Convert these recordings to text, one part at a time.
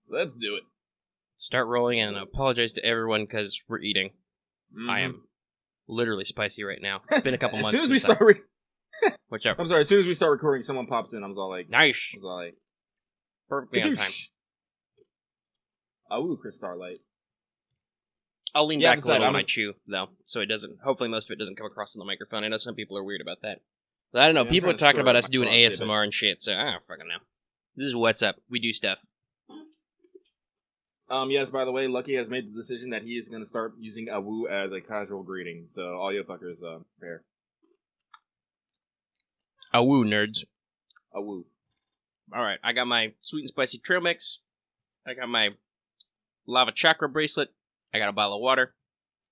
Let's do it. Start rolling and apologize to everyone because we're eating. Mm-hmm. I am literally spicy right now. It's been a couple as months soon as we since start Whichever. I'm sorry, as soon as we start recording, someone pops in. I was all like... Nice. Perfectly on time. Awoo, Chris Starlight. I'll lean back a little when I chew, though, so it doesn't... Hopefully most of it doesn't come across on the microphone. I know some people are weird about that. But I don't know, people are talking about us doing ASMR and shit, so I don't fucking know. This is what's up. We do stuff. Yes, by the way, Lucky has made the decision that he is going to start using Awoo as a casual greeting. So, all you fuckers, prepare. Awoo, nerds. Awoo. Alright, I got my sweet and spicy trail mix. I got my lava chakra bracelet. I got a bottle of water.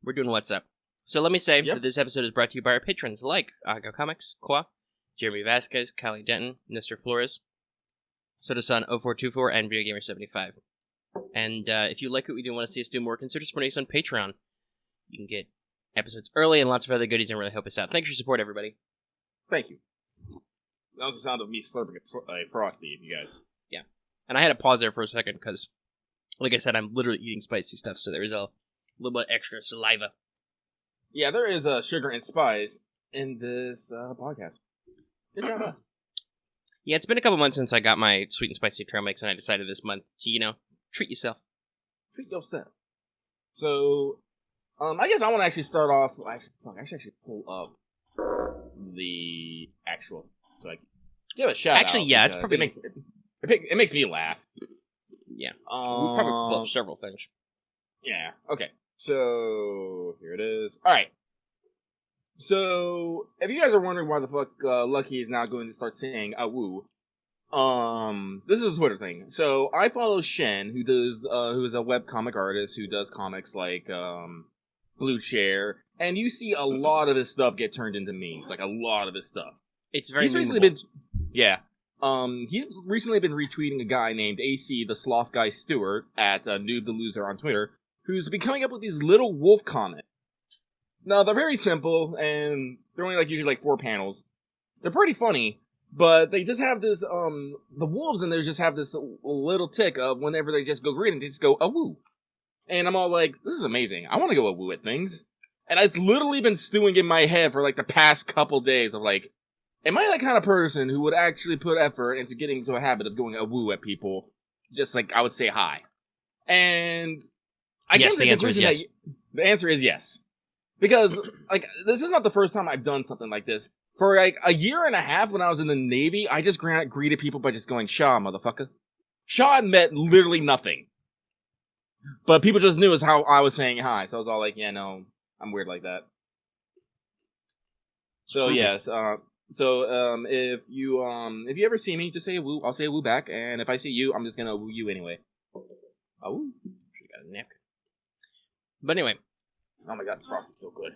We're doing what's up. So let me say that this episode is brought to you by our patrons like Aga Comics, Kwa, Jeremy Vasquez, Callie Denton, Mr. Flores, Soda-san 0424, and VideoGamer75. And if you like what we do and want to see us do more, consider supporting us on Patreon. You can get episodes early and lots of other goodies and really help us out. Thanks for your support, everybody. Thank you. That was the sound of me slurping a Frosty, you guys. Yeah. And I had to pause there for a second because, like I said, I'm literally eating spicy stuff, so there is a little bit extra saliva. Yeah, there is sugar and spice in this podcast. Good job, us. Yeah, it's been a couple months since I got my sweet and spicy trail mix, and I decided this month to, treat yourself. Treat yourself. So, I guess I want to actually start off... I should actually pull up the actual... So I can give a shout out. Actually, yeah, it's probably... It makes me laugh. Yeah. We probably pull up several things. Yeah, okay. So, here it is. Alright. So, if you guys are wondering why the fuck Lucky is now going to start saying Awoo, this is a Twitter thing. So, I follow Shen, who is a webcomic artist who does comics like Blue Chair, and you see a lot of his stuff get turned into memes, like a lot of his stuff. It's very He's recently been retweeting a guy named AC the Sloth Guy Stewart at Noob the Loser on Twitter, who's been coming up with these little wolf comics. Now, they're very simple, and they're only usually 4 panels. They're pretty funny, but they just have this, the wolves in there just have this little tick of whenever they just go green, they just go, Awoo. And I'm all like, this is amazing. I want to go Awoo at things. And it's literally been stewing in my head for the past couple days of am I that kind of person who would actually put effort into getting into a habit of going Awoo at people, just I would say hi? And I guess the answer is yes. The answer is yes. Because, this is not the first time I've done something like this. For, a year and a half when I was in the Navy, I just greeted people by just going, Shaw, motherfucker. Shaw meant literally nothing. But people just knew as how I was saying hi. So I was all like, yeah, no, I'm weird like that. So, yes, if you ever see me, just say Awoo. I'll say Awoo back. And if I see you, I'm just gonna Awoo you anyway. Awoo. She got a napkin. But anyway. Oh my god, this Frosty's so good.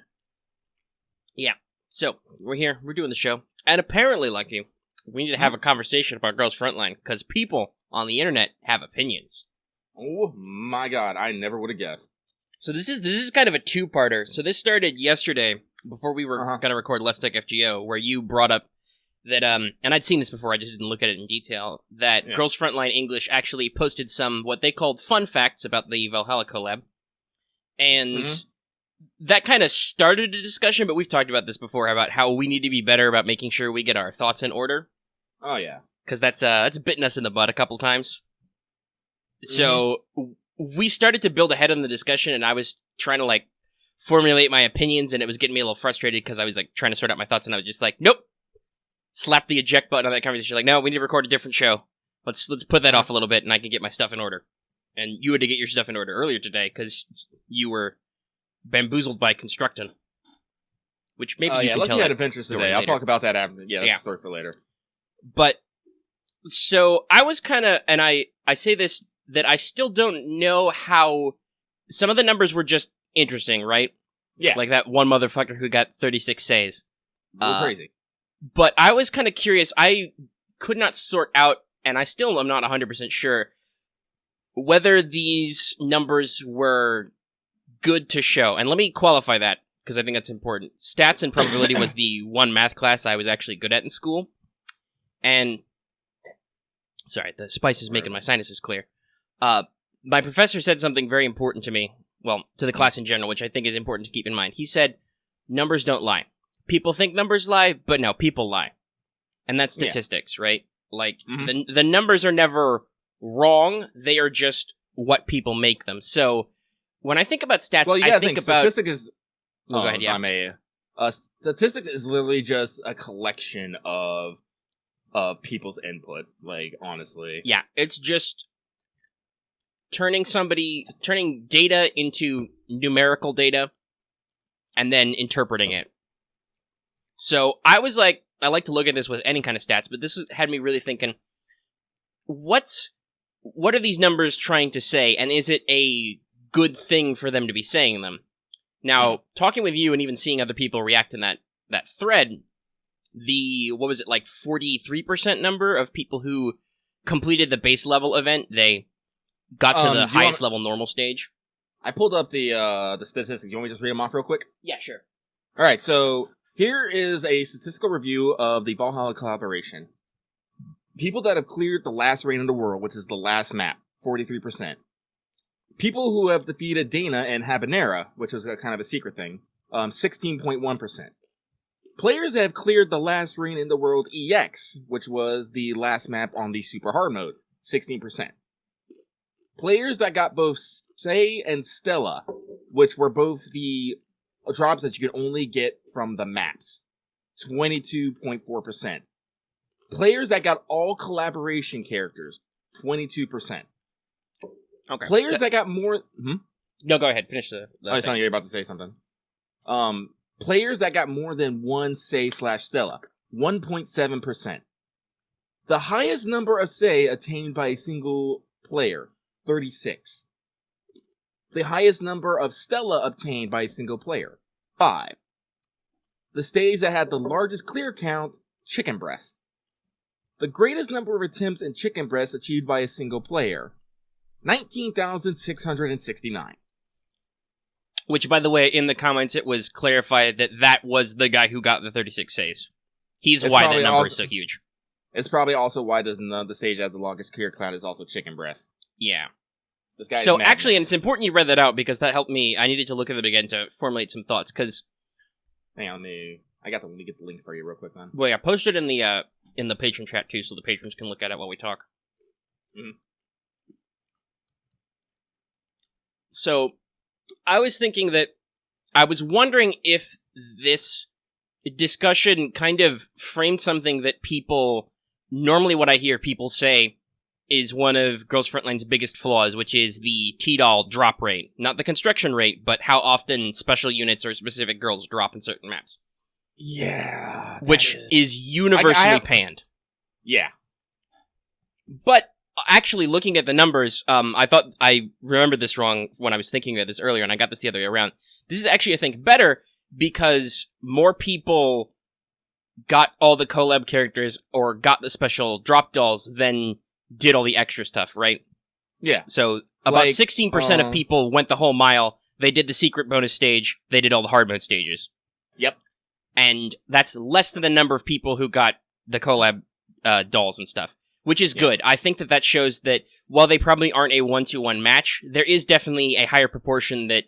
Yeah. So, we're here. We're doing the show. And apparently, Lucky, we need to have a conversation about Girls Frontline, because people on the internet have opinions. Oh my god, I never would have guessed. So this is kind of a two-parter. So this started yesterday, before we were going to record Let's Talk FGO, where you brought up that, and I'd seen this before, I just didn't look at it in detail, that Girls Frontline English actually posted some, what they called fun facts about the Valhalla collab. And that kind of started a discussion, but we've talked about this before, about how we need to be better about making sure we get our thoughts in order. Oh, yeah. Because that's bitten us in the butt a couple times. So, we started to build ahead on the discussion, and I was trying to, formulate my opinions, and it was getting me a little frustrated, because I was, trying to sort out my thoughts, and I was just nope! Slap the eject button on that conversation, no, we need to record a different show. Let's put that off a little bit, and I can get my stuff in order. And you had to get your stuff in order earlier today, because you were bamboozled by Constructon. Which maybe you can tell had adventures today. I'll talk about that after. Yeah, that's a story for later. But, so, I was kind of, and I say this, that I still don't know how, some of the numbers were just interesting, right? Yeah. Like that one motherfucker who got 36 says. Crazy. But I was kind of curious, I could not sort out, and I still am not 100% sure, whether these numbers were good to show. And let me qualify that, because I think that's important. Stats and probability was the one math class I was actually good at in school. And, sorry, the spice is making my sinuses clear. My professor said something very important to me, well, to the class in general, which I think is important to keep in mind. He said, numbers don't lie. People think numbers lie, but no, people lie. And that's statistics, right? Like, the numbers are never wrong, they are just what people make them. So, when I think about stats, I think about... Statistic is... go ahead, yeah. Statistics is literally just a collection of people's input, like, honestly. Yeah, it's just turning data into numerical data and then interpreting it. So I was like, I like to look at this with any kind of stats, but had me really thinking, what are these numbers trying to say, and is it a good thing for them to be saying them? Now, talking with you and even seeing other people react in that thread, what was it, like 43% number of people who completed the base level event, they got to the highest level normal stage? I pulled up the statistics. You want me to just read them off real quick? Yeah, sure. All right, so here is a statistical review of the Valhalla collaboration. People that have cleared the last reign in the world, which is the last map, 43%. People who have defeated Dana and Habanera, which was kind of a secret thing, 16.1%. Players that have cleared the last reign in the world EX, which was the last map on the super hard mode, 16%. Players that got both Say and Stella, which were both the drops that you could only get from the maps, 22.4%. Players that got all collaboration characters, 22%. Okay. Players that got more... No, go ahead. Finish the I thought you were about to say something. Players that got more than one Say/Stella, 1.7%. The highest number of Say attained by a single player, 36. The highest number of Stella obtained by a single player, 5. The stage that had the largest clear count, Chicken Breast. The greatest number of attempts in Chicken Breast achieved by a single player, 19,669. Which, by the way, in the comments, it was clarified that was the guy who got the 36 saves. He's why that number is so huge. It's probably also why the stage that has the longest clear count is also Chicken Breast. Yeah. This guy so actually, and it's important you read that out because that helped me. I needed to look at it again to formulate some thoughts. Because hang on, let me get the link for you real quick, man. Well, yeah, post it in the patron chat too, so the patrons can look at it while we talk. So, I was thinking that I was wondering if this discussion kind of framed something that people normally what I hear people say is one of Girls Frontline's biggest flaws, which is the T-Doll drop rate. Not the construction rate, but how often special units or specific girls drop in certain maps. Yeah. Which is universally panned. Yeah. But actually, looking at the numbers, I thought I remembered this wrong when I was thinking of this earlier, and I got this the other way around. This is actually, I think, better because more people got all the collab characters or got the special drop dolls than did all the extra stuff, right? Yeah. So about 16% of people went the whole mile. They did the secret bonus stage. They did all the hard mode stages. Yep. And that's less than the number of people who got the collab dolls and stuff, which is good. I think that shows that while they probably aren't a 1-to-1 match, there is definitely a higher proportion that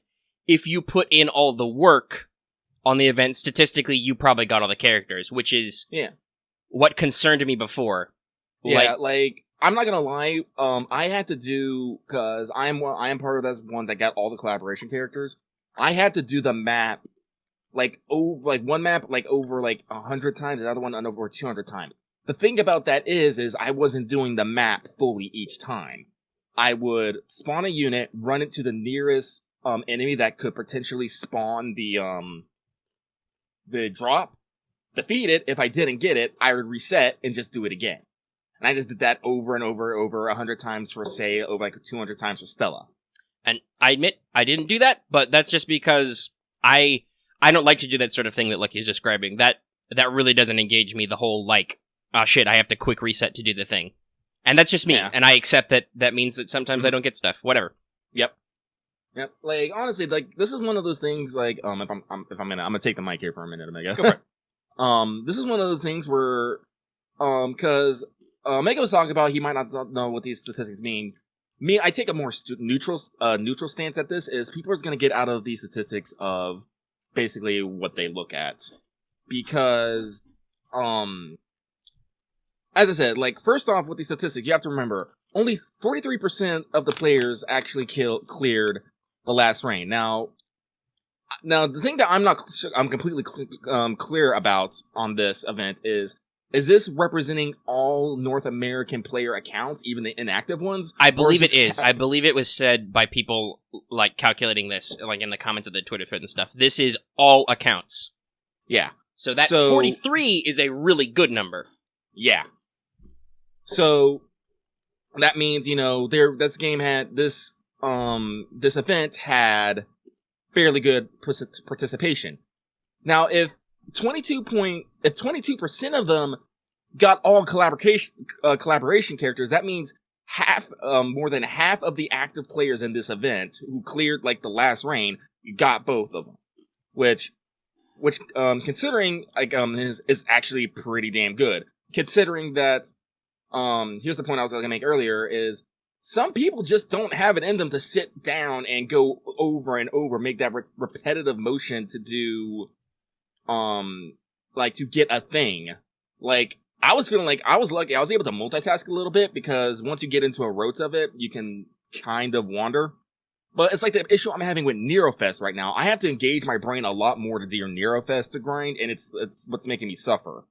if you put in all the work on the event, statistically, you probably got all the characters, which is what concerned me before. Yeah, I'm not gonna lie. I had to do because I am part of that one that got all the collaboration characters. I had to do the map one map over 100 times, another one over 200 times. The thing about that is I wasn't doing the map fully each time. I would spawn a unit, run it to the nearest enemy that could potentially spawn the drop, defeat it. If I didn't get it, I would reset and just do it again. And I just did that over and over 100 times for Say, over 200 times for Stella. And I admit, I didn't do that, but that's just because I don't like to do that sort of thing that Lucky's describing. That really doesn't engage me, the whole, oh shit, I have to quick reset to do the thing. And that's just me, and I accept that means that sometimes I don't get stuff. Whatever. Yep. Honestly, this is one of those things, if I'm gonna take the mic here for a minute, Omega. Go for it. This is one of the things where, because Omega was talking about he might not know what these statistics mean. I take a more neutral stance at this. Is people are going to get out of these statistics of basically what they look at, because as I said, like, first off, with these statistics, you have to remember only 43% of the players actually cleared the last rain. Now, the thing that I'm completely clear about on this event is this representing all North American player accounts, even the inactive ones? I believe it is. I believe it was said by people, like, calculating this, like, in the comments of the Twitter thread and stuff. This is all accounts. Yeah. So 43 is a really good number. Yeah. So that means, this game had this event had fairly good participation. Now, if 22% of them got all collaboration characters, that means more than half of the active players in this event who cleared, like, the last rain got both of them, which considering, like, is actually pretty damn good. Considering that, here's the point I was going to make earlier, is some people just don't have it in them to sit down and go over and over, make that repetitive motion to do, like, to get a thing. Like, I was feeling like I was lucky. I was able to multitask a little bit, because once you get into a rote of it, you can kind of wander. But it's like the issue I'm having with Nerofest right now. I have to engage my brain a lot more to do Nerofest to grind, and it's what's making me suffer.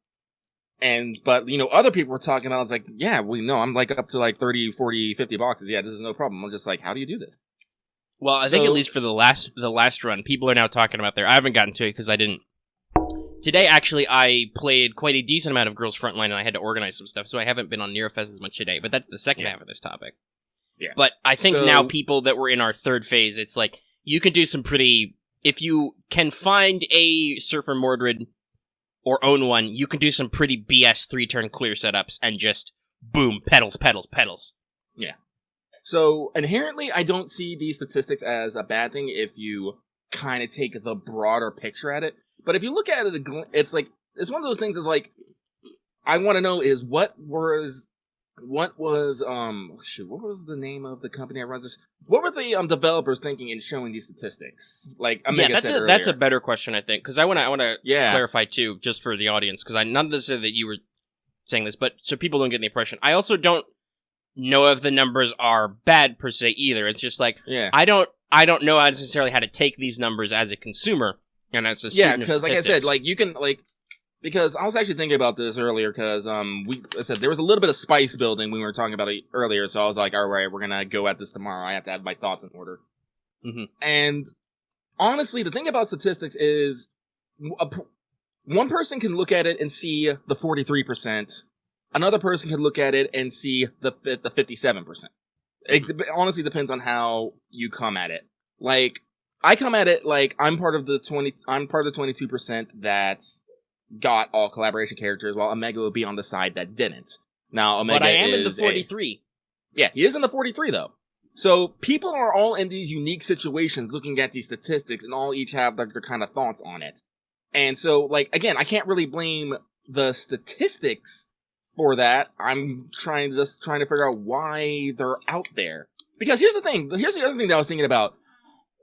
But, other people were talking about, it's like, yeah, well, no, I'm, like, up to, like, 30, 40, 50 boxes. Yeah, this is no problem. I'm just like, how do you do this? Well, I think at least for the last run, people are now talking about I haven't gotten to it because I didn't. Today, actually, I played quite a decent amount of Girls Frontline, and I had to organize some stuff, so I haven't been on Nerofest as much today, but that's the second half of this topic. Yeah. But I think now people that were in our third phase, it's like, you can do some if you can find a Surfer Mordred or own one, you can do some pretty BS 3-turn clear setups and just, boom, pedals. Yeah. So, inherently, I don't see these statistics as a bad thing if you kind of take the broader picture at it. But if you look at it, it's like, it's one of those things that's like, I want to know is what was the name of the company that runs this? What were the developers thinking in showing these statistics? Like, that's a better question, I think, because I want to clarify too, just for the audience, because none of this said that you were saying this, but so people don't get the impression. I also don't know if the numbers are bad per se either. It's just like, I don't know necessarily how to take these numbers as a consumer and as a student. Yeah, because like I said, like, you can, like, because I was actually thinking about this earlier, because I said there was a little bit of spice building when we were talking about it earlier, so I was like, all right, we're gonna go at this tomorrow. I have to have my thoughts in order. Mm-hmm. And honestly, the thing about statistics is, one person can look at it and see the 43%. Another person can look at it and see the 57%. It honestly depends on how you come at it. Like, I come at it like I'm part of the 22% that got all collaboration characters, while Omega would be on the side that didn't. Now, Omega, but I am in the 43. Yeah, he is in the 43 though. So people are all in these unique situations, looking at these statistics, and all each have their kind of thoughts on it. And so, like, again, I can't really blame the statistics for that. I'm trying to figure out why they're out there. Because here's the thing. Here's the other thing that I was thinking about.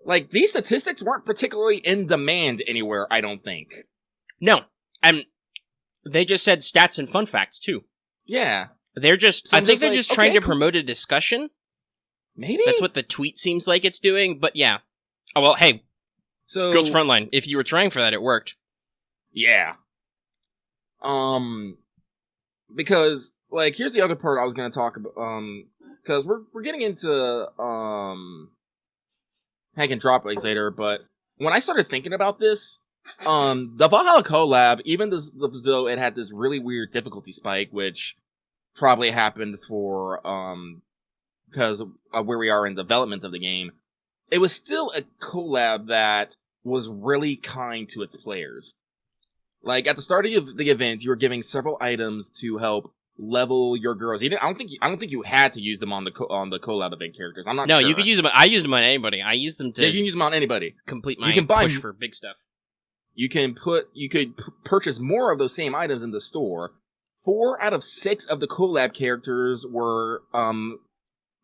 Like, these statistics weren't particularly in demand anywhere, I don't think. No. And they just said stats and fun facts, too. Yeah. They're just, so I think they're like, just trying to promote a discussion. Maybe? That's what the tweet seems like it's doing, but yeah. Oh, well, hey. So Girls Frontline. If you were trying for that, it worked. Yeah. Because, like, here's the other part I was going to talk about, because we're getting into, I can drop these later, but when I started thinking about this, the Valhalla collab, even though it had this really weird difficulty spike, which probably happened for, because of where we are in development of the game, it was still a collab that was really kind to its players. Like, at the start of the event, you were giving several items to help level your girls. I don't think you had to use them on the collab event characters. I'm not sure. No, you could use them. I used them on anybody. I used them to. Yeah, you can use them on anybody. Complete my push for big stuff. You could purchase more of those same items in the store. 4 out of 6 of the collab characters were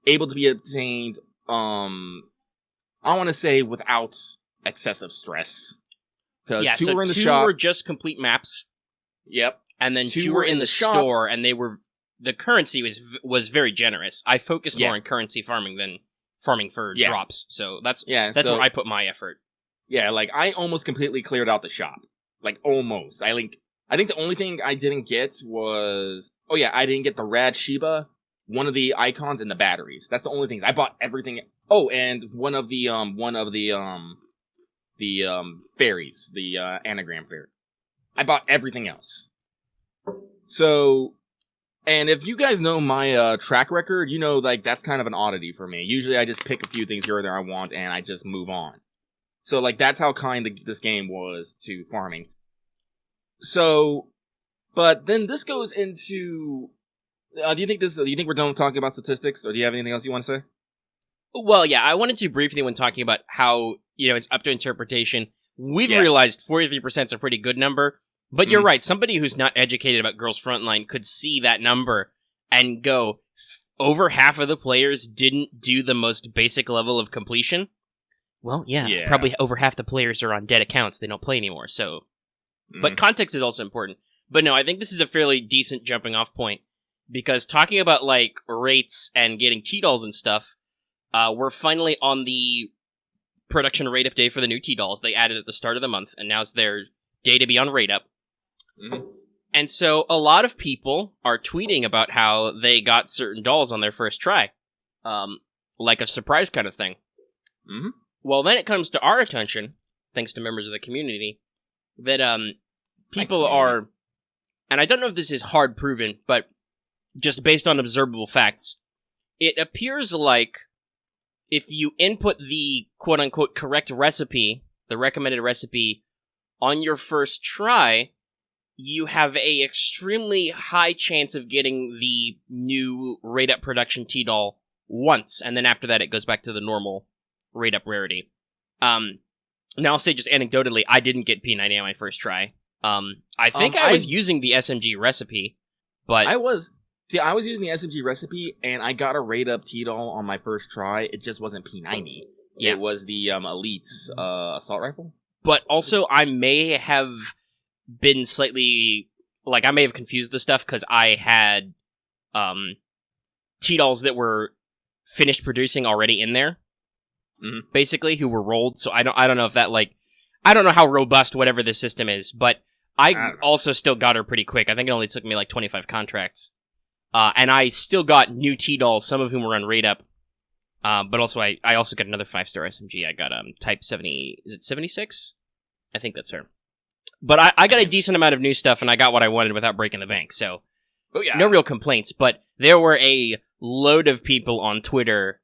able to be obtained, I want to say without excessive stress. Because Yeah, two so were in the two shop. were just complete maps. Yep. And then two were in the store, and the currency was very generous. I focused more on currency farming than farming for drops. So that's where I put my effort. Yeah, like I almost completely cleared out the shop. Like almost. I think the only thing I didn't get was I didn't get the Rad Shiba, one of the icons, and the batteries. That's the only things. I bought everything. Oh, and one of the fairies, the anagram fairy. I bought everything else. So, and if you guys know my track record, you know like that's kind of an oddity for me. Usually I just pick a few things here or there I want and I just move on. So like that's how kind this game was to farming. So, but then this goes into. Do you think we're done talking about statistics, or do you have anything else you want to say? Well, yeah, I wanted to briefly when talking about how it's up to interpretation. We've realized 43% is a pretty good number, but you're right. Somebody who's not educated about Girls Frontline could see that number and go, over half of the players didn't do the most basic level of completion. Well, yeah, probably over half the players are on dead accounts. They don't play anymore, so. But context is also important. But no, I think this is a fairly decent jumping off point, because talking about, like, rates and getting T-Dolls and stuff, we're finally on the production rate up day for the new T-Dolls. They added at the start of the month, and now's their day to be on rate up. Mm-hmm. And so a lot of people are tweeting about how they got certain dolls on their first try. Like a surprise kind of thing. Mm-hmm. Well, then it comes to our attention, thanks to members of the community, that people are, and I don't know if this is hard proven, but just based on observable facts, it appears like if you input the quote-unquote correct recipe, the recommended recipe, on your first try, you have a extremely high chance of getting the new rate-up production T-Doll once, and then after that it goes back to the normal rate-up rarity. Now I'll say just anecdotally, I didn't get P90 on my first try. I think I was using the SMG recipe, but... I was using the SMG recipe, and I got a rate-up T-Doll on my first try. It just wasn't P90. Yeah. It was the Elite assault rifle. But also, I may have been slightly... Like, I may have confused the stuff, because I had T-Dolls that were finished producing already in there, basically, who were rolled. So I don't know if that, like... I don't know how robust whatever the system is, but I also still got her pretty quick. I think it only took me, like, 25 contracts. And I still got new T-Dolls, some of whom were on rate up. But also, I also got another 5-star SMG. I got Type 70... Is it 76? I think that's her. But I got a decent amount of new stuff, and I got what I wanted without breaking the bank, so... No real complaints, but there were a load of people on Twitter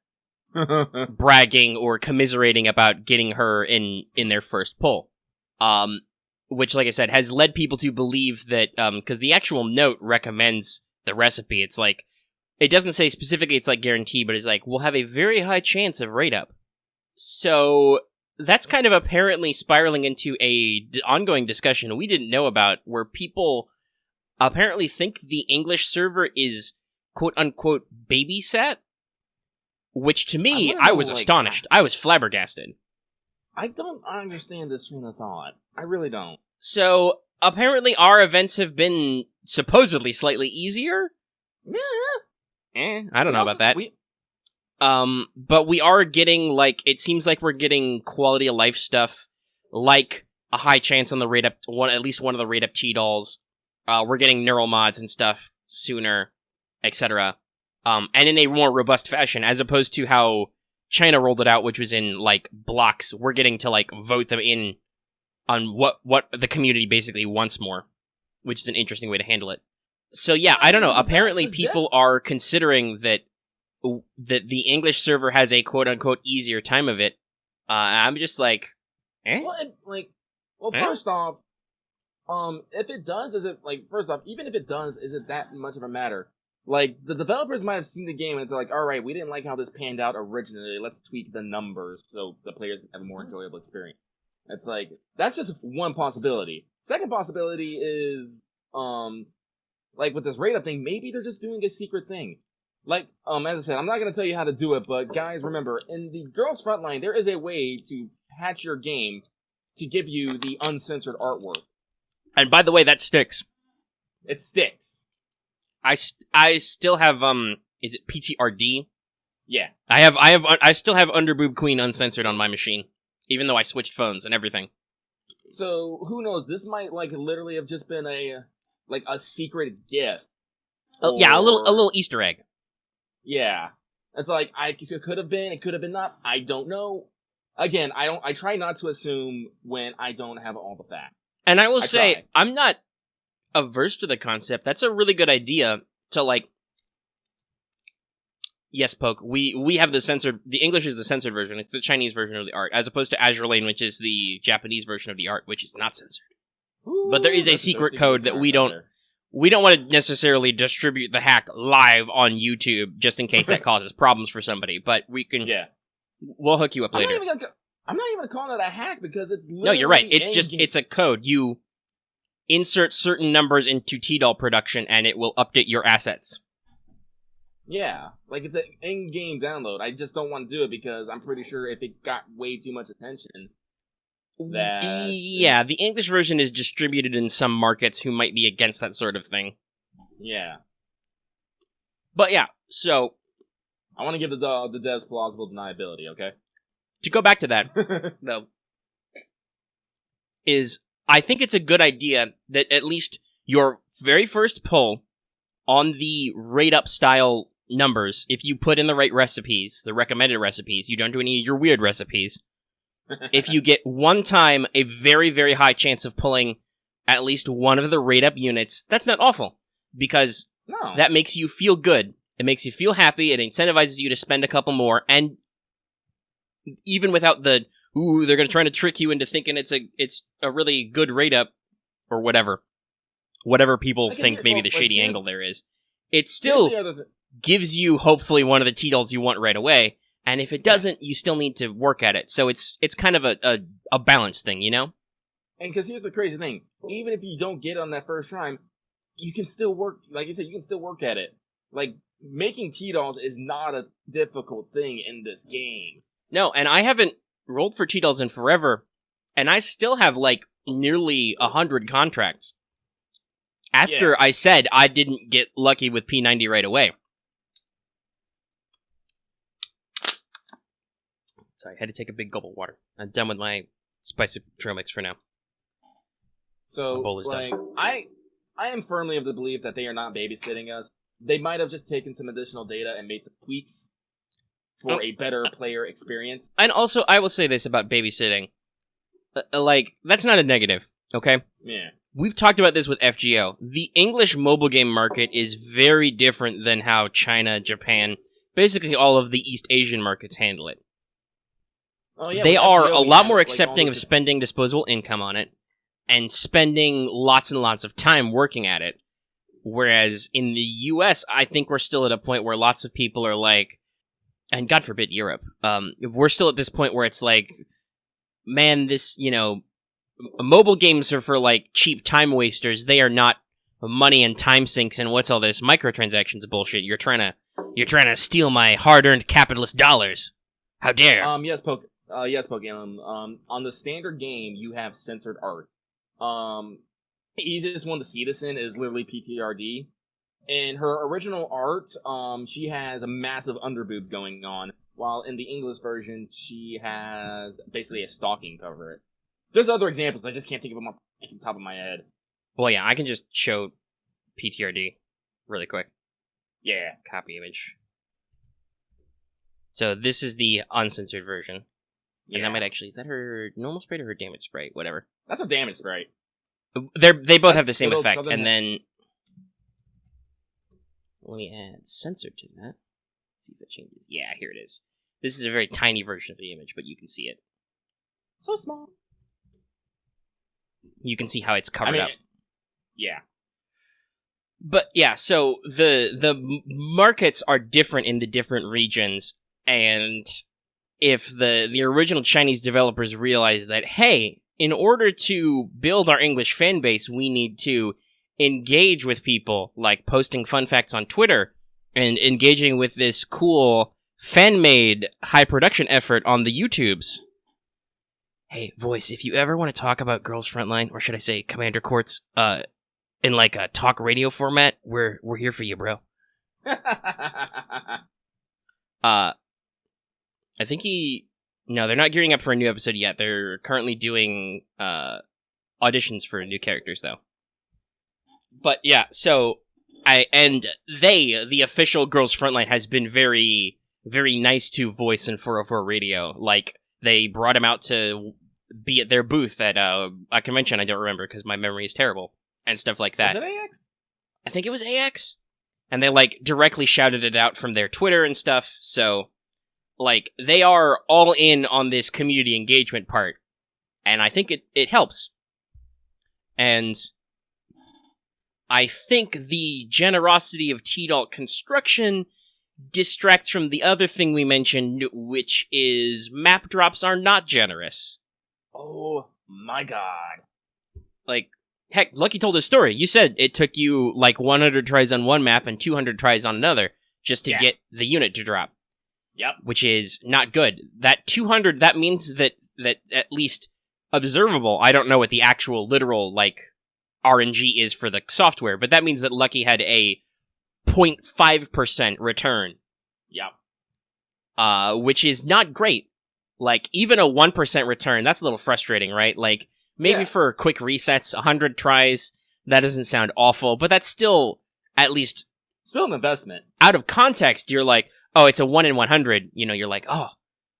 bragging or commiserating about getting her in their first pull. Which, like I said, has led people to believe that... Because the actual note recommends the recipe. It's like... It doesn't say specifically it's like guaranteed, but it's like, we'll have a very high chance of rate up. So... That's kind of apparently spiraling into a ongoing discussion we didn't know about, where people apparently think the English server is quote-unquote babysat, which to me, I was astonished. I was flabbergasted. I don't understand this train of thought. I really don't. So, apparently our events have been supposedly slightly easier? I don't know about that. But we are getting, like, it seems like we're getting quality of life stuff, like a high chance on the rate up, at least one of the rate up T-Dolls. We're getting neural mods and stuff sooner, etc. And in a more robust fashion, as opposed to how China rolled it out, which was in, like, blocks. We're getting to, like, vote them in on what the community basically wants more, which is an interesting way to handle it. So yeah, I don't know. Apparently people are considering that the English server has a quote-unquote easier time of it. I'm just like, First off, if it does, even if it does, is it that much of a matter? Like, the developers might have seen the game and they're like, alright, we didn't like how this panned out originally, let's tweak the numbers so the players have a more enjoyable experience. It's like, that's just one possibility. Second possibility is, like with this rate-up thing, maybe they're just doing a secret thing. Like, as I said, I'm not going to tell you how to do it, but guys, remember, in the Girls Frontline, there is a way to patch your game to give you the uncensored artwork. And by the way, that sticks. It sticks. I still have, is it PTRD? Yeah. I still have Underboob Queen uncensored on my machine, even though I switched phones and everything. So, who knows, this might, like, literally have just been a secret gift. Oh, yeah, a little Easter egg. Yeah. It's like, it could have been, it could have been not, I don't know. Again, I try not to assume when I don't have all the facts. And I will say, I'm not averse to the concept. That's a really good idea to, like... Yes, Poke, we have the censored... The English is the censored version. It's the Chinese version of the art, as opposed to Azur Lane, which is the Japanese version of the art, which is not censored. Ooh, but there is a secret code that we don't want to necessarily distribute the hack live on YouTube, just in case that causes problems for somebody. But we can... Yeah. We'll hook you up later. I'm not even gonna call it a hack because it's literally... No, you're right. It's a code. You insert certain numbers into T-Doll production, and it will update your assets. Yeah, like it's an in-game download. I just don't want to do it because I'm pretty sure if it got way too much attention, that... Yeah, the English version is distributed in some markets who might be against that sort of thing. Yeah. But yeah, so... I want to give the devs plausible deniability, okay? To go back to that, though, is I think it's a good idea that at least your very first pull on the rate-up style numbers, if you put in the right recipes, the recommended recipes, you don't do any of your weird recipes, if you get one time a very, very high chance of pulling at least one of the rate-up units, that's not awful, because that makes you feel good. It makes you feel happy, it incentivizes you to spend a couple more, and even without the, ooh, they're going to try to trick you into thinking it's a really good rate-up, or whatever people think maybe the shady angle there is, it still gives you, hopefully, one of the T-Dolls you want right away, and if it doesn't, you still need to work at it, so it's kind of a balance thing, you know? And because here's the crazy thing, even if you don't get on that first time, you can still work, like you said, you can still work at it. Like, making T-Dolls is not a difficult thing in this game. No, and I haven't rolled for T-Dolls in forever, and I still have, like, nearly 100 contracts. After I said I didn't get lucky with P90 right away. Sorry, I had to take a big gulp of water. I'm done with my spicy trail mix for now. So, like, I am firmly of the belief that they are not babysitting us. They might have just taken some additional data and made some tweaks for a better player experience. And also, I will say this about babysitting. Like, that's not a negative, okay? Yeah. We've talked about this with FGO. The English mobile game market is very different than how China, Japan, basically all of the East Asian markets handle it. Oh, yeah, they are a lot more accepting of spending disposable income on it, and spending lots and lots of time working at it. Whereas in the US, I think we're still at a point where lots of people are like, and God forbid Europe, we're still at this point where it's like, man, this, mobile games are for, like, cheap time wasters. They are not money and time sinks and what's all this microtransactions bullshit. You're trying to steal my hard-earned capitalist dollars. How dare? Yes, Pokemon. On the standard game, you have censored art. The easiest one to see this in is literally PTRD. In her original art, she has a massive underboob going on, while in the English version, she has basically a stocking cover it. There's other examples, I just can't think of them off the top of my head. Well, yeah, I can just show PTRD really quick. Yeah. Copy image. So this is the uncensored version. And that might actually, is that her normal sprite or her damage sprite? Whatever. That's a damage sprite. They both have the same effect, and then let me add censor to that. See if it changes. Yeah, here it is. This is a very tiny version of the image, but you can see it. So small. You can see how it's covered up. Yeah. But yeah, so the markets are different in the different regions, and if the original Chinese developers realize that, hey, in order to build our English fan base, we need to engage with people, like posting fun facts on Twitter and engaging with this cool fan-made high production effort on the YouTubes. Hey, Voice, if you ever want to talk about Girls Frontline, or should I say Commander Courts, in like a talk radio format, we're here for you, bro. I think no, they're not gearing up for a new episode yet. They're currently doing auditions for new characters, though. But yeah, so the official Girls Frontline has been very, very nice to Voice and 404 Radio. Like, they brought him out to be at their booth at a convention I don't remember because my memory is terrible, and stuff like that. Was it AX? I think it was AX. And they, like, directly shouted it out from their Twitter and stuff, so, like, they are all in on this community engagement part, and I think it helps. And I think the generosity of T-Dalt construction distracts from the other thing we mentioned, which is map drops are not generous. Oh my god. Like, heck, Lucky told his story. You said it took you, like, 100 tries on one map and 200 tries on another just to get the unit to drop. Yep. Which is not good. That 200, that means that at least observable, I don't know what the actual literal, like, RNG is for the software, but that means that Lucky had a 0.5% return. Yep. Which is not great. Like, even a 1% return, that's a little frustrating, right? Like, maybe for quick resets, 100 tries, that doesn't sound awful, but that's still, at least... Still an investment. Out of context, you're like, oh, it's a 1 in 100. You know, you're like, oh,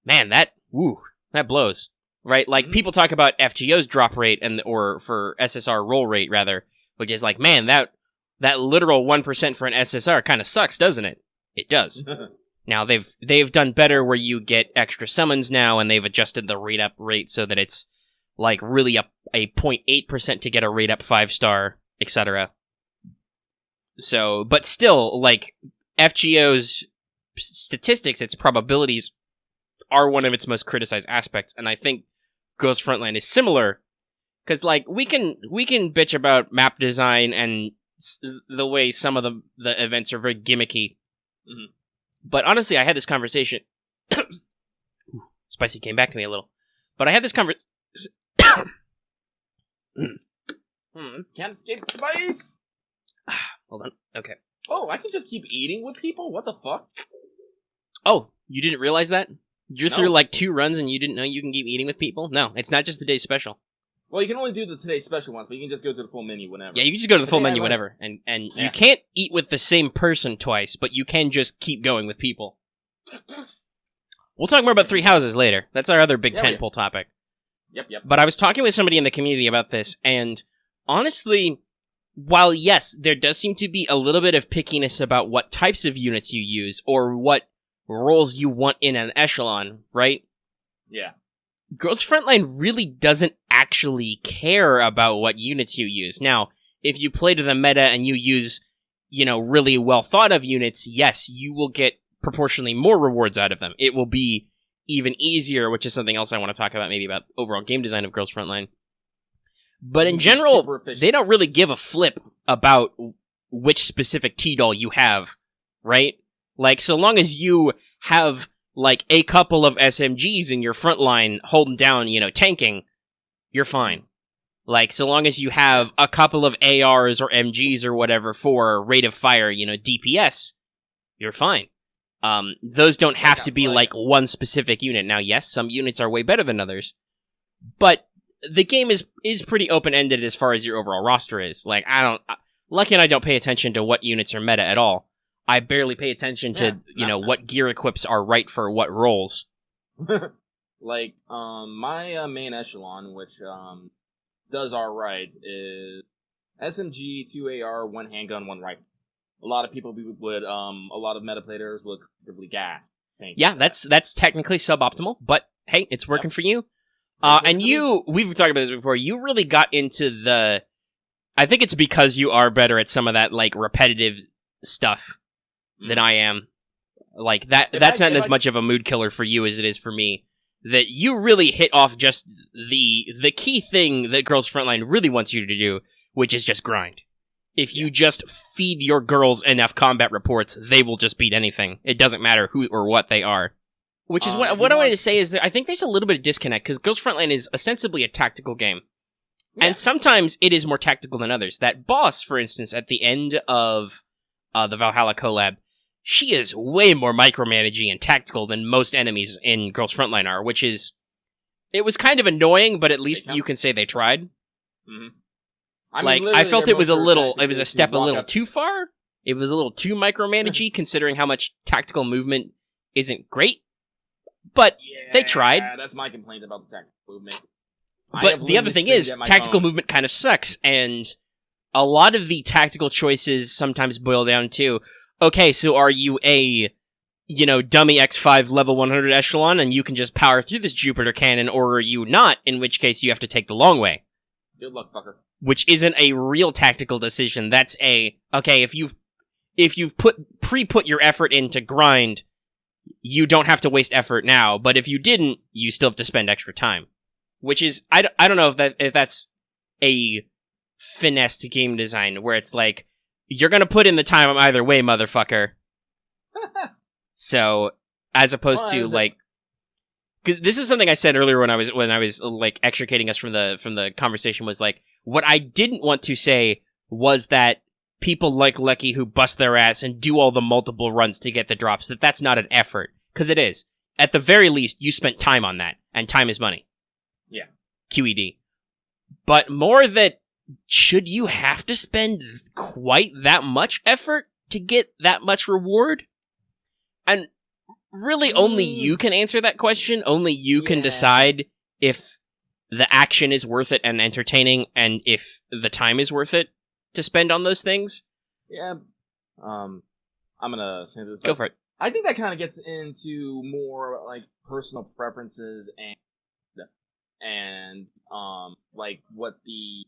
man, that blows. Right? Like, people talk about FGO's drop rate, or for SSR roll rate, rather, which is like, man, that literal 1% for an SSR kind of sucks, doesn't it? It does. Now, they've done better where you get extra summons now, and they've adjusted the rate up rate so that it's, like, really a 0.8% to get a rate up 5-star, etc. So, but still, like, FGO's statistics, its probabilities, are one of its most criticized aspects, and I think Girls Frontline is similar, because, like, we can bitch about map design and the way some of the events are very gimmicky. Mm-hmm. But honestly, I had this conversation. Spicy came back to me a little. But I had this conversation. Can't escape spice! Hold on. Okay. Oh, I can just keep eating with people? What the fuck? Oh, you didn't realize that? You're through like 2 runs and you didn't know you can keep eating with people? No, it's not just the day special. Well, you can only do the today's special ones, but you can just go to the full menu whenever. Yeah, you can just go to the full menu whenever. And you can't eat with the same person twice, but you can just keep going with people. We'll talk more about 3 houses later. That's our other big tentpole topic. Yep. But I was talking with somebody in the community about this, and honestly, while yes, there does seem to be a little bit of pickiness about what types of units you use, or what roles you want in an echelon, right? Yeah. Girls Frontline really doesn't actually care about what units you use. Now, if you play to the meta and you use, really well thought of units, yes, you will get proportionally more rewards out of them. It will be even easier, which is something else I want to talk about, maybe about overall game design of Girls Frontline. But in general, they don't really give a flip about which specific T-Doll you have, right? Like, so long as you have, like, a couple of SMGs in your front line holding down, tanking, you're fine. Like, so long as you have a couple of ARs or MGs or whatever for rate of fire, DPS, you're fine. Those don't have to be, like, one specific unit. Now, yes, some units are way better than others, but the game is pretty open-ended as far as your overall roster is. Like, Lucky and I don't pay attention to what units are meta at all. I barely pay attention to, what gear equips are right for what roles. Like, my main echelon, which does alright, is SMG, 2 AR, 1 handgun, 1 rifle. A lot of people would, a lot of meta players would really gas. Yeah, that's technically suboptimal, but hey, it's working for you. And we've talked about this before, you really got into I think it's because you are better at some of that, like, repetitive stuff than I am. Like, that's not as much of a mood killer for you as it is for me. That you really hit off just the key thing that Girls Frontline really wants you to do, which is just grind. If you just feed your girls enough combat reports, they will just beat anything. It doesn't matter who or what they are. Which is what I wanted to say is that I think there's a little bit of disconnect, because Girls Frontline is ostensibly a tactical game. Yeah. And sometimes it is more tactical than others. That boss, for instance, at the end of the Valhalla collab, she is way more micromanaging and tactical than most enemies in Girls Frontline are, which is... It was kind of annoying, but at least you can say they tried. Mm-hmm. I felt it was a step a little too far. It was a little too micromanaging, considering how much tactical movement isn't great. But they tried. That's my complaint about the tactical movement. But the other thing is, tactical movement kind of sucks, and a lot of the tactical choices sometimes boil down to, okay, so are you a, dummy X5 level 100 echelon, and you can just power through this Jupiter cannon, or are you not, in which case you have to take the long way. Good luck, fucker. Which isn't a real tactical decision. That's okay, if you've pre-put your effort into grind, you don't have to waste effort now, but if you didn't, you still have to spend extra time. Which is, I don't know if that's a finessed game design, where it's like, you're gonna put in the time either way, motherfucker. So, as opposed to, like... 'Cause this is something I said earlier when I was like, extricating us from the conversation, was like, what I didn't want to say was that people like Lecky who bust their ass and do all the multiple runs to get the drops, that's not an effort. Because it is. At the very least, you spent time on that, and time is money. Yeah. QED. But more that, should you have to spend quite that much effort to get that much reward? And really, only you can answer that question. Only you can decide if the action is worth it and entertaining, and if the time is worth it to spend on those things. Yeah. I'm gonna go for it. I think that kind of gets into more like personal preferences and like what the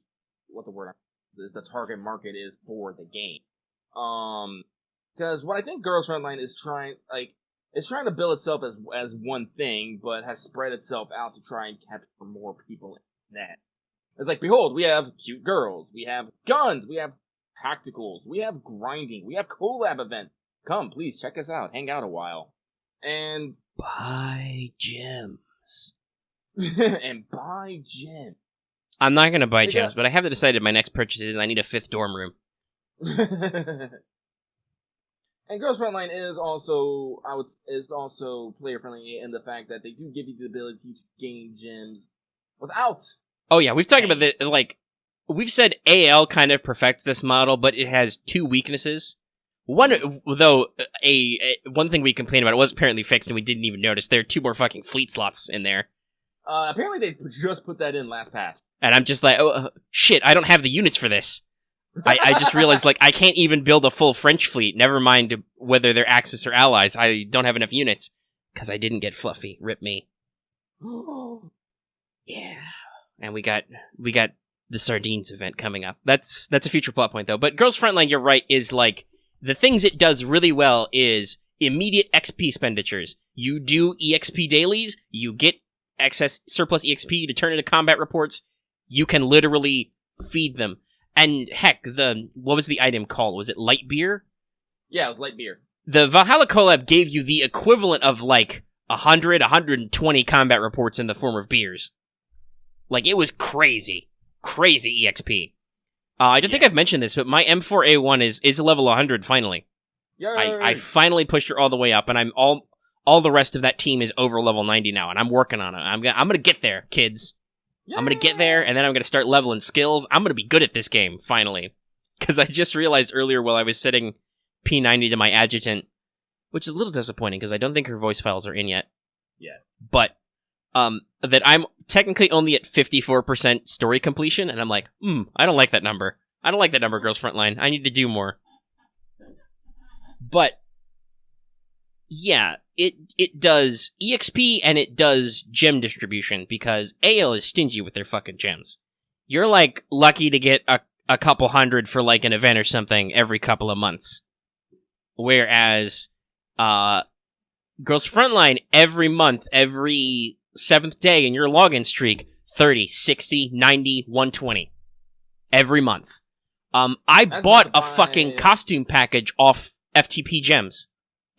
word is, the target market is for the game. Because what I think Girls Frontline is trying to build itself as one thing, but has spread itself out to try and capture more people in that. It's like, behold, we have cute girls, we have guns, we have tacticals, we have grinding, we have collab events. Come, please, check us out, hang out a while. And... buy gems. And buy gems. I'm not gonna buy gems, but I have decided my next purchase is I need a 5th dorm room. And Girls Frontline is also player friendly in the fact that they do give you the ability to gain gems without. Oh yeah, we've talked about that. Like, we've said AL kind of perfects this model, but it has 2 weaknesses. One thing we complained about, it was apparently fixed and we didn't even notice. There are 2 more fucking fleet slots in there. Apparently they just put that in last patch. And I'm just like, shit, I don't have the units for this. I just realized, like, I can't even build a full French fleet, never mind whether they're Axis or Allies. I don't have enough units, because I didn't get Fluffy. Rip me. Yeah. And we got the Sardines event coming up. That's a future plot point, though. But Girls Frontline, you're right, is, like, the things it does really well is immediate XP expenditures. You do EXP dailies, you get excess surplus EXP to turn into combat reports, you can literally feed them. And heck, what was the item called? Was it light beer? Yeah, it was light beer. The Valhalla collab gave you the equivalent of like 120 combat reports in the form of beers. Like, it was crazy. Crazy EXP. I don't think I've mentioned this, but my M4A1 is level 100 finally. I finally pushed her all the way up, and I'm all the rest of that team is over level 90 now, and I'm working on it. I'm gonna get there, kids. Yay! I'm gonna get there, and then I'm gonna start leveling skills. I'm gonna be good at this game, finally. Because I just realized earlier while I was setting P90 to my adjutant, which is a little disappointing, because I don't think her voice files are in yet. Yeah. But, that I'm technically only at 54% story completion, and I'm like, I don't like that number. I don't like that number, Girls Frontline. I need to do more. But, yeah, it does EXP and it does gem distribution, because AL is stingy with their fucking gems. You're, like, lucky to get a couple hundred for, like, an event or something every couple of months. Whereas, Girls Frontline, every month, every 7th day in your login streak, 30, 60, 90, 120. Every month. I That's bought about a to buy- fucking costume package off FTP Gems.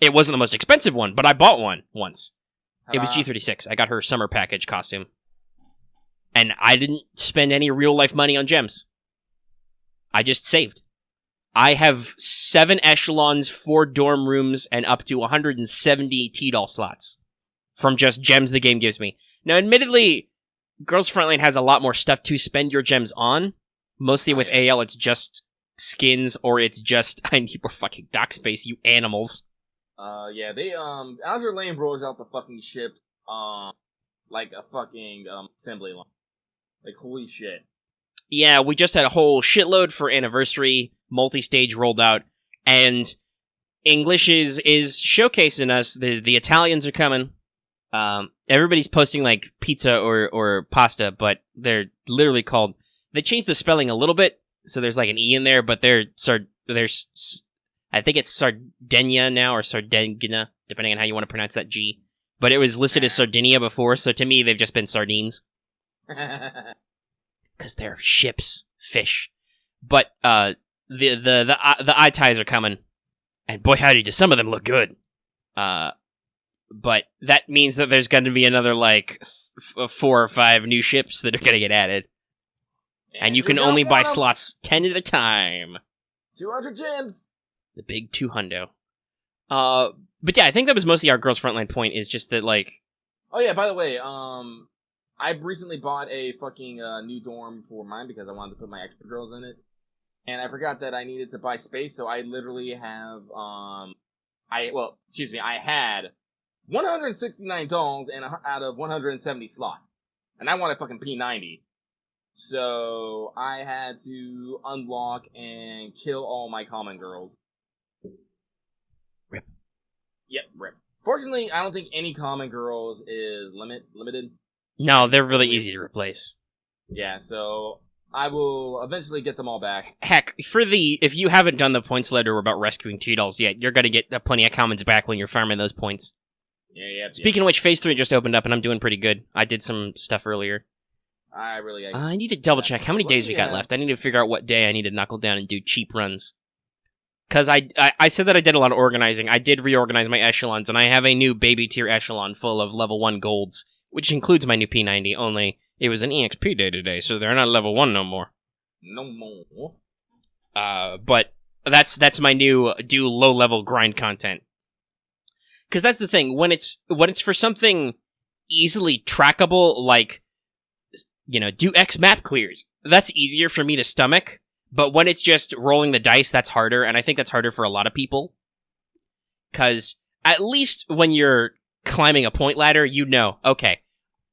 It wasn't the most expensive one, but I bought one once. It was G36. I got her summer package costume. And I didn't spend any real-life money on gems. I just saved. I have 7 echelons, 4 dorm rooms, and up to 170 T-Doll slots from just gems the game gives me. Now, admittedly, Girls Frontline has a lot more stuff to spend your gems on. Mostly with AL, it's just skins, or it's just, I need more fucking dock space, you animals. Yeah, they, Azur Lane rolls out the fucking ships, like a fucking, assembly line. Like, holy shit. Yeah, we just had a whole shitload for anniversary, multi-stage rolled out, and English is showcasing us. The Italians are coming. Everybody's posting, like, pizza or pasta, but they're literally called... They changed the spelling a little bit, so there's, like, an E in there, but I think it's Sardinia now, or Sardegna, depending on how you want to pronounce that G. But it was listed as Sardinia before, so to me, they've just been sardines. Because they're ships, fish. But the eye ties are coming, and boy howdy, do some of them look good. But that means that there's going to be another like 4 or 5 new ships that are going to get added, and you can only buy slots 10 at a time. 200 gems. The big 200. But yeah, I think that was mostly our Girls Frontline point. Is just that like. Oh yeah, by the way, I've recently bought a fucking new dorm for mine because I wanted to put my extra girls in it. And I forgot that I needed to buy space, so I literally have, I had 169 dolls out of 170 slots. And I want a fucking P90. So I had to unlock and kill all my common girls. Rip. Yep, rip. Fortunately, I don't think any common girls is limited. No, they're really easy to replace. Yeah, so I will eventually get them all back. Heck, if you haven't done the points letter about rescuing T-Dolls yet, you're gonna get plenty of commons back when you're farming those points. Yeah. Speaking of which, Phase 3 just opened up, and I'm doing pretty good. I did some stuff earlier. I need to double check how many days we got left. I need to figure out what day I need to knuckle down and do cheap runs. Because I said that I did a lot of organizing. I did reorganize my echelons, and I have a new baby tier echelon full of level 1 golds, which includes my new P90, only it was an EXP day today, so they're not level 1 no more. No more. But that's my new do low-level grind content. Because that's the thing, when it's for something easily trackable, like, do X map clears, that's easier for me to stomach. But when it's just rolling the dice, that's harder, and I think that's harder for a lot of people. Because at least when you're climbing a point ladder, okay,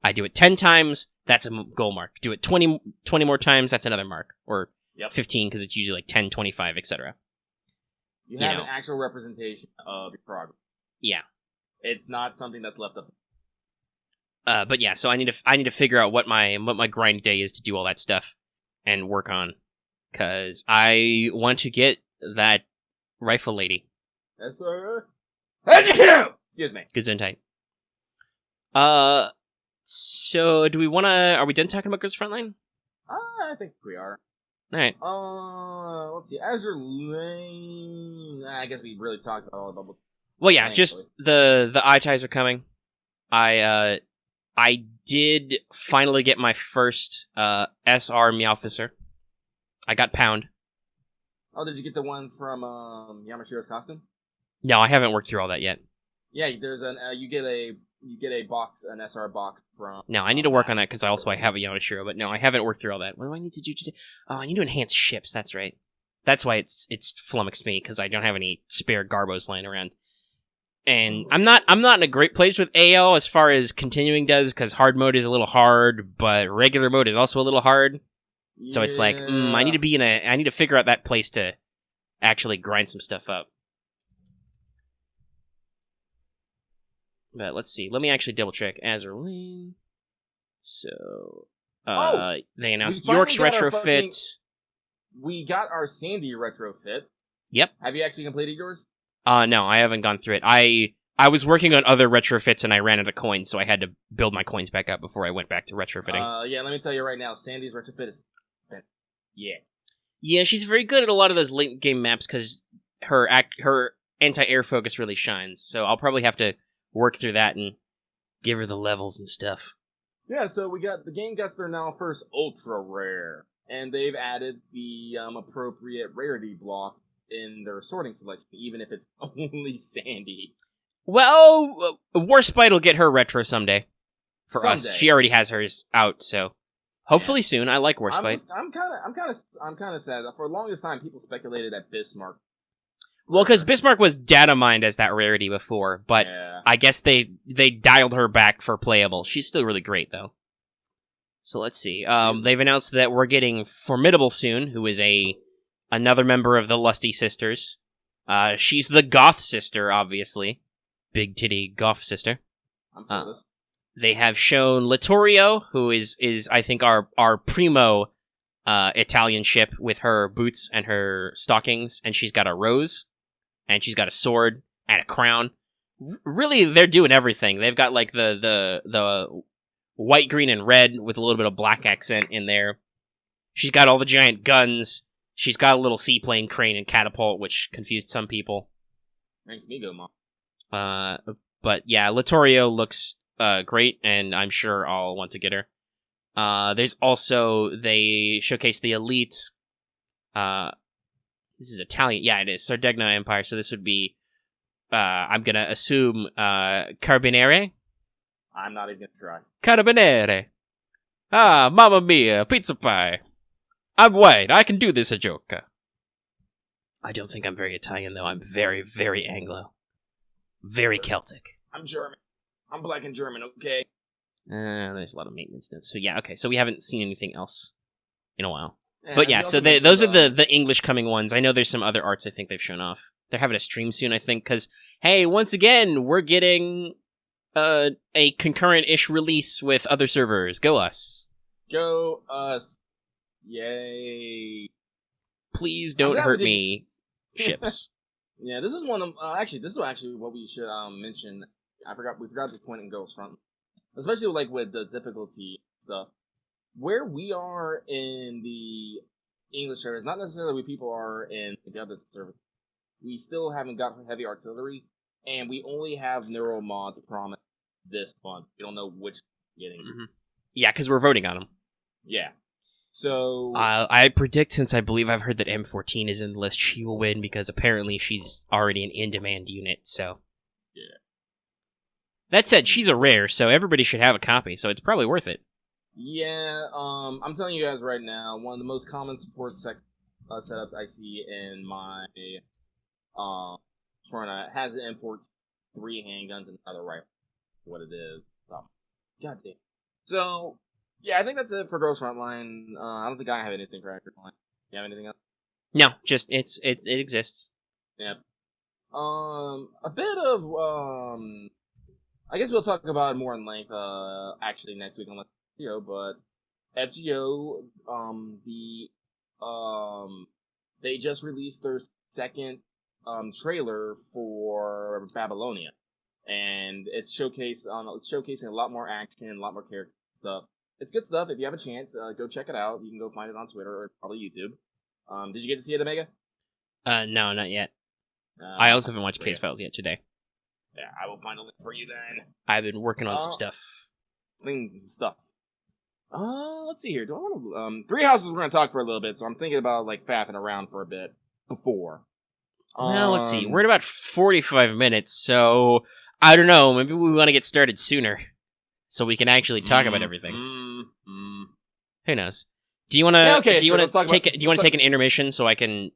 I do it 10 times, that's a goal mark. Do it 20 more times, that's another mark. Or 15, because it's usually like 10, 25, etc. You have an actual representation of your progress. Yeah. It's not something that's left up. But yeah, so I need to figure out what my grind day is to do all that stuff and work on. Because I want to get that rifle lady. Yes, sir. Excuse me. Gesundheit. So do we want to... Are we done talking about Girls Frontline? I think we are. Alright. Let's see. Azur Lane... I guess we really talked about all about... Well, yeah, just the eye ties are coming. I did finally get my first SR Meowfisser. I got Pound. Oh, did you get the one from Yamashiro's costume? No, I haven't worked through all that yet. Yeah, there's you get a box, an SR box from... No, I need to work on that because I have a Yamashiro, but no, I haven't worked through all that. What do I need to do today? Oh, I need to enhance ships, that's right. That's why it's flummoxed me, because I don't have any spare Garbos lying around. And I'm not in a great place with AO as far as continuing does, because hard mode is a little hard, but regular mode is also a little hard. So it's like, I need to figure out that place to actually grind some stuff up. But let's see. Let me actually double check. Azur Lane. So, they announced York's retrofit. We got our Sandy retrofit. Yep. Have you actually completed yours? No, I haven't gone through it. I was working on other retrofits and I ran out of coins, so I had to build my coins back up before I went back to retrofitting. Yeah, let me tell you right now, Sandy's retrofit is... Yeah. Yeah, she's very good at a lot of those late game maps because her anti-air focus really shines. So I'll probably have to work through that and give her the levels and stuff. Yeah, so the game gets their now first ultra rare, and they've added the appropriate rarity block in their sorting selection, even if it's only Sandy. Well, Warspite will get her retro someday. For us, she already has hers out, so hopefully soon. I like Warspite. I'm kind of sad that for the longest time people speculated that Bismarck. Well, because Bismarck was data mined as that rarity before, but I guess they dialed her back for playable. She's still really great, though. So let's see. They've announced that we're getting Formidable soon, who is another member of the Lusty Sisters. She's the Goth sister, obviously. Big titty Goth sister. I'm for this. They have shown Littorio, who is I think our primo Italian ship with her boots and her stockings, and she's got a rose. And she's got a sword and a crown. Really, they're doing everything. They've got like the white, green, and red with a little bit of black accent in there. She's got all the giant guns. She's got a little seaplane crane and catapult, which confused some people. Makes me go, Mom. But yeah, Littorio looks great, and I'm sure I'll want to get her. There's also, they showcase the elite. This is Italian. Yeah, it is. Sardegna Empire. So this would be, I'm going to assume, Carbonere? I'm not even going to try. Carbonere. Ah, mamma mia, pizza pie. I'm white. I can do this a joker. I don't think I'm very Italian, though. I'm very, very Anglo. Very Celtic. I'm German. I'm black and German, okay? There's a lot of maintenance notes. So yeah, okay. So we haven't seen anything else in a while. Yeah, but yeah, so those are the English coming ones. I know there's some other arts I think they've shown off. They're having a stream soon, I think, because, hey, once again, we're getting a concurrent-ish release with other servers. Go us. Go us. Yay. Please don't hurt me, ships. Yeah, this is one of, this is actually what we should mention. We forgot this point in Girls Frontline. Especially, like, with the difficulty stuff. Where we are in the English servers, not necessarily where people are in the other servers, we still haven't got heavy artillery, and we only have neural mods promised this month. We don't know which we're getting. Mm-hmm. Yeah, because we're voting on them. Yeah. So I predict, since I believe I've heard that M14 is in the list, she will win because apparently she's already an in-demand unit, so. Yeah. That said, she's a rare, so everybody should have a copy, so it's probably worth it. Yeah, I'm telling you guys right now, one of the most common support setups I see in my Fortnite has an M14, 3 handguns, and another rifle. What it is. God damn. So, yeah, I think that's it for Girls Frontline. I don't think I have anything for Actor Frontline. You have anything else? No, just it exists. Yeah. A bit of I guess we'll talk about it more in length actually next week on the FGO, but FGO they just released their second trailer for Babylonia, and it's showcasing a lot more action, a lot more character stuff. It's good stuff. If you have a chance, go check it out. You can go find it on Twitter or probably YouTube. Did you get to see it, Omega? No, not yet. I also haven't watched Case Files yet today. Yeah, I will find a link for you then. I've been working on some stuff. Things and stuff. Let's see here. Do I want to? Three Houses. We're gonna talk for a little bit, so I'm thinking about like faffing around for a bit before. Well, let's see. We're at about 45 minutes, so I don't know. Maybe we want to get started sooner, so we can actually talk about everything. Who knows? Do you want to? Yeah, okay, do you want to take? Do you want to take an intermission so I can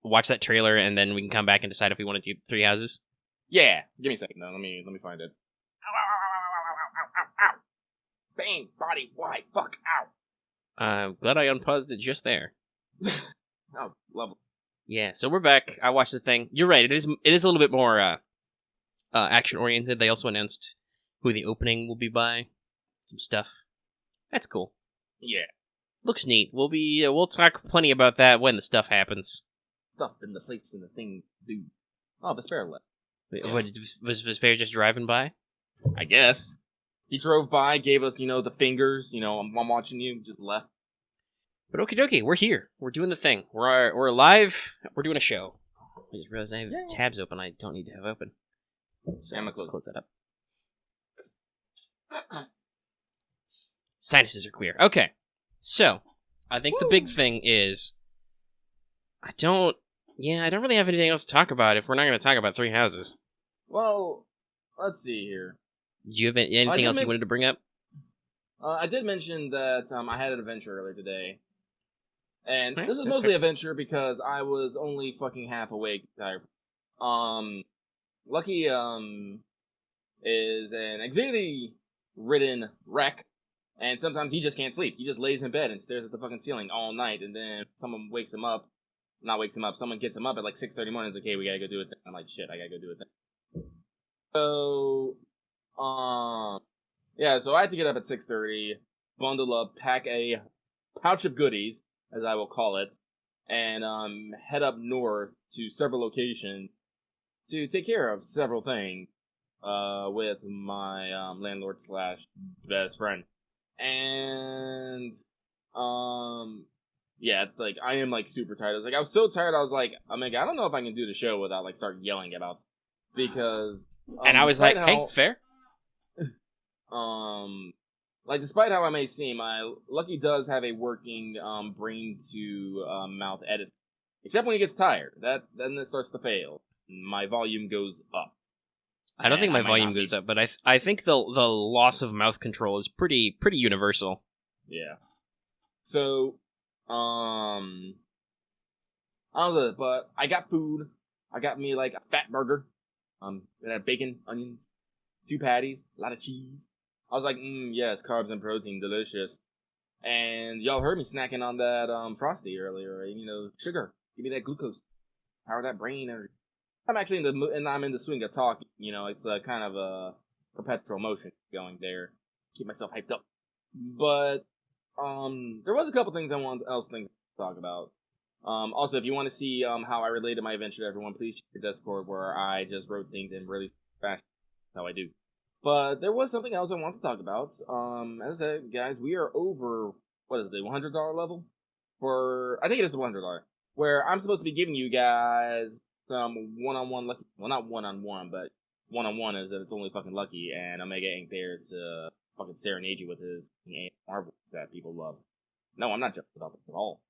watch that trailer and then we can come back and decide if we want to do Three Houses? Yeah. Give me a second though. Let me find it. Ow. Bang, body, why, fuck, ow. I'm glad I unpaused it just there. Oh, lovely. Yeah, so we're back. I watched the thing. You're right. It is a little bit more action oriented. They also announced who the opening will be by. Some stuff. That's cool. Yeah. Looks neat. We'll talk plenty about that when the stuff happens. Stuff in the place and the thing do. Oh, Vesper left. Yeah. What, was Vesper just driving by? I guess. He drove by, gave us, the fingers, I'm watching you, just left. But okie dokie, we're here. We're doing the thing. We're live. We're doing a show. I just realized I have tabs open I don't need to have open. So let's close that up. Sinuses are clear. Okay. So, I think the big thing is I don't really have anything else to talk about if we're not going to talk about Three Houses. Well, let's see here. Do you have anything else you wanted to bring up? I did mention that I had an adventure earlier today. And Right, this is mostly adventure because I was only fucking half awake. Lucky is an anxiety-ridden wreck, and sometimes he just can't sleep. He just lays in bed and stares at the fucking ceiling all night, and then someone wakes him up. Someone gets him up at like 6:30 in the morning and is like, hey, we gotta go do it then. I'm like, shit, I gotta go do it then. So, yeah, so I had to get up at 6:30, bundle up, pack a pouch of goodies, as I will call it, and head up north to several locations to take care of several things with my landlord / best friend. And yeah, it's like I am like super tired. I was so tired. I was like, I don't know if I can do the show without like start yelling about because and I was like, hey, fair. Like, despite how I may seem, Lucky does have a working brain to mouth edit. Except when he gets tired. Then it starts to fail. My volume goes up. I don't think my volume goes up, but I think the loss of mouth control is pretty universal. Yeah. So, I don't know, but I got food. I got me like a fat burger. It had bacon, onions, 2 patties, a lot of cheese. I was like, yes, carbs and protein, delicious. And y'all heard me snacking on that Frosty earlier, right? Sugar. Give me that glucose. Power that brain energy. I'm actually I'm in the swing of talking. It's a kind of a perpetual motion going there. Keep myself hyped up. But there was a couple things I wanted to talk about. Also, if you want to see how I related my adventure to everyone, please check your Discord where I just wrote things in really fast. That's how I do. But there was something else I wanted to talk about. As I said, guys, we are over, what is it, the $100 level? I think it is the $100, where I'm supposed to be giving you guys some one-on-one Lucky, well, not one-on-one, but one-on-one is that it's only fucking Lucky, and Omega ain't there to fucking serenade you with his marbles that people love. No, I'm not joking about this at all.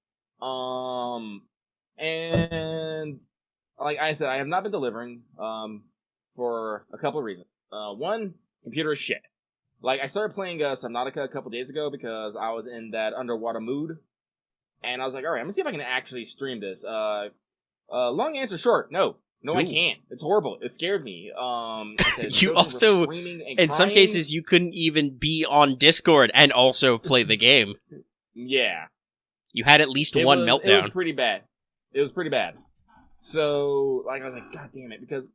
And, like I said, I have not been delivering, for a couple of reasons. One, computer is shit. Like, I started playing Subnautica a couple days ago because I was in that underwater mood. And I was like, alright, I'm gonna see if I can actually stream this. Long answer short, no. No, I can't. It's horrible. It scared me. You also, in some cases, you couldn't even be on Discord and also play the game. Yeah. You had at least one meltdown. It was pretty bad. So, like, I was like, god damn it, because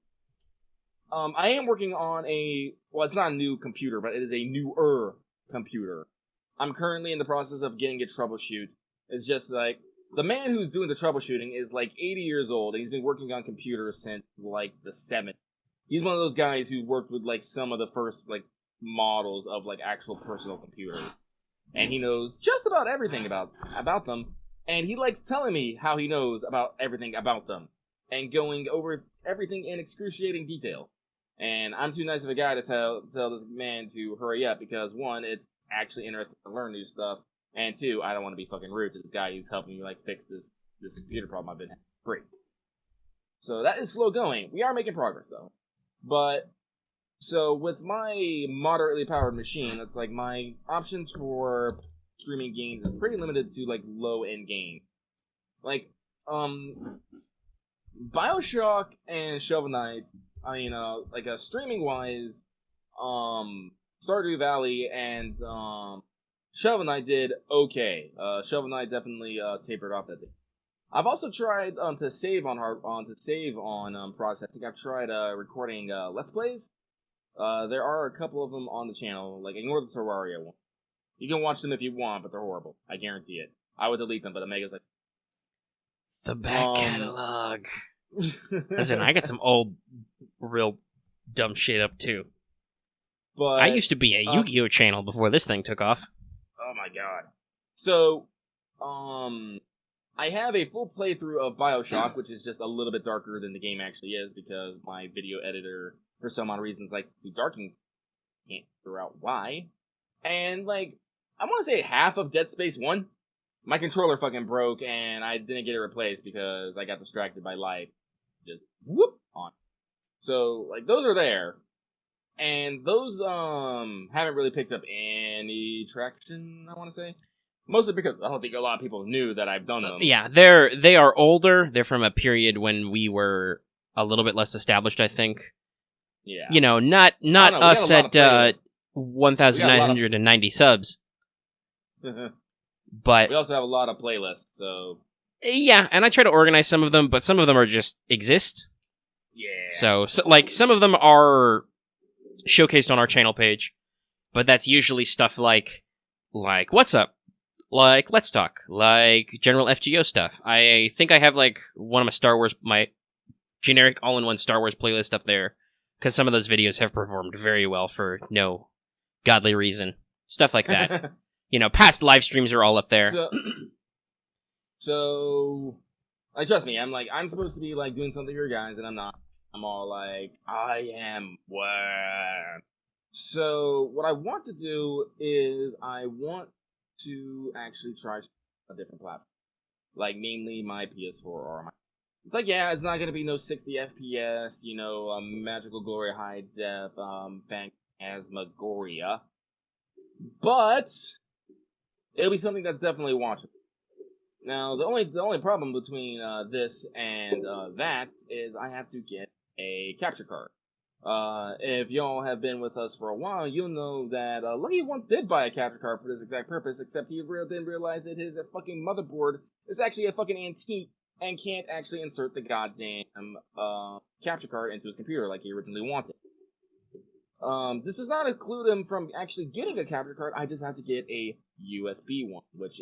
I am working on it's not a new computer, but it is a newer computer. I'm currently in the process of getting it troubleshoot. It's just like, the man who's doing the troubleshooting is like 80 years old, and he's been working on computers since like the 70s. He's one of those guys who worked with like some of the first like models of like actual personal computers. And he knows just about everything about them. And he likes telling me how he knows about everything about them. And going over everything in excruciating detail. And I'm too nice of a guy to tell this man to hurry up because, one, it's actually interesting to learn new stuff. And two, I don't want to be fucking rude to this guy who's helping me like fix this computer problem I've been having. Great. So that is slow going. We are making progress though. But so with my moderately powered machine, it's like my options for streaming games is pretty limited to like low end games. Like BioShock and Shovel Knight, like streaming wise, Stardew Valley and Shovel Knight did okay. Shovel Knight definitely tapered off that day. I've also tried to save on processing. I've tried recording Let's Plays. There are a couple of them on the channel. Like, ignore the Terraria one. You can watch them if you want, but they're horrible. I guarantee it. I would delete them, but Omega's like, the back catalog. Listen, I got some old, real dumb shit up too. But I used to be a Yu-Gi-Oh channel before this thing took off. Oh my god. So, I have a full playthrough of BioShock, which is just a little bit darker than the game actually is, because my video editor, for some odd reasons, likes to do darking. Can't figure out why. And, like, I want to say half of Dead Space 1, my controller fucking broke, and I didn't get it replaced because I got distracted by life. Just whoop on. So, like, those are there. And those, haven't really picked up any traction, I want to say. Mostly because I don't think a lot of people knew that I've done them. Yeah, they are older. They're from a period when we were a little bit less established, I think. Yeah. You know, not us at 1,990 subs. But we also have a lot of playlists, so... Yeah, and I try to organize some of them, but some of them are just exist. Yeah. So like, some of them are showcased on our channel page, but that's usually stuff like What's Up? Like Let's Talk, like general FGO stuff. I think I have like one of my generic all-in-one Star Wars playlist up there, because some of those videos have performed very well for no godly reason. Stuff like that. You know, past live streams are all up there. So, like, trust me, I'm supposed to be like doing something for you guys, and I'm not. I'm all like, I am what? So, what I want to do is I want to actually try a different platform, like namely my PS4 or my. It's like, yeah, it's not gonna be no 60 FPS, you know, magical glory high def, phantasmagoria, but it'll be something that's definitely watchable. Now, the only problem between this and that is I have to get a capture card. If y'all have been with us for a while, you'll know that Lucky once did buy a capture card for this exact purpose, except he didn't realize that his fucking motherboard is actually a fucking antique and can't actually insert the goddamn capture card into his computer like he originally wanted. This does not include him from actually getting a capture card. I just have to get a USB one, which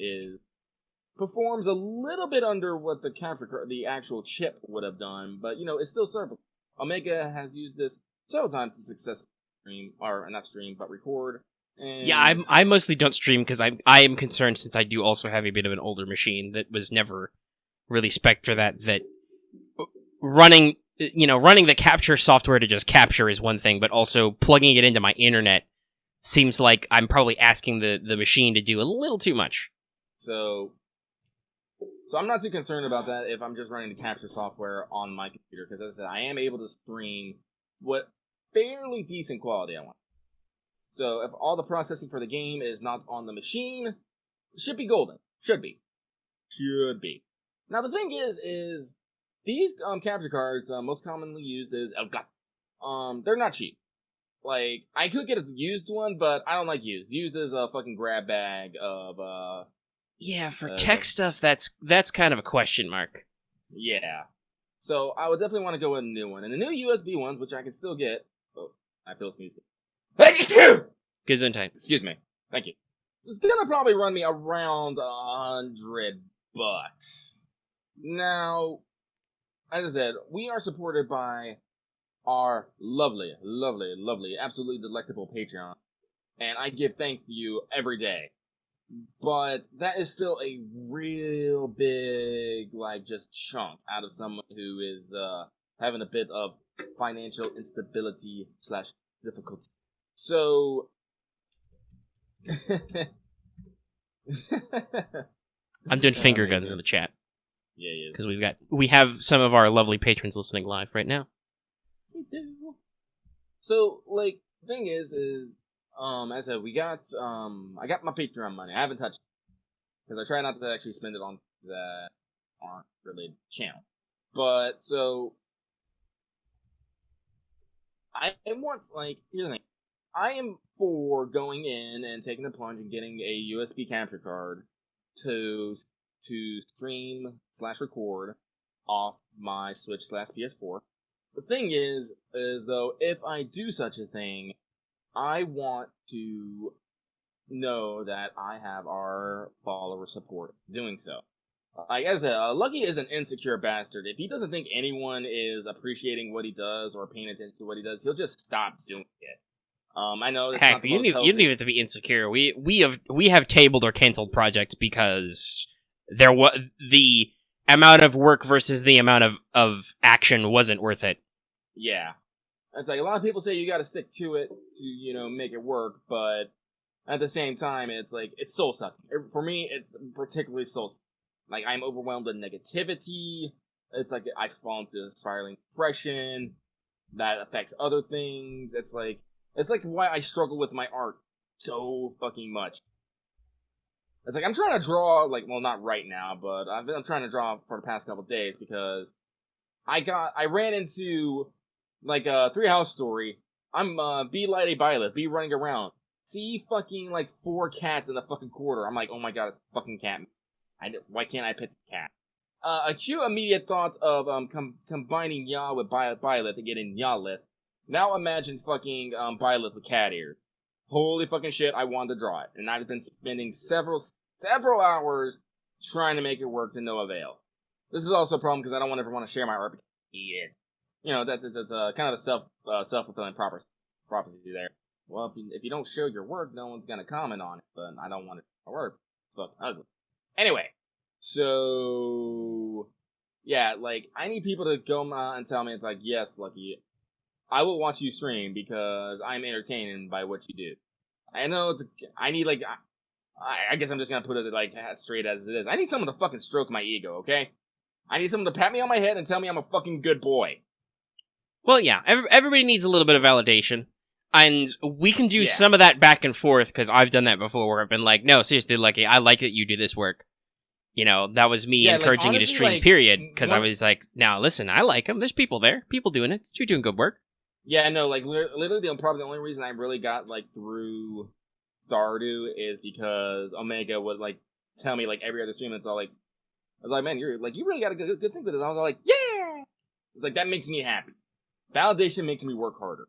performs a little bit under what the capture card, the actual chip would have done, but you know, it's still serviceable. Omega has used this several times to successfully stream, or not stream, but record. And yeah, I mostly don't stream because I am concerned, since I do also have a bit of an older machine that was never really spec'd for that running the capture software to just capture is one thing, but also plugging it into my internet seems like I'm probably asking the machine to do a little too much. So I'm not too concerned about that if I'm just running the capture software on my computer, because as I said, I am able to stream what fairly decent quality I want. So if all the processing for the game is not on the machine, it should be golden. Should be. Now the thing is these capture cards, most commonly used is Edelgard. They're not cheap. Like, I could get a used one, but I don't like used. Used is a fucking grab bag of yeah, for tech stuff, that's kind of a question mark. Yeah. So I would definitely want to go with a new one. And the new USB ones, which I can still get. Oh, I feel sneezed. Gesundheit. Excuse me. Thank you. It's gonna probably run me around $100. Now, as I said, we are supported by our lovely, absolutely delectable Patreon. And I give thanks to you every day. But that is still a real big, like, just chunk out of someone who is having a bit of financial instability / difficulty. So, I'm doing finger guns in the chat. Yeah. Because we have some of our lovely patrons listening live right now. We do. So, like, thing is, as I said, I got my Patreon money. I haven't touched it, because I try not to actually spend it on that aren't related channel. But, so, I want, like, here's the thing. I am for going in and taking the plunge and getting a USB capture card to stream / record off my Switch / PS4. The thing is though, if I do such a thing, I want to know that I have our follower support doing so. Like I said, Lucky is an insecure bastard. If he doesn't think anyone is appreciating what he does or paying attention to what he does, he'll just stop doing it. I know. Heck, you don't even have to be insecure. We have tabled or canceled projects because the amount of work versus the amount of action wasn't worth it. Yeah. It's like, a lot of people say you gotta stick to it to, make it work, but at the same time, it's like, it's soul-sucking. For me, it's particularly soul-sucking. Like, I'm overwhelmed with negativity. It's like, I've fallen into a spiraling depression that affects other things. It's like why I struggle with my art so fucking much. It's like, I'm trying to draw, like, well, not right now, but I'm trying to draw for the past couple days because I ran into, like, a 3-house story. I'm, B Lady Violet, B running around. See fucking, like, 4 cats in the fucking corridor. I'm like, oh my god, it's a fucking cat. Why can't I pet the cat? A cute immediate thought of, combining Ya with Violet to get in Yalith. Now imagine fucking, Violet with cat ears. Holy fucking shit, I wanted to draw it. And I've been spending several hours trying to make it work to no avail. This is also a problem because I don't ever want to share my art. That's kind of a self-fulfilling prophecy there. Well, if you don't show your work, no one's gonna comment on it, but I don't want it to work. It's fucking ugly. Anyway, so yeah, like, I need people to go and tell me, it's like, yes, Lucky, I will watch you stream because I'm entertained by what you do. I know I need, like, I guess I'm just gonna put it, like, as straight as it is. I need someone to fucking stroke my ego, okay? I need someone to pat me on my head and tell me I'm a fucking good boy. Well, yeah, everybody needs a little bit of validation. And we can do some of that back and forth, because I've done that before, where I've been like, no, seriously, Lucky, I like that you do this work. That was me encouraging, like, honestly, you to stream, like, period. Because I was like, now, listen, I like them. There's people there. People doing it. You're doing good work. Yeah, no, like, literally, probably the only reason I really got, like, through Stardew is because Omega would, like, tell me, like, every other stream, it's all like, I was like, man, you really got a good thing for this. I was like, yeah! It's like, that makes me happy. Validation makes me work harder.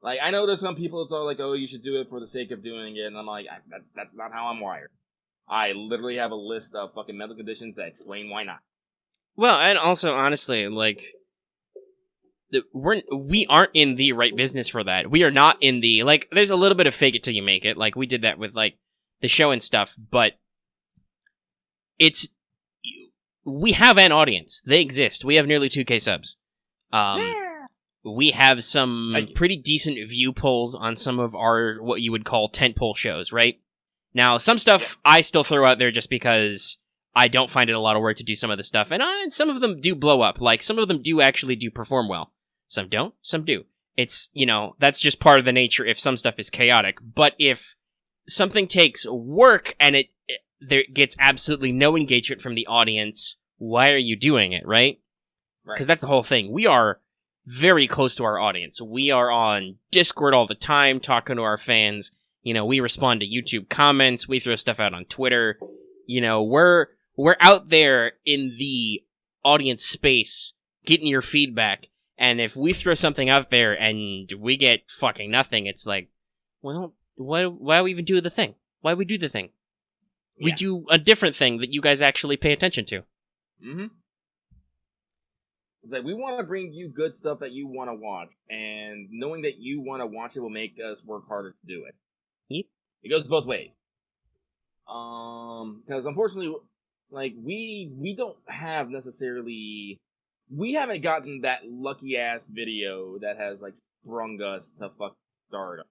Like, I know there's some people that's all like, oh, you should do it for the sake of doing it, and I'm like, that's not how I'm wired. I literally have a list of fucking medical conditions that explain why not. Well, and also, honestly, like, we aren't in the right business for that. We are not in the, like, there's a little bit of fake it till you make it. Like, we did that with, like, the show and stuff, but we have an audience. They exist. We have nearly 2K subs. We have some pretty decent view polls on some of our, what you would call, tentpole shows, right? Now, some stuff I still throw out there just because I don't find it a lot of work to do some of the stuff, and some of them do blow up. Like, some of them do actually perform well. Some don't, some do. It's, that's just part of the nature if some stuff is chaotic. But if something takes work and there gets absolutely no engagement from the audience, why are you doing it, right? Because that's the whole thing. We are very close to our audience. We are on Discord all the time, talking to our fans. We respond to YouTube comments. We throw stuff out on Twitter. We're out there in the audience space, getting your feedback. And if we throw something out there and we get fucking nothing, it's like, well, why we even do the thing? Why we do the thing? Yeah. We do a different thing that you guys actually pay attention to. Mm-hmm. It's like, we want to bring you good stuff that you want to watch, and knowing that you want to watch it will make us work harder to do it. Yep. It goes both ways. Because unfortunately, like, we don't have necessarily, we haven't gotten that lucky ass video that has, like, sprung us to fuck stardom.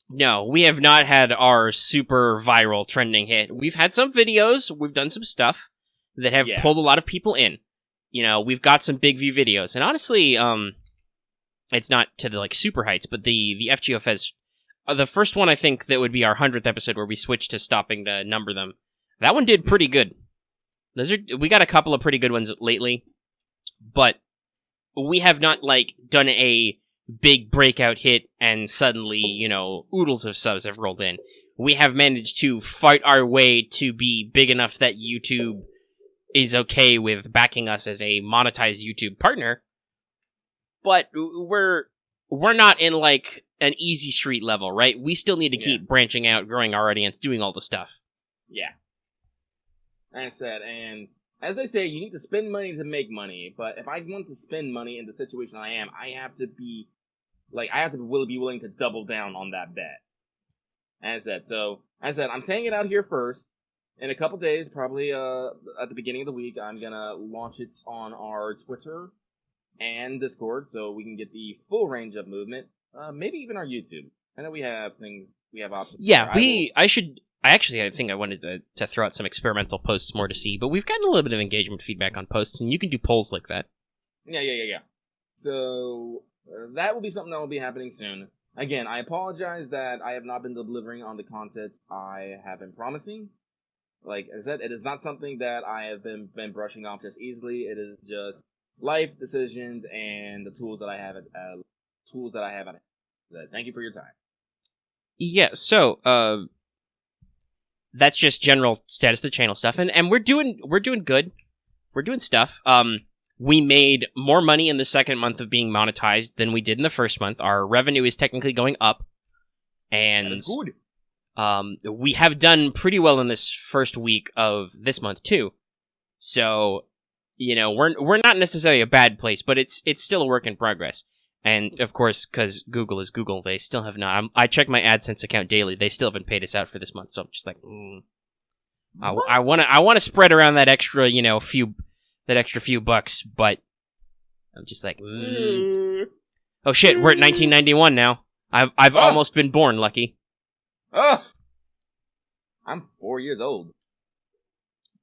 No, we have not had our super viral trending hit. We've had some videos, we've done some stuff that have pulled a lot of people in. We've got some big view videos, and honestly, it's not to the, like, super heights, but the FGO Fez, the first one I think that would be our 100th episode where we switched to stopping to number them. That one did pretty good. We got a couple of pretty good ones lately, but we have not, like, done a big breakout hit and suddenly, oodles of subs have rolled in. We have managed to fight our way to be big enough that YouTube is okay with backing us as a monetized YouTube partner, but we're not in, like, an easy street level, right? We still need to keep branching out, growing our audience, doing all the stuff. Yeah. Like I said, and as they say, you need to spend money to make money, but if I want to spend money in the situation I am, I have to be willing to double down on that bet. As I said, I'm saying it out here first. in a couple days, probably at the beginning of the week, I'm gonna launch it on our Twitter and Discord, so we can get the full range of movement. Maybe even our YouTube. I know we have options. Yeah, I think I wanted to throw out some experimental posts more to see, but we've gotten a little bit of engagement feedback on posts, and you can do polls like that. Yeah. So that will be something that will be happening soon. Again, I apologize that I have not been delivering on the content I have been promising. Like I said, it is not something that I have been brushing off just easily. It is just life decisions and the tools that I have at hand. Thank you for your time. Yeah, so that's just general status of the channel stuff, and we're doing good. We're doing stuff. We made more money in the second month of being monetized than we did in the first month. Our revenue is technically going up, and that is good. We have done pretty well in this first week of this month too. So, we're not necessarily a bad place, but it's still a work in progress. And of course, because Google is Google, they still have not. I check my AdSense account daily; they still haven't paid us out for this month. So I'm just like, I want to spread around that extra, few bucks, but I'm just like, oh shit, we're at 1991 now. I've almost been born, Lucky. Oh, I'm 4 years old.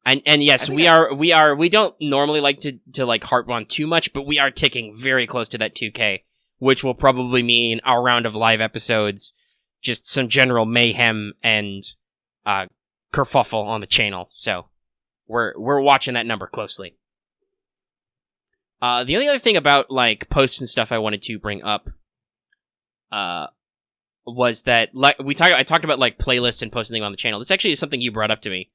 And yes, we don't normally like to like harp on too much, but we are ticking very close to that 2K, which will probably mean our round of live episodes, just some general mayhem and kerfuffle on the channel. So we're watching that number closely. The only other thing about like posts and stuff I wanted to bring up was that like I talked about like playlists and posting on the channel. This actually is something you brought up to me.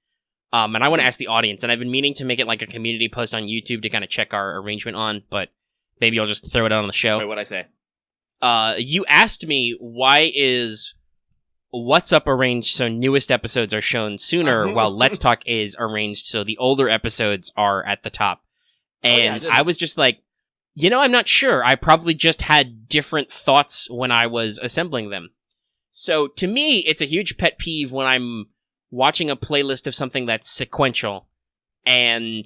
And I want to ask the audience, and I've been meaning to make it like a community post on YouTube to kind of check our arrangement on, but maybe I'll just throw it out on the show. Wait, what'd I say? You asked me, why is What's Up arranged so newest episodes are shown sooner, while Let's Talk is arranged so the older episodes are at the top? And I was just like, I'm not sure. I probably just had different thoughts when I was assembling them. So to me, it's a huge pet peeve when I'm watching a playlist of something that's sequential, and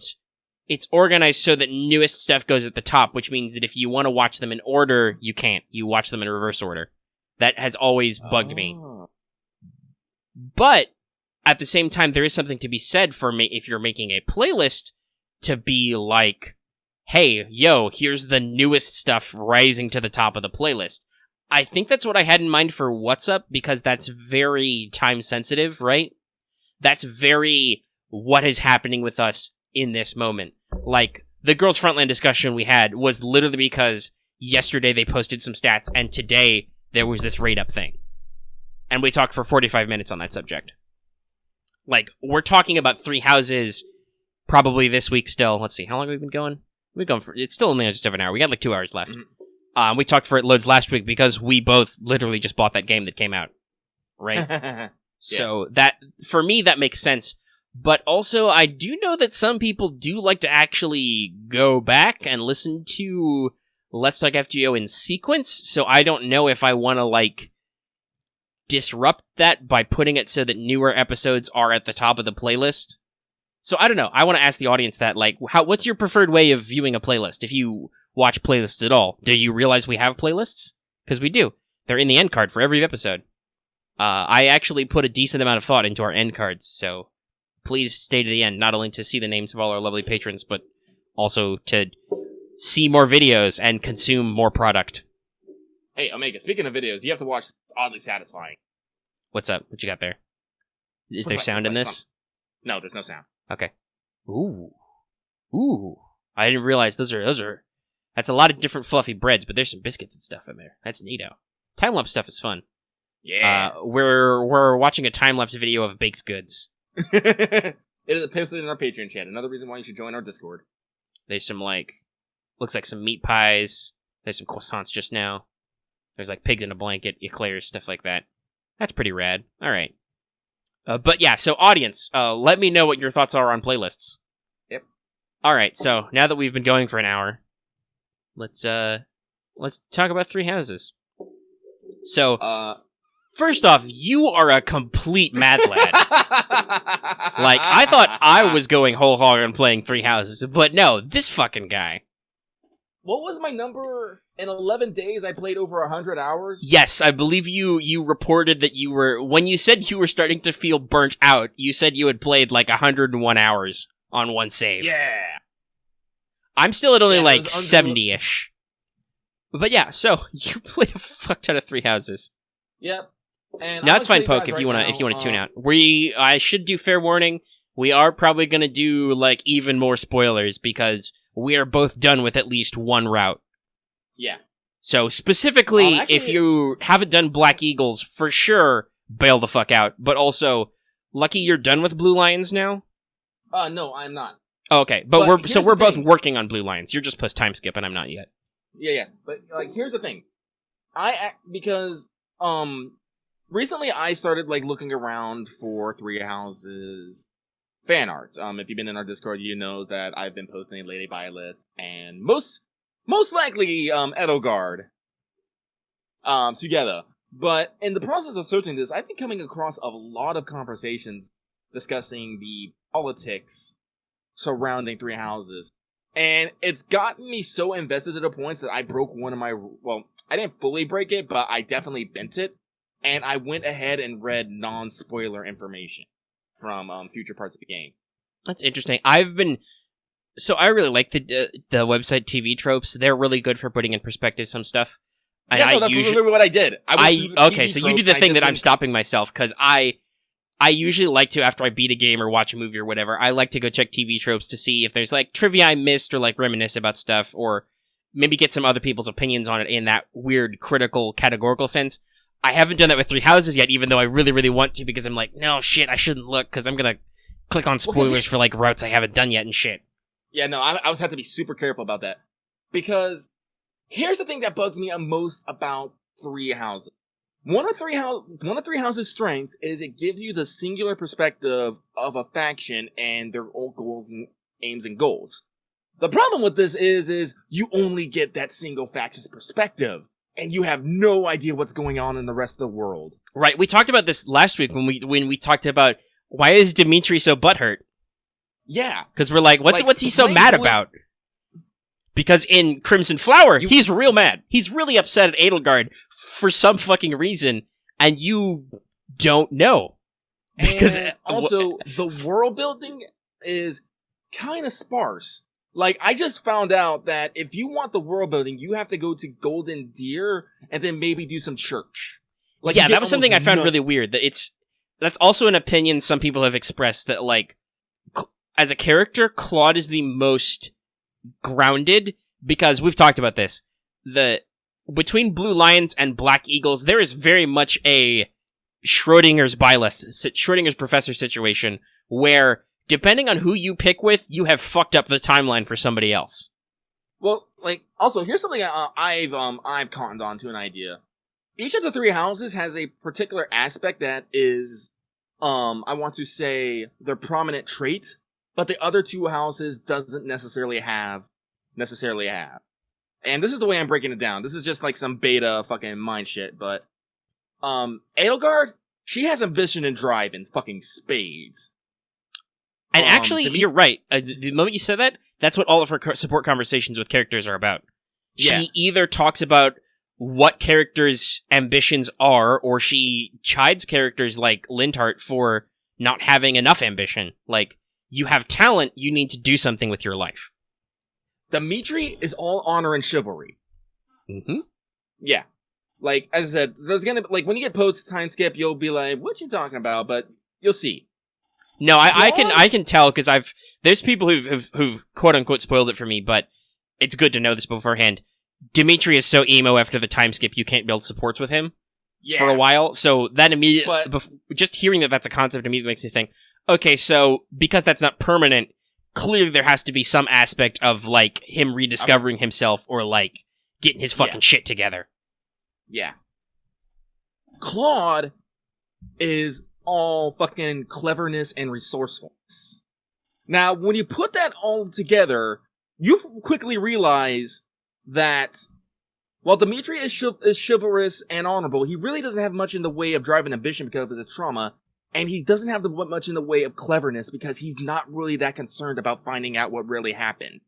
it's organized so that newest stuff goes at the top, which means that if you want to watch them in order, you can't. You watch them in reverse order. That has always bugged me. But at the same time, there is something to be said for me if you're making a playlist to be like, hey, here's the newest stuff rising to the top of the playlist. I think that's what I had in mind for What's Up, because that's very time sensitive, right? That's very what is happening with us in this moment. Like, the Girls Frontline discussion we had was literally because yesterday they posted some stats, and today there was this rate up thing. And we talked for 45 minutes on that subject. Like, we're talking about 3 houses probably this week still. Let's see, how long have we been going? We've gone for, it's still only just over an hour. We got like 2 hours left. Mm-hmm. We talked for it loads last week because we both literally just bought that game that came out. Right? Yeah. So that, for me, that makes sense. But also, I do know that some people do like to actually go back and listen to Let's Talk FGO in sequence. So I don't know if I want to, like, disrupt that by putting it so that newer episodes are at the top of the playlist. So I don't know. I want to ask the audience that, like, what's your preferred way of viewing a playlist? If you watch playlists at all, do you realize we have playlists? Because we do. They're in the end card for every episode. I actually put a decent amount of thought into our end cards, so please stay to the end, not only to see the names of all our lovely patrons, but also to see more videos and consume more product. Hey, Omega, speaking of videos, you have to watch Oddly Satisfying. What's up? What you got there? Is there sound in this? No, there's no sound. Okay. Ooh. I didn't realize those are that's a lot of different fluffy breads, but there's some biscuits and stuff in there. That's neato. Time-lapse stuff is fun. Yeah. We're watching a time-lapse video of baked goods. It is posted in our Patreon chat. Another reason why you should join our Discord. There's some, like, looks like some meat pies. There's some croissants just now. There's, like, pigs in a blanket, eclairs, stuff like that. That's pretty rad. All right. But yeah, so audience, let me know what your thoughts are on playlists. Yep. All right, so now that we've been going for an hour, let's talk about 3 houses. So, first off, you are a complete mad lad. Like, I thought I was going whole hog and playing 3 houses, but no, this fucking guy. What was my number? In 11 days, I played over 100 hours? Yes, I believe you reported that you were, when you said you were starting to feel burnt out, you said you had played like 101 hours on one save. Yeah. I'm still at only like 70-ish. But yeah, so you played a fuck ton of 3 houses. Yep. And now it's fine, Poke, if you want to tune out. I should do fair warning. We are probably going to do like even more spoilers because we are both done with at least one route. Yeah. So specifically, if you haven't done Black Eagles, for sure, bail the fuck out. But also, Lucky, you're done with Blue Lions now? No, I'm not. Oh, okay, but we're both working on Blue Lions. You're just post time skip, and I'm not yet. Yeah. But like, here's the thing. Because recently I started like looking around for 3 houses fan art. If you've been in our Discord, you know that I've been posting Lady Violet and most likely Edelgard together. But in the process of searching this, I've been coming across a lot of conversations discussing the politics surrounding 3 houses. And it's gotten me so invested to the point that I broke one of my... Well, I didn't fully break it, but I definitely bent it. And I went ahead and read non-spoiler information from future parts of the game. That's interesting. I really like the website TV Tropes. They're really good for putting in perspective some stuff. And yeah, no, that's literally what I did. Okay, so you do the thing that I'm stopping myself, because I usually like to, after I beat a game or watch a movie or whatever, I like to go check TV Tropes to see if there's like trivia I missed or like reminisce about stuff, or maybe get some other people's opinions on it in that weird critical categorical sense. I haven't done that with 3 houses yet, even though I really, really want to, because I'm like, no, shit, I shouldn't look, because I'm going to click on spoilers for, like, routes I haven't done yet and shit. Yeah, no, I was have to be super careful about that. Because here's the thing that bugs me most about 3 houses. One of 3 houses' strengths is it gives you the singular perspective of a faction and their own goals and aims and goals. The problem with this is you only get that single faction's perspective. And you have no idea what's going on in the rest of the world. Right. We talked about this last week when we talked about why is Dimitri so butthurt? Yeah. Because we're like, what's he so mad about? Because in Crimson Flower, he's real mad. He's really upset at Edelgard for some fucking reason, and you don't know. Because also, the world building is kind of sparse. Like, I just found out that if you want the world building, you have to go to Golden Deer and then maybe do some church. Like, yeah, that was something I found really weird. That's also an opinion some people have expressed, that, like, as a character, Claude is the most grounded, because we've talked about this. Between Blue Lions and Black Eagles, there is very much a Schrodinger's professor situation, where depending on who you pick with, you have fucked up the timeline for somebody else. Well, like, also, here's something I've cottoned on to an idea. Each of the 3 houses has a particular aspect that is, I want to say, their prominent trait, but the other 2 houses doesn't necessarily have. And this is the way I'm breaking it down. This is just like some beta fucking mind shit, but, Edelgard, she has ambition and drive in fucking spades. And actually, you're right. The moment you said that, that's what all of her support conversations with characters are about. She either talks about what characters' ambitions are, or she chides characters like Linthart for not having enough ambition. Like, you have talent, you need to do something with your life. Dimitri is all honor and chivalry. Mm-hmm. Yeah. Like, as I said, when you get post time skip, you'll be like, what you talking about? But you'll see. No, I can tell, because there's people who've quote unquote spoiled it for me, but it's good to know this beforehand. Dimitri is so emo after the time skip, you can't build supports with him for a while. So that just hearing that that's a concept immediately makes me think, okay, so because that's not permanent, clearly there has to be some aspect of like him rediscovering himself, or like getting his fucking shit together. Yeah. Claude is all fucking cleverness and resourcefulness. Now, when you put that all together, you quickly realize that while Dimitri is chivalrous and honorable, he really doesn't have much in the way of drive and ambition because of his trauma, And he doesn't have much in the way of cleverness because he's not really that concerned about finding out what really happened.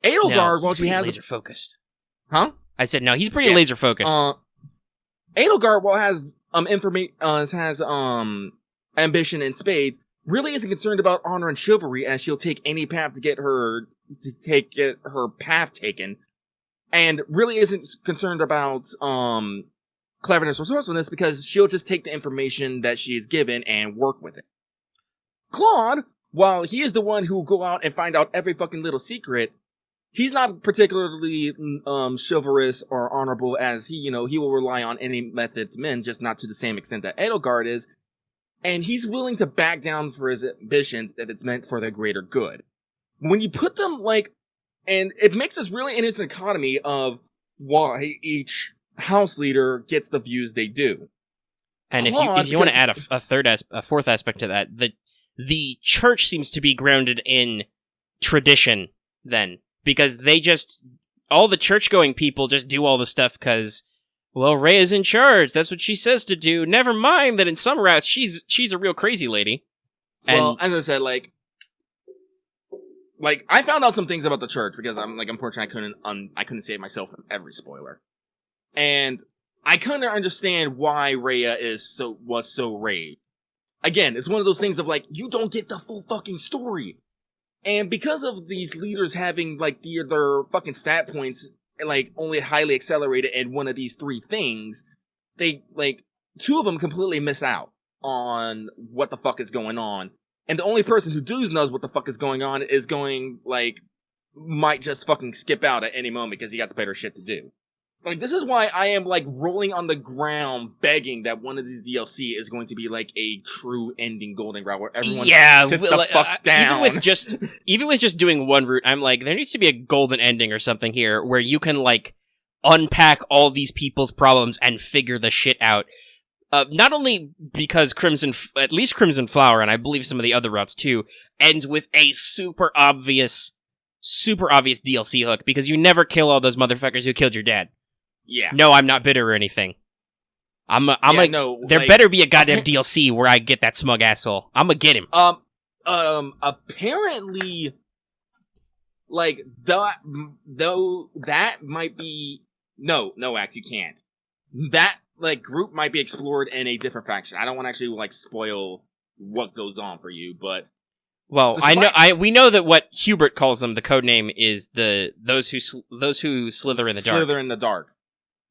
Edelgard, no, while she has laser focused. Huh? I said no. He's pretty laser focused. Edelgard, while has ambition in spades, really isn't concerned about honor and chivalry, as she'll take any path to get her path taken, and really isn't concerned about cleverness or resourcefulness because she'll just take the information that she is given and work with it. Claude, while he is the one who will go out and find out every fucking little secret, he's not particularly chivalrous or honorable, as he will rely on any method to men, just not to the same extent that Edelgard is. And he's willing to back down for his ambitions if it's meant for the greater good. When you put them and it makes this really interesting dichotomy of why each house leader gets the views they do. And if you want to add a fourth aspect to that, the church seems to be grounded in tradition then. Because all the church-going people just do all the stuff because, well, Rhea's in charge. That's what she says to do. Never mind that in some routes she's a real crazy lady. Well, as I said, I found out some things about the church because unfortunately I couldn't save myself from every spoiler, and I couldn't understand why Rhea was so raged. Again, it's one of those things of you don't get the full fucking story. And because of these leaders having, their fucking stat points, only highly accelerated in one of these three things, they, two of them completely miss out on what the fuck is going on. And the only person who knows what the fuck is going on is might just fucking skip out at any moment because he got better shit to do. This is why I am, rolling on the ground begging that one of these DLC is going to be, a true ending golden route where everyone sits the fuck down. Even with just doing one route, I'm there needs to be a golden ending or something here where you can, unpack all these people's problems and figure the shit out. Not only because at least Crimson Flower, and I believe some of the other routes too, ends with a super obvious DLC hook because you never kill all those motherfuckers who killed your dad. Yeah. No, I'm not bitter or anything. There better be a goddamn DLC where I get that smug asshole. I'm gonna get him. Apparently, though that might be no, Axe, you can't. That group might be explored in a different faction. I don't want to actually spoil what goes on for you, but well, we know that what Hubert calls them, the code name is those who slither in the dark. Slither in the dark.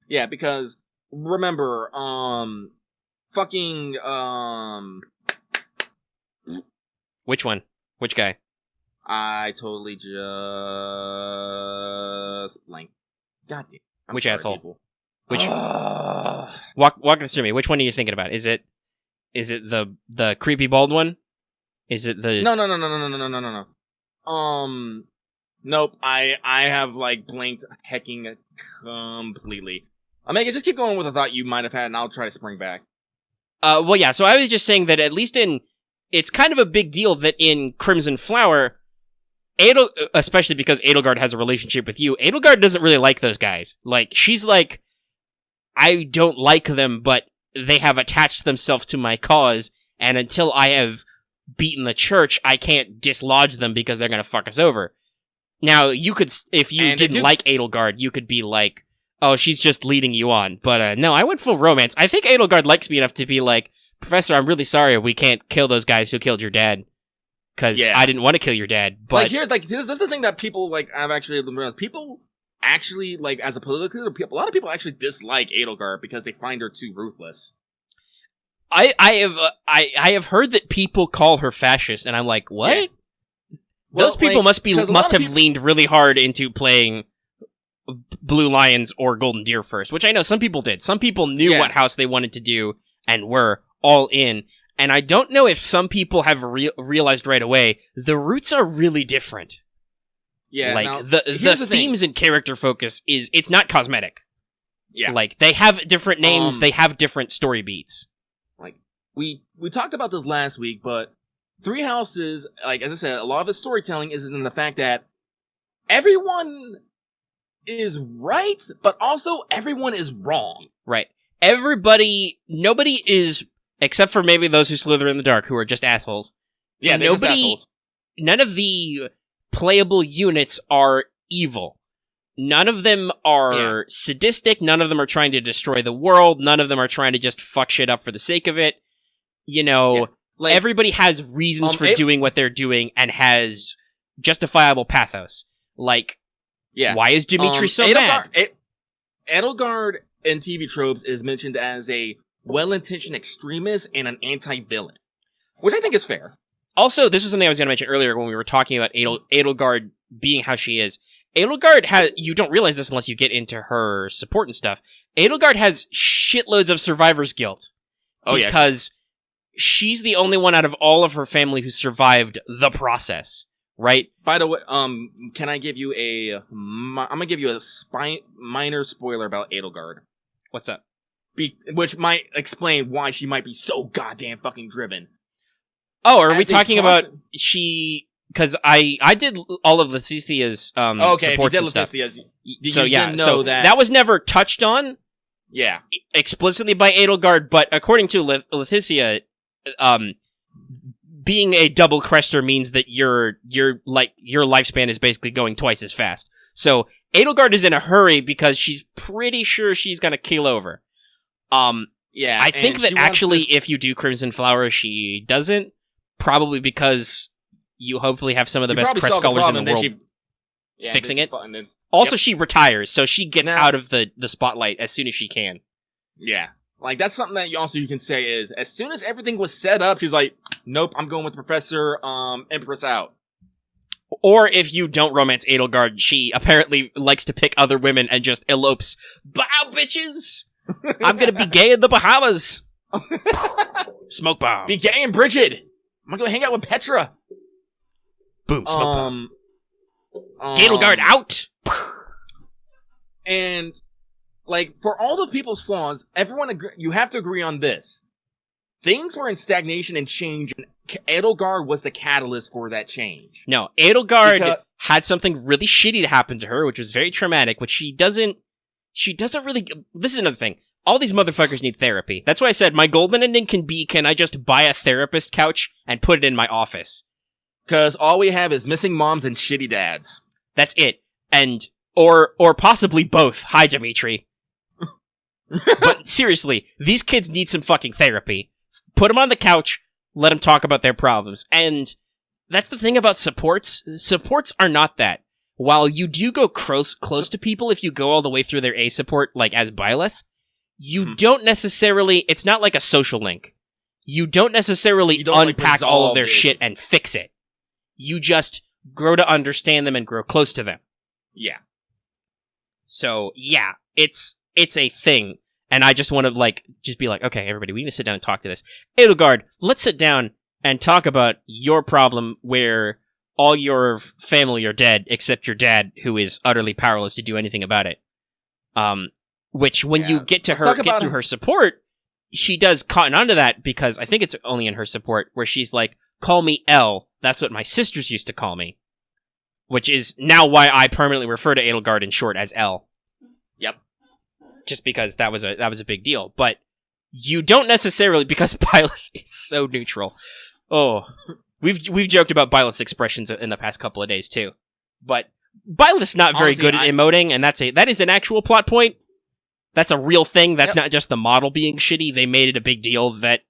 Yeah, because remember, which one? Which guy? I totally just blanked. God damn. Which asshole? People. Which? Walk this through me. Which one are you thinking about? Is it the creepy bald one? Is it the? No. Nope. I have blanked hecking completely. Omega, just keep going with a thought you might have had, and I'll try to spring back. Well, yeah. So I was just saying that at least it's kind of a big deal that in Crimson Flower, especially because Edelgard has a relationship with you, Edelgard doesn't really like those guys. She's I don't like them, but they have attached themselves to my cause, and until I have beaten the church, I can't dislodge them because they're gonna fuck us over. Now, you could, if you didn't like Edelgard, you could be oh, she's just leading you on. But no, I went full romance. I think Edelgard likes me enough to be Professor, I'm really sorry we can't kill those guys who killed your dad. Because I didn't want to kill your dad. But here's the thing that people, I've actually realized. People actually, as a political leader, a lot of people actually dislike Edelgard because they find her too ruthless. I have heard that people call her fascist, and I'm what? Yeah. Those people must have leaned really hard into playing Blue Lions or Golden Deer first, which I know some people did. Some people knew what house they wanted to do and were all in. And I don't know if some people have realized right away the roots are really different. Yeah, the themes and character focus it's not cosmetic. Yeah, they have different names, they have different story beats. We talked about this last week, but Three Houses, as I said, a lot of the storytelling is in the fact that everyone is right, but also everyone is wrong. Right. Nobody is except for maybe those who slither in the dark, who are just assholes. Yeah, they're just assholes. None of the playable units are evil. None of them are sadistic. None of them are trying to destroy the world. None of them are trying to just fuck shit up for the sake of it. You know, like, everybody has reasons for doing what they're doing and has justifiable pathos. Like, why is Dimitri so mad? Edelgard in TV tropes is mentioned as a well-intentioned extremist and an anti-villain, which I think is fair. Also, this was something I was going to mention earlier when we were talking about Edelgard being how she is. Edelgard has, you don't realize this unless you get into her support and stuff. Edelgard has shitloads of survivor's guilt. Because she's the only one out of all of her family who survived the process, right? By the way, can I give you I'm gonna give you a minor spoiler about Edelgard. What's up? Which might explain why she might be so goddamn fucking driven. Oh, are we talking about she... Because I did all of Leticia's supports and stuff. So that was never touched on explicitly by Edelgard, but according to Leticia, being a double crester means that your lifespan is basically going twice as fast. So Edelgard is in a hurry because she's pretty sure she's gonna keel over. I think that actually if you do Crimson Flower, she doesn't. Probably because you hopefully have some of the best press scholars in the world fixing it. Also, she retires, so she gets out of the spotlight as soon as she can. Yeah. Like, that's something that you can say is, as soon as everything was set up, she's like, nope, I'm going with Professor Empress out. Or if you don't romance Edelgard, she apparently likes to pick other women and just elopes. Bow, bitches! I'm gonna be gay in the Bahamas! Smoke bomb. Be gay in Bridget! I'm gonna hang out with Petra! Boom, smoke bomb. Edelgard out! And, like, for all the people's flaws, you have to agree on this. Things were in stagnation and change, and Edelgard was the catalyst for that change. No, Edelgard had something really shitty to happen to her, which was very traumatic, which she doesn't really... This is another thing. All these motherfuckers need therapy. That's why I said my golden ending can I just buy a therapist couch and put it in my office? Because all we have is missing moms and shitty dads. That's it. And, or possibly both. Hi, Dimitri. But seriously, these kids need some fucking therapy. Put them on the couch, let them talk about their problems. And that's the thing about supports. Supports are not that. While you do go close to people if you go all the way through their A support, like as Byleth, you don't necessarily, it's not like a social link. You don't necessarily unpack all of their shit and fix it. You just grow to understand them and grow close to them. Yeah. So, yeah, it's a thing. And I just want to, just be like, okay, everybody, we need to sit down and talk to this. Edelgard, let's sit down and talk about your problem where all your family are dead, except your dad, who is utterly powerless to do anything about it. Which, when you get to her, get through her support, she does cotton onto that, because I think it's only in her support, where she's like, call me L. That's what my sisters used to call me. Which is now why I permanently refer to Edelgard in short as L. Yep. Just because that was a big deal. But you don't necessarily, because Byleth is so neutral. Oh, we've joked about Byleth's expressions in the past couple of days too. But Byleth's not very good at emoting, and that is an actual plot point. That's a real thing. That's not just the model being shitty. They made it a big deal. That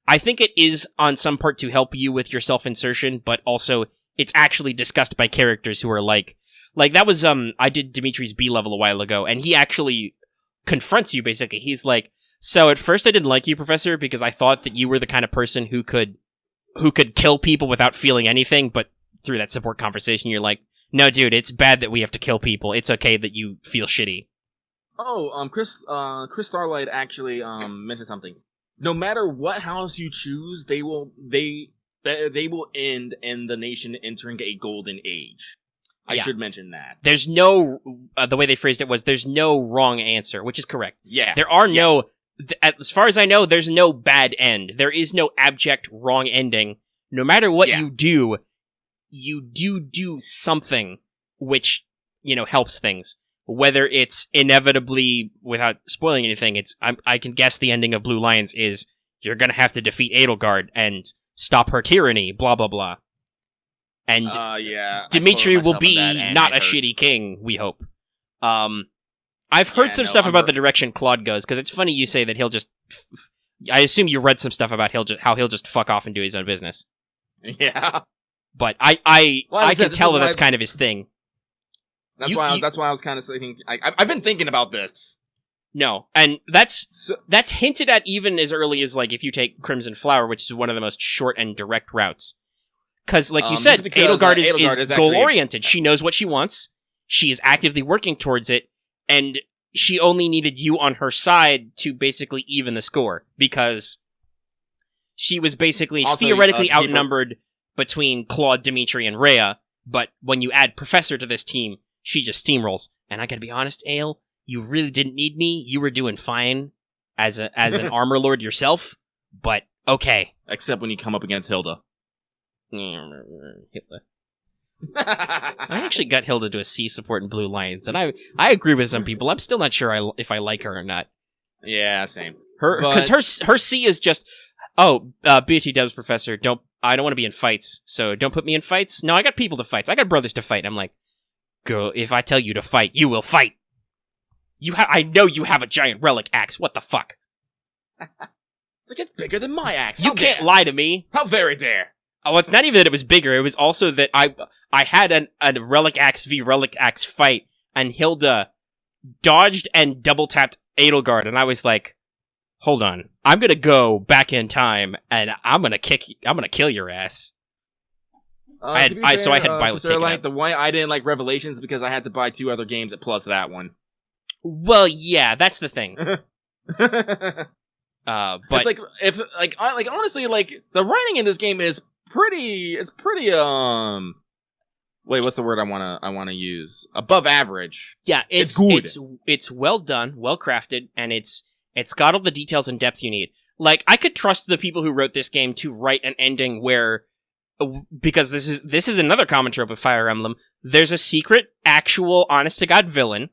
I think it is on some part to help you with your self-insertion, but also it's actually discussed by characters who are like that was, I did Dimitri's B level a while ago, and he actually confronts you, basically. He's like, so at first I didn't like you, Professor, because I thought that you were the kind of person who could kill people without feeling anything, but through that support conversation, you're like, no, dude, it's bad that we have to kill people. It's okay that you feel shitty. Oh, Chris Starlight actually, mentioned something. No matter what house you choose, they will end in the nation entering a golden age. I should mention that. There's no, the way they phrased it was, there's no wrong answer, which is correct. Yeah. There are no, as far as I know, there's no bad end. There is no abject wrong ending. No matter what you do something which, helps things. Whether it's inevitably, without spoiling anything, I can guess the ending of Blue Lions is you're gonna have to defeat Edelgard and stop her tyranny, blah, blah, blah. And Dimitri will be not a shitty king, we hope. I've heard some stuff about the direction Claude goes, because it's funny you say that he'll just... I assume you read some stuff about how he'll just fuck off and do his own business. Yeah. But I can tell that that's kind of his thing. That's why I was kind of thinking... I've been thinking about this. No, and that's hinted at even as early as, like, if you take Crimson Flower, which is one of the most short and direct routes. Because, like you said, Edelgard is goal-oriented. She knows what she wants. She is actively working towards it. And she only needed you on her side to basically even the score. Because she was basically theoretically outnumbered between Claude, Dimitri, and Rhea. But when you add Professor to this team, she just steamrolls. And I gotta be honest, Ale, you really didn't need me. You were doing fine as an armor lord yourself. But, okay. Except when you come up against Hilda. Hilda. I actually got Hilda to a C support in Blue Lions, and I agree with some people. I'm still not sure if I like her or not. Yeah, same. Because her C is just, BT Dubs Professor, I don't want to be in fights, so don't put me in fights. No, I got people to fight. I got brothers to fight. I'm like, girl, if I tell you to fight, you will fight. I know you have a giant relic axe. What the fuck? It's like, it's bigger than my axe. You can't lie to me. How very dare. Oh, it's not even that it was bigger. It was also that I had a Relic Axe v Relic Axe fight, and Hilda dodged and double tapped Edelgard, and I was like, hold on. I'm gonna go back in time, and I'm gonna kill your ass. So I had Violet taken out. The why I didn't like Revelations because I had to buy 2 other games plus that one. Well, yeah, that's the thing. But it's honestly, the writing in this game is pretty wait, what's the word I want to use? Above average. Yeah, it's good. It's well done, well crafted, and it's got all the details and depth you need. Like, I could trust the people who wrote this game to write an ending where, because this is another common trope of Fire Emblem, there's a secret, actual, honest-to-God villain,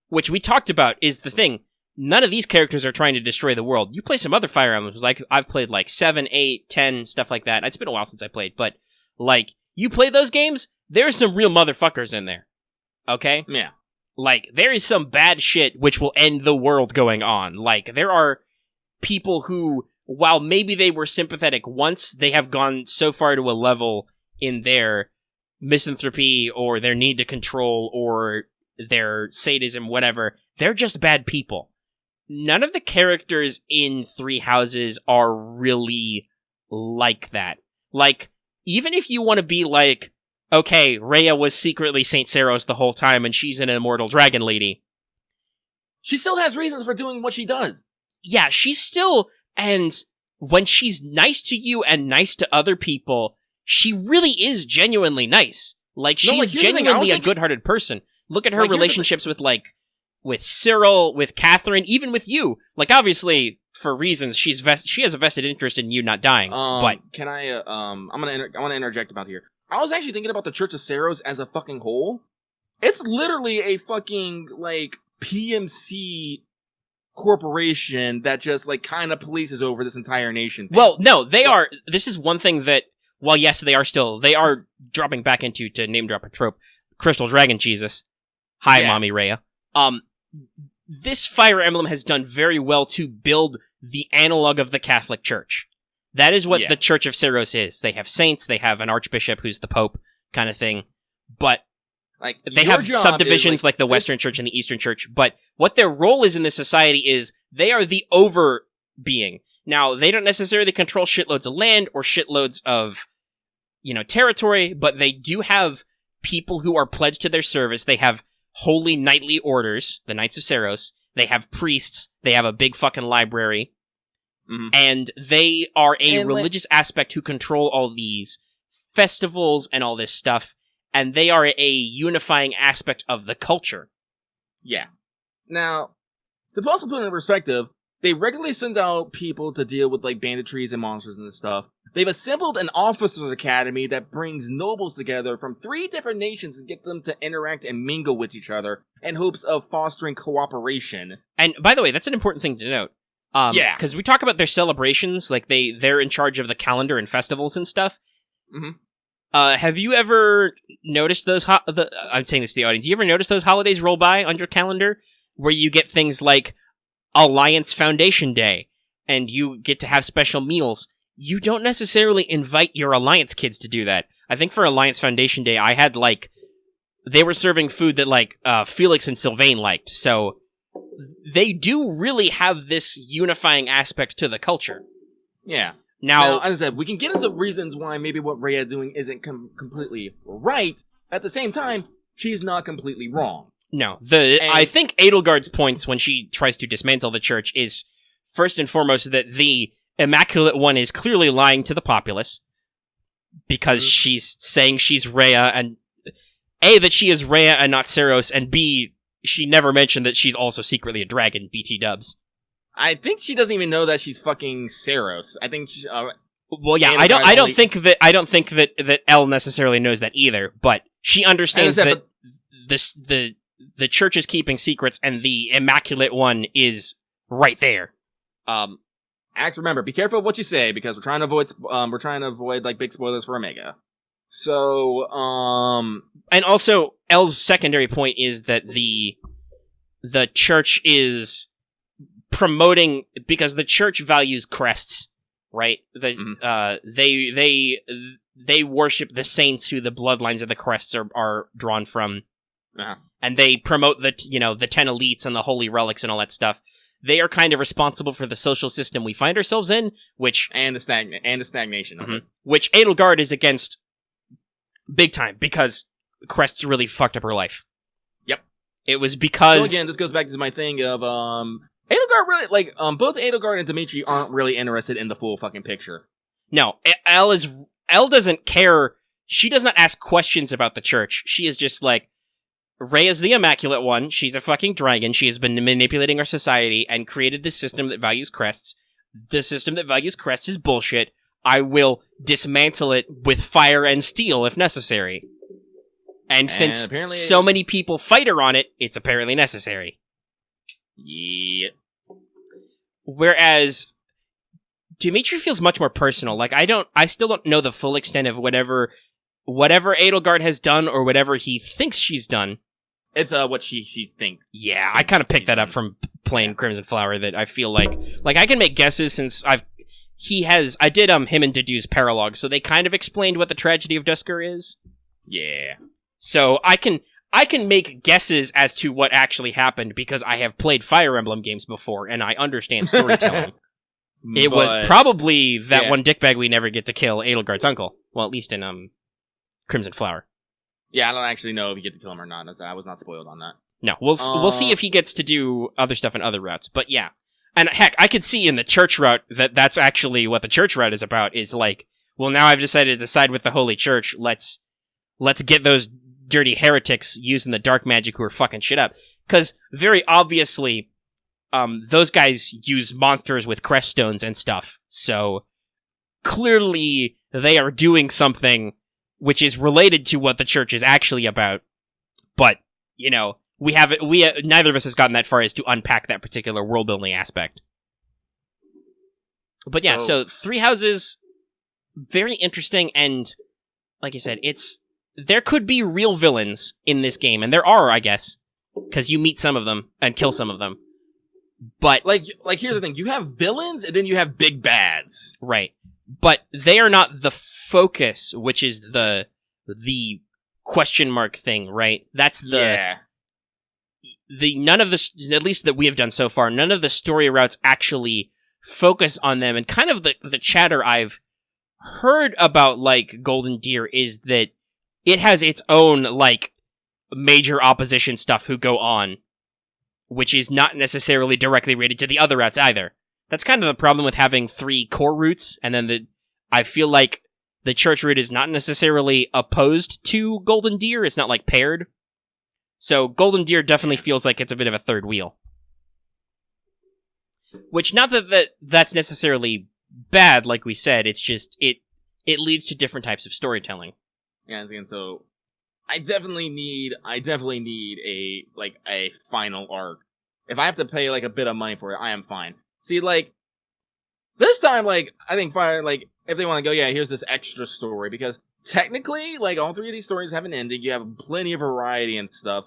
which we talked about is the thing. None of these characters are trying to destroy the world. You play some other Fire Emblems, like, I've played, 7, 8, 10, stuff like that. It's been a while since I played, but, you play those games, there's some real motherfuckers in there. Okay? Yeah. There is some bad shit which will end the world going on. There are people who, while maybe they were sympathetic once, they have gone so far to a level in their misanthropy or their need to control or their sadism, whatever. They're just bad people. None of the characters in Three Houses are really like that. Even if you want to be okay, Rhea was secretly Saint Seros the whole time and she's an immortal dragon lady. She still has reasons for doing what she does. Yeah, she's still, and when she's nice to you and nice to other people, she really is genuinely nice. She's genuinely a good-hearted person. Look at her relationships with Cyril, with Catherine, even with you. Obviously, for reasons, she has a vested interest in you not dying. But can I? I want to interject about here. I was actually thinking about the Church of Seros as a fucking whole. It's literally a fucking PMC corporation that just kind of polices over this entire nation. Well, no, they are. This is one thing that. Well, yes, they are dropping back into, to name drop a trope, Crystal Dragon Jesus. Hi, yeah. Mommy Rhea. This Fire Emblem has done very well to build the analog of the Catholic Church. That is what the Church of Seros is. They have saints, they have an archbishop who's the Pope, kind of thing. But they have subdivisions like the Western Church and the Eastern Church. But what their role is in this society is they are the over being. Now, they don't necessarily control shitloads of land or shitloads of, territory, but they do have people who are pledged to their service. They have holy knightly orders, the Knights of Seros. They have priests. They have a big fucking library. Mm-hmm. And they are a religious aspect who control all these festivals and all this stuff. And they are a unifying aspect of the culture. Yeah. Now, to also put it in perspective, they regularly send out people to deal with banditries and monsters and stuff. They've assembled an officers academy that brings nobles together from 3 different nations and get them to interact and mingle with each other in hopes of fostering cooperation. And by the way, that's an important thing to note. Yeah. Because we talk about their celebrations, like they're in charge of the calendar and festivals and stuff. Mm-hmm. Have you ever noticed those? I'm saying this to the audience. You ever notice those holidays roll by on your calendar, where you get things like Alliance Foundation Day, and you get to have special meals? You don't necessarily invite your Alliance kids to do that. I think for Alliance Foundation Day, I had they were serving food that Felix and Sylvain liked, so they do really have this unifying aspect to the culture. Yeah. Now, as I said, we can get into reasons why maybe what Rhea is doing isn't completely right. At the same time, she's not completely wrong. No. I think Edelgard's points when she tries to dismantle the church is, first and foremost, that the Immaculate One is clearly lying to the populace, because she's saying she's Rhea, and A, that she is Rhea and not Seros, and B, she never mentioned that she's also secretly a dragon, BT dubs. I think she doesn't even know that she's fucking Seros. I think she, well, yeah, I don't think that Elle necessarily knows that either, but she understands that the church is keeping secrets and the Immaculate One is right there. Axe, remember, be careful what you say, because we're trying to avoid like big spoilers for Omega. So, and also Elle's secondary point is that the church is promoting, because the church values crests, right? They worship the saints who the bloodlines of the crests are drawn from, and they promote the 10 elites and the holy relics and all that stuff. They are kind of responsible for the social system we find ourselves in, which and the stagnation of it, which Edelgard is against big time, because crests really fucked up her life. Yep, it was because. So again, this goes back to my thing of Edelgard really, both Edelgard and Dimitri aren't really interested in the full fucking picture. No, Elle doesn't care. She does not ask questions about the church. She is just like, Rhea's the Immaculate One. She's a fucking dragon. She has been manipulating our society and created this system that values crests. The system that values crests is bullshit. I will dismantle it with fire and steel if necessary. And since so many people fight her on it, it's apparently necessary. Yeah. Whereas Dimitri feels much more personal. I still don't know the full extent of whatever Edelgard has done or whatever he thinks she's done. It's what she thinks. Yeah, I kind of picked that up from playing Crimson Flower, that I feel like I can make guesses since I did him and Dedue's paralogue, so they kind of explained what the tragedy of Duskur is. Yeah. So I can make guesses as to what actually happened because I have played Fire Emblem games before and I understand storytelling. It was probably that one dickbag we never get to kill, Edelgard's uncle. Well, at least in Crimson Flower. Yeah, I don't actually know if you get to kill him or not. I was not spoiled on that. No, we'll see if he gets to do other stuff in other routes. But yeah, and heck, I could see in the church route that's actually what the church route is about. Is like, well, now I've decided to side with the Holy Church. Let's get those dirty heretics using the dark magic who are fucking shit up. Because very obviously, those guys use monsters with crest stones and stuff. So clearly, they are doing something which is related to what the church is actually about. But, neither of us has gotten that far as to unpack that particular world-building aspect. But yeah, so Three Houses, very interesting, and, like I said, there could be real villains in this game, and there are, I guess, because you meet some of them and kill some of them. But, here's the thing, you have villains, and then you have big bads. Right. But they are not the focus, which is the question mark thing, right? That's none of the, at least that we have done so far, none of the story routes actually focus on them. And kind of the chatter I've heard about, Golden Deer is that it has its own, major opposition stuff who go on, which is not necessarily directly related to the other routes either. That's kind of the problem with having 3 core routes, and then I feel like the church route is not necessarily opposed to Golden Deer. It's not, paired. So Golden Deer definitely feels like it's a bit of a third wheel. Which, not that's necessarily bad, like we said, it's just, it leads to different types of storytelling. Yeah, and so, I definitely need a final arc. If I have to pay, a bit of money for it, I am fine. See, like, this time, like, I think Fire, like, if they want to go, yeah, here's this extra story, because technically, like, all three of these stories have an ending. You have plenty of variety and stuff.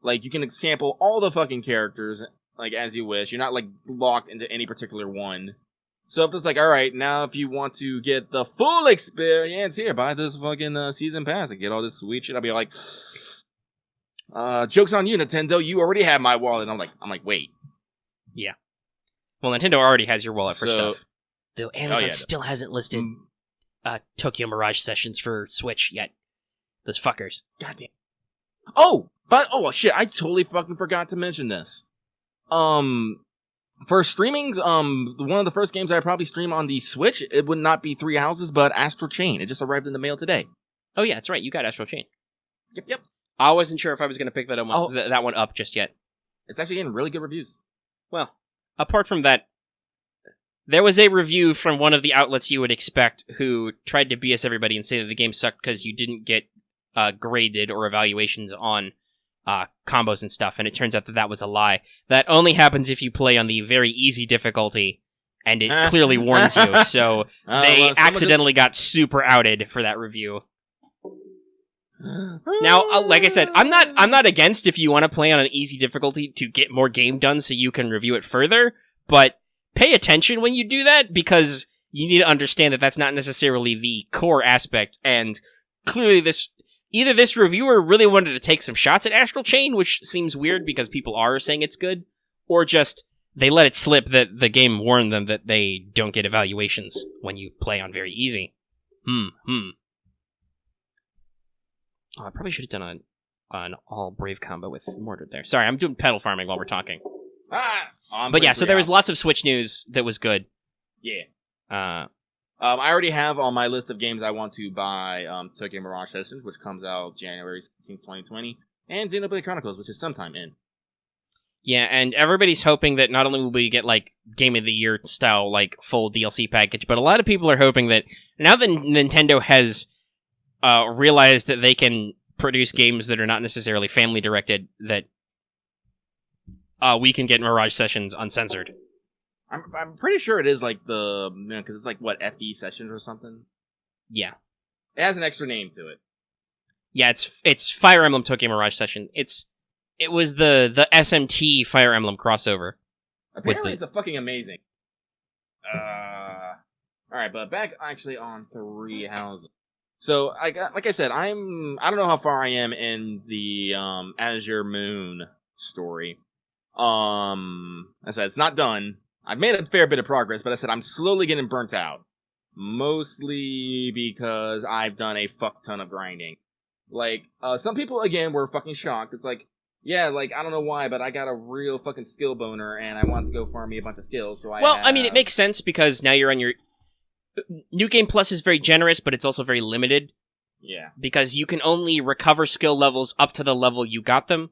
Like, you can sample all the fucking characters, like, as you wish. You're not, like, locked into any particular one. So if it's like, alright, now if you want to get the full experience, here, buy this fucking season pass and get all this sweet shit, I'll be like, joke's on you, Nintendo, you already have my wallet. And I'm like, wait. Yeah. Well, Nintendo already has your wallet for So- stuff. Though Amazon still hasn't listed Tokyo Mirage Sessions for Switch yet. Those fuckers. Goddamn. Oh shit, I totally fucking forgot to mention this. For streamings, one of the first games I probably stream on the Switch, it would not be Three Houses, but Astral Chain. It just arrived in the mail today. Oh yeah, that's right. You got Astral Chain. Yep. I wasn't sure if I was going to pick that one up just yet. It's actually getting really good reviews. Well, apart from that, there was a review from one of the outlets you would expect who tried to BS everybody and say that the game sucked because you didn't get graded or evaluations on combos and stuff, and it turns out that was a lie. That only happens if you play on the very easy difficulty, and it clearly warns you, so they accidentally got super outed for that review. Now, like I said, I'm not against if you want to play on an easy difficulty to get more game done so you can review it further, but pay attention when you do that, because you need to understand that that's not necessarily the core aspect, and clearly either this reviewer really wanted to take some shots at Astral Chain, which seems weird because people are saying it's good, or just they let it slip that the game warned them that they don't get evaluations when you play on very easy. Oh, I probably should have done an all Brave combo with Mordred there. Sorry, I'm doing pedal farming while we're talking. But yeah, so there was lots of Switch news that was good. Yeah. I already have on my list of games I want to buy Tokyo Mirage Sessions, which comes out January 16th, 2020, and Xenoblade Chronicles, which is sometime in. Yeah, and everybody's hoping that not only will we get, like, Game of the Year style, like, full DLC package, but a lot of people are hoping that now that Nintendo has realized that they can produce games that are not necessarily family-directed, that we can get Mirage Sessions uncensored. I'm pretty sure it is like because it's like what, FE Sessions or something. Yeah, it has an extra name to it. Yeah, it's Fire Emblem Tokyo Mirage Session. It was the SMT Fire Emblem crossover. Apparently, it's fucking amazing. All right, but back actually on Three Houses. So like I said, I don't know how far I am in the Azure Moon story. I said it's not done. I've made a fair bit of progress, but I said I'm slowly getting burnt out. Mostly because I've done a fuck ton of grinding. Like, some people, again, were fucking shocked. It's like, yeah, like, I don't know why, but I got a real fucking skill boner, and I want to go farm me a bunch of skills, so I mean, it makes sense, because now you're on your... New Game Plus is very generous, but it's also very limited. Yeah. Because you can only recover skill levels up to the level you got them.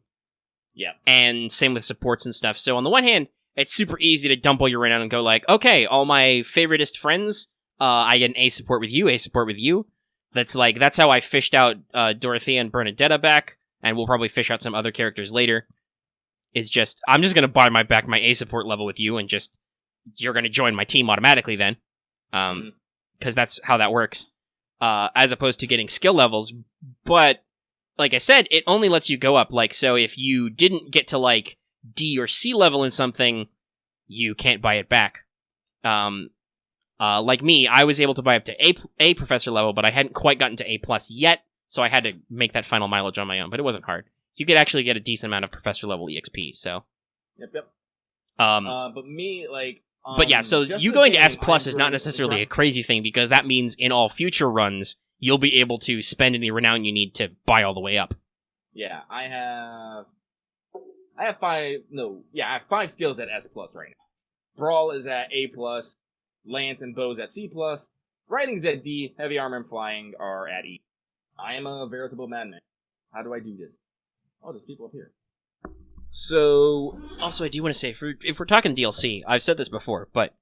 Yeah. And same with supports and stuff. So on the one hand, it's super easy to dump all your renown and go like, okay, all my favoritist friends, I get an A support with you. That's how I fished out Dorothea and Bernadetta back, and we'll probably fish out some other characters later. I'm just gonna buy my A support level with you, and you're gonna join my team automatically then. Because that's how that works. As opposed to getting skill levels, but like I said, it only lets you go up. Like, so if you didn't get to like D or C level in something, you can't buy it back. Like me, I was able to buy up to A professor level, but I hadn't quite gotten to A+ yet, so I had to make that final mileage on my own, but it wasn't hard. You could actually get a decent amount of professor level EXP, so. Yep. But me, like... but yeah, so you going to S+ is not necessarily a crazy thing, because that means in all future runs, you'll be able to spend any renown you need to buy all the way up. Yeah, I have 5 skills at S+ right now. Brawl is at A+, Lance and Bow's at C+, Writing's at D, Heavy Armor and Flying are at E. I am a veritable madman. How do I do this? Oh, there's people up here. So... Also, I do want to say, if we're talking DLC, I've said this before, but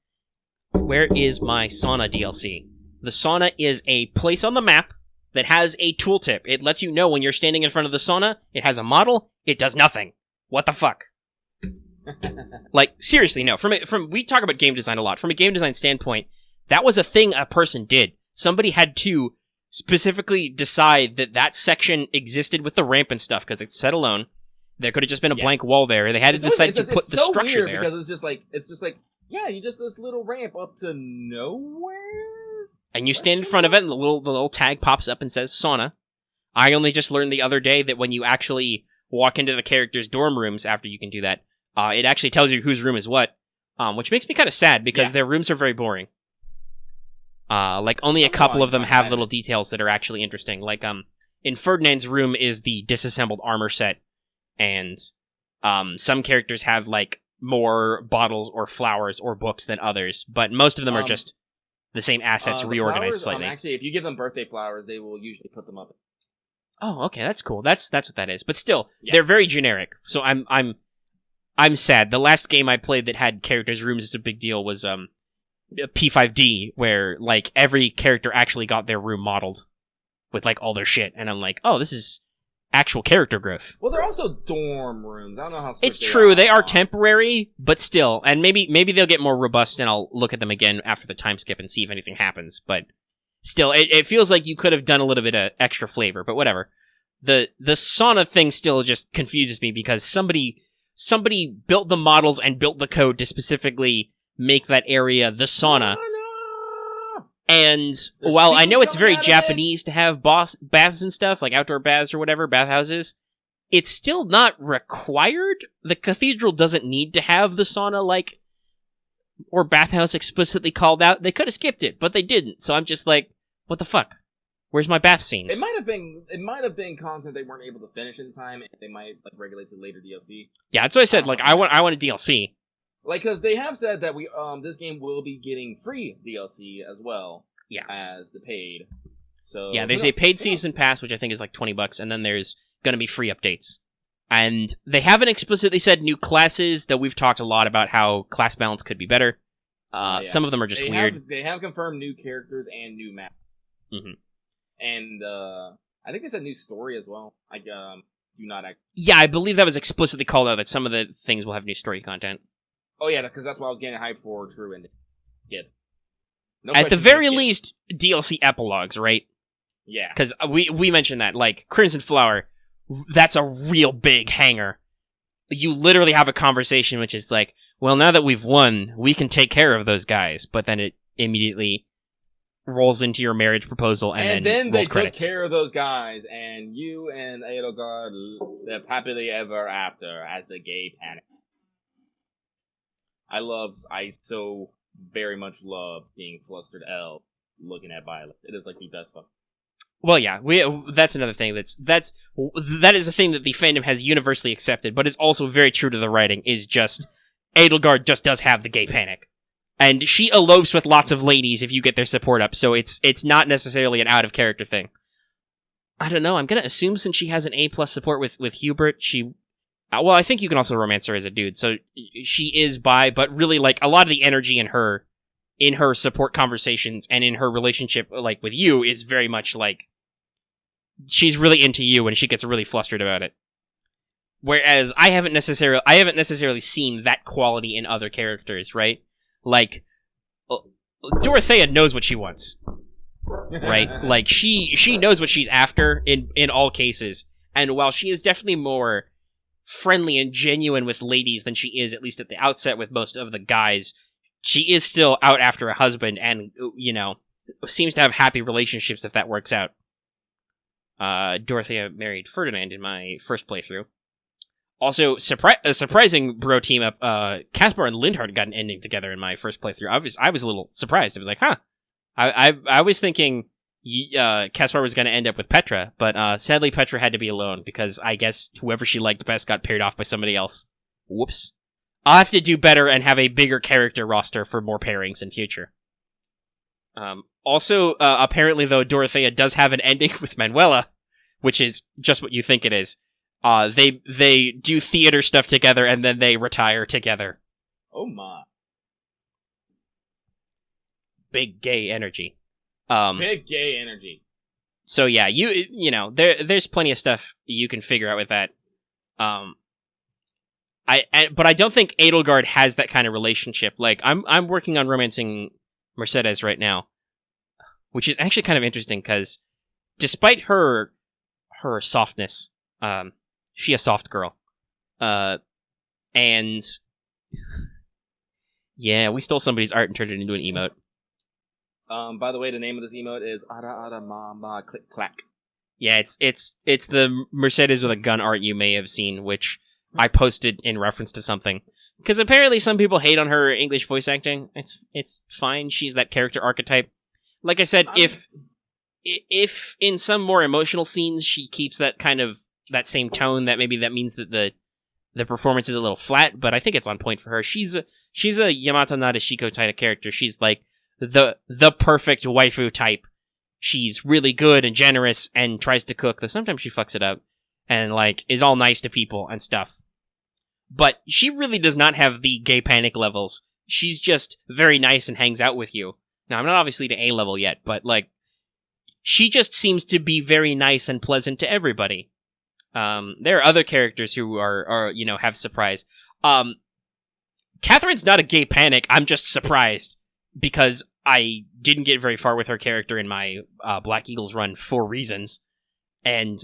where is my sauna DLC? The sauna is a place on the map that has a tooltip. It lets you know when you're standing in front of the sauna, it has a model, it does nothing. What the fuck? Like, seriously, no. We talk about game design a lot. From a game design standpoint, that was a thing a person did. Somebody had to specifically decide that section existed with the ramp and stuff, because it's set alone. There could have just been a blank wall there. They had to decide to put the structure there. Because it's just like, yeah, you just this little ramp up to nowhere. And you stand in front of it, and the little tag pops up and says sauna. I only just learned the other day that when you actually walk into the characters' dorm rooms after you can do that, it actually tells you whose room is what, which makes me kind of sad because their rooms are very boring. Like only a couple of them have little details that are actually interesting. Like in Ferdinand's room is the disassembled armor set, and some characters have like more bottles or flowers or books than others, but most of them are just the same assets reorganized flowers, slightly. Actually, if you give them birthday flowers, they will usually put them up. Oh, okay, that's cool. That's what that is. But still, they're very generic. So I'm sad. The last game I played that had characters' rooms as a big deal was P5D, where like every character actually got their room modeled with like all their shit, and I'm like, oh, this is actual character growth. Well, they're also dorm rooms. I don't know how. It's true. They are temporary, but still, and maybe they'll get more robust, and I'll look at them again after the time skip and see if anything happens. But still, it feels like you could have done a little bit of extra flavor, but whatever. The sauna thing still just confuses me because somebody built the models and built the code to specifically make that area the sauna. And while I know it's very Japanese to have baths and stuff, like outdoor baths or whatever, bathhouses, it's still not required. The cathedral doesn't need to have the sauna, like, or bathhouse explicitly called out. They could have skipped it, but they didn't. So I'm just like, what the fuck? Where's my bath scenes? It might have been content they weren't able to finish in time, and they might like regulate to later DLC. Yeah, that's what I said. Like, I want a DLC. Like, because they have said that this game will be getting free DLC as well, as the paid. So yeah, there's a paid season pass, which I think is like $20, and then there's gonna be free updates. And they haven't explicitly said new classes, though we've talked a lot about how class balance could be better. Some of them are just weird. They have confirmed new characters and new maps. Mm-hmm. And I think they said new story as well. Yeah, I believe that was explicitly called out that some of the things will have new story content. Oh yeah, because that's why I was getting hyped for True and Kid. At the very least, DLC epilogues, right? Yeah. Because we mentioned that, like, Crimson Flower, that's a real big hanger. You literally have a conversation which is like, well, now that we've won, we can take care of those guys, but then it immediately rolls into your marriage proposal, and then rolls credits. Took care of those guys, and you and Edelgard lived happily ever after as the gay panic. I so very much love seeing Flustered L looking at Violet. It is like the best fun. Well, yeah, that's another thing that is a thing that the fandom has universally accepted, but is also very true to the writing, is just Edelgard just does have the gay panic. And she elopes with lots of ladies if you get their support up, so it's not necessarily an out-of-character thing. I don't know, I'm gonna assume since she has an A+ support with Hubert, well, I think you can also romance her as a dude, so she is bi, but really, like, a lot of the energy in her support conversations and in her relationship, like, with you is very much, like, she's really into you and she gets really flustered about it. Whereas I haven't necessarily seen that quality in other characters, right? Like, Dorothea knows what she wants, right? Like, she knows what she's after in all cases, and while she is definitely more friendly and genuine with ladies than she is, at least at the outset, with most of the guys, she is still out after a husband and, you know, seems to have happy relationships if that works out. Dorothea married Ferdinand in my first playthrough. Also, a surprising bro team up, Caspar and Lindhard got an ending together in my first playthrough. I was a little surprised. I was like, huh. I was thinking Caspar was going to end up with Petra, but sadly Petra had to be alone because I guess whoever she liked best got paired off by somebody else. Whoops. I'll have to do better and have a bigger character roster for more pairings in future. Also, apparently though, Dorothea does have an ending with Manuela, which is just what you think it is. They do theater stuff together and then they retire together. Oh my. Big gay energy. Big gay energy. So yeah, you know, there's plenty of stuff you can figure out with that. But I don't think Edelgard has that kind of relationship. Like, I'm working on romancing Mercedes right now, which is actually kind of interesting because despite her softness, she a soft girl, and yeah, we stole somebody's art and turned it into an emote. By the way, the name of this emote is Ada Ada Ma Ma Click Clack. Yeah, it's the Mercedes with a gun art you may have seen, which I posted in reference to something. Because apparently some people hate on her English voice acting. It's fine. She's that character archetype. Like I said, if in some more emotional scenes she keeps that kind of that same tone, that means that the performance is a little flat. But I think it's on point for her. She's a Yamata Nadeshiko type of character. She's like the perfect waifu type. She's really good and generous and tries to cook, though sometimes she fucks it up and like is all nice to people and stuff. But she really does not have the gay panic levels. She's just very nice and hangs out with you. Now, I'm not obviously to A level yet, but like, she just seems to be very nice and pleasant to everybody. There are other characters who are have surprise. Catherine's not a gay panic. I'm just surprised because I didn't get very far with her character in my Black Eagles run for reasons, and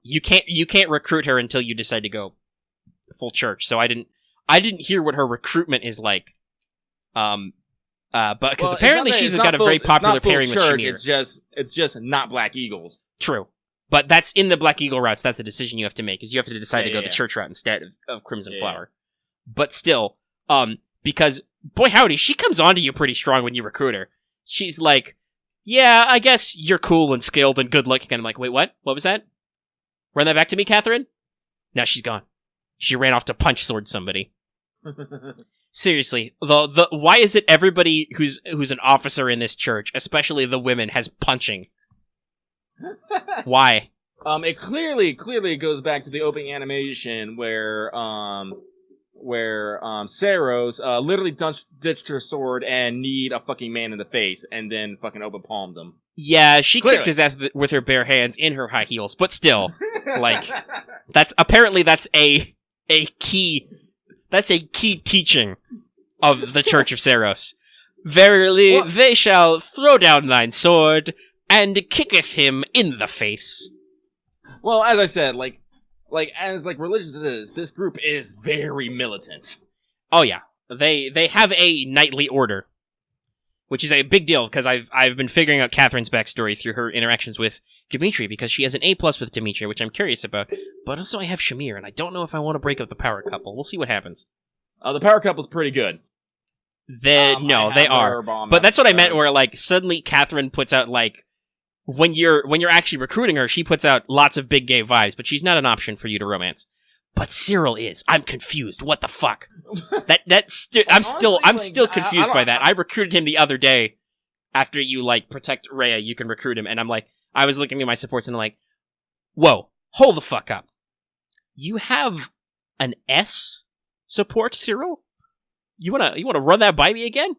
you can't recruit her until you decide to go full church. So I didn't hear what her recruitment is like. But because apparently she's got a very popular pairing with Shamir. It's just not Black Eagles. True. But that's in the Black Eagle routes. That's a decision you have to make, is you have to decide to go the church route instead of Crimson Flower. But still, because boy howdy, she comes onto you pretty strong when you recruit her. She's like, yeah, I guess you're cool and skilled and good looking. And I'm like, wait, what? What was that? Run that back to me, Catherine? Now she's gone. She ran off to punch sword somebody. Seriously, the why is it everybody who's an officer in this church, especially the women, has punching? Why? It clearly goes back to the opening animation where Saros literally ditched her sword and kneed a fucking man in the face and then fucking open palmed him. Yeah, she kicked his ass with her bare hands in her high heels, but still, like, that's a key teaching of the Church of Saros. Verily, they shall throw down thine sword and kicketh him in the face. Well, as I said, as religious as it is, this group is very militant. Oh yeah, they have a knightly order, which is a big deal because I've been figuring out Catherine's backstory through her interactions with Dimitri, because she has an A+ with Dimitri, which I'm curious about. But also I have Shamir, and I don't know if I want to break up the power couple. We'll see what happens. The power couple's pretty good. They are. But that's what I meant, where like suddenly Catherine puts out like when you're actually recruiting her, she puts out lots of big gay vibes, but she's not an option for you to romance. But Cyril is. I'm confused. What the fuck? I'm still confused by that. I recruited him the other day. After you like protect Rhea, you can recruit him, and I'm like, I was looking at my supports and I'm like, whoa, hold the fuck up. You have an S support, Cyril? You wanna run that by me again?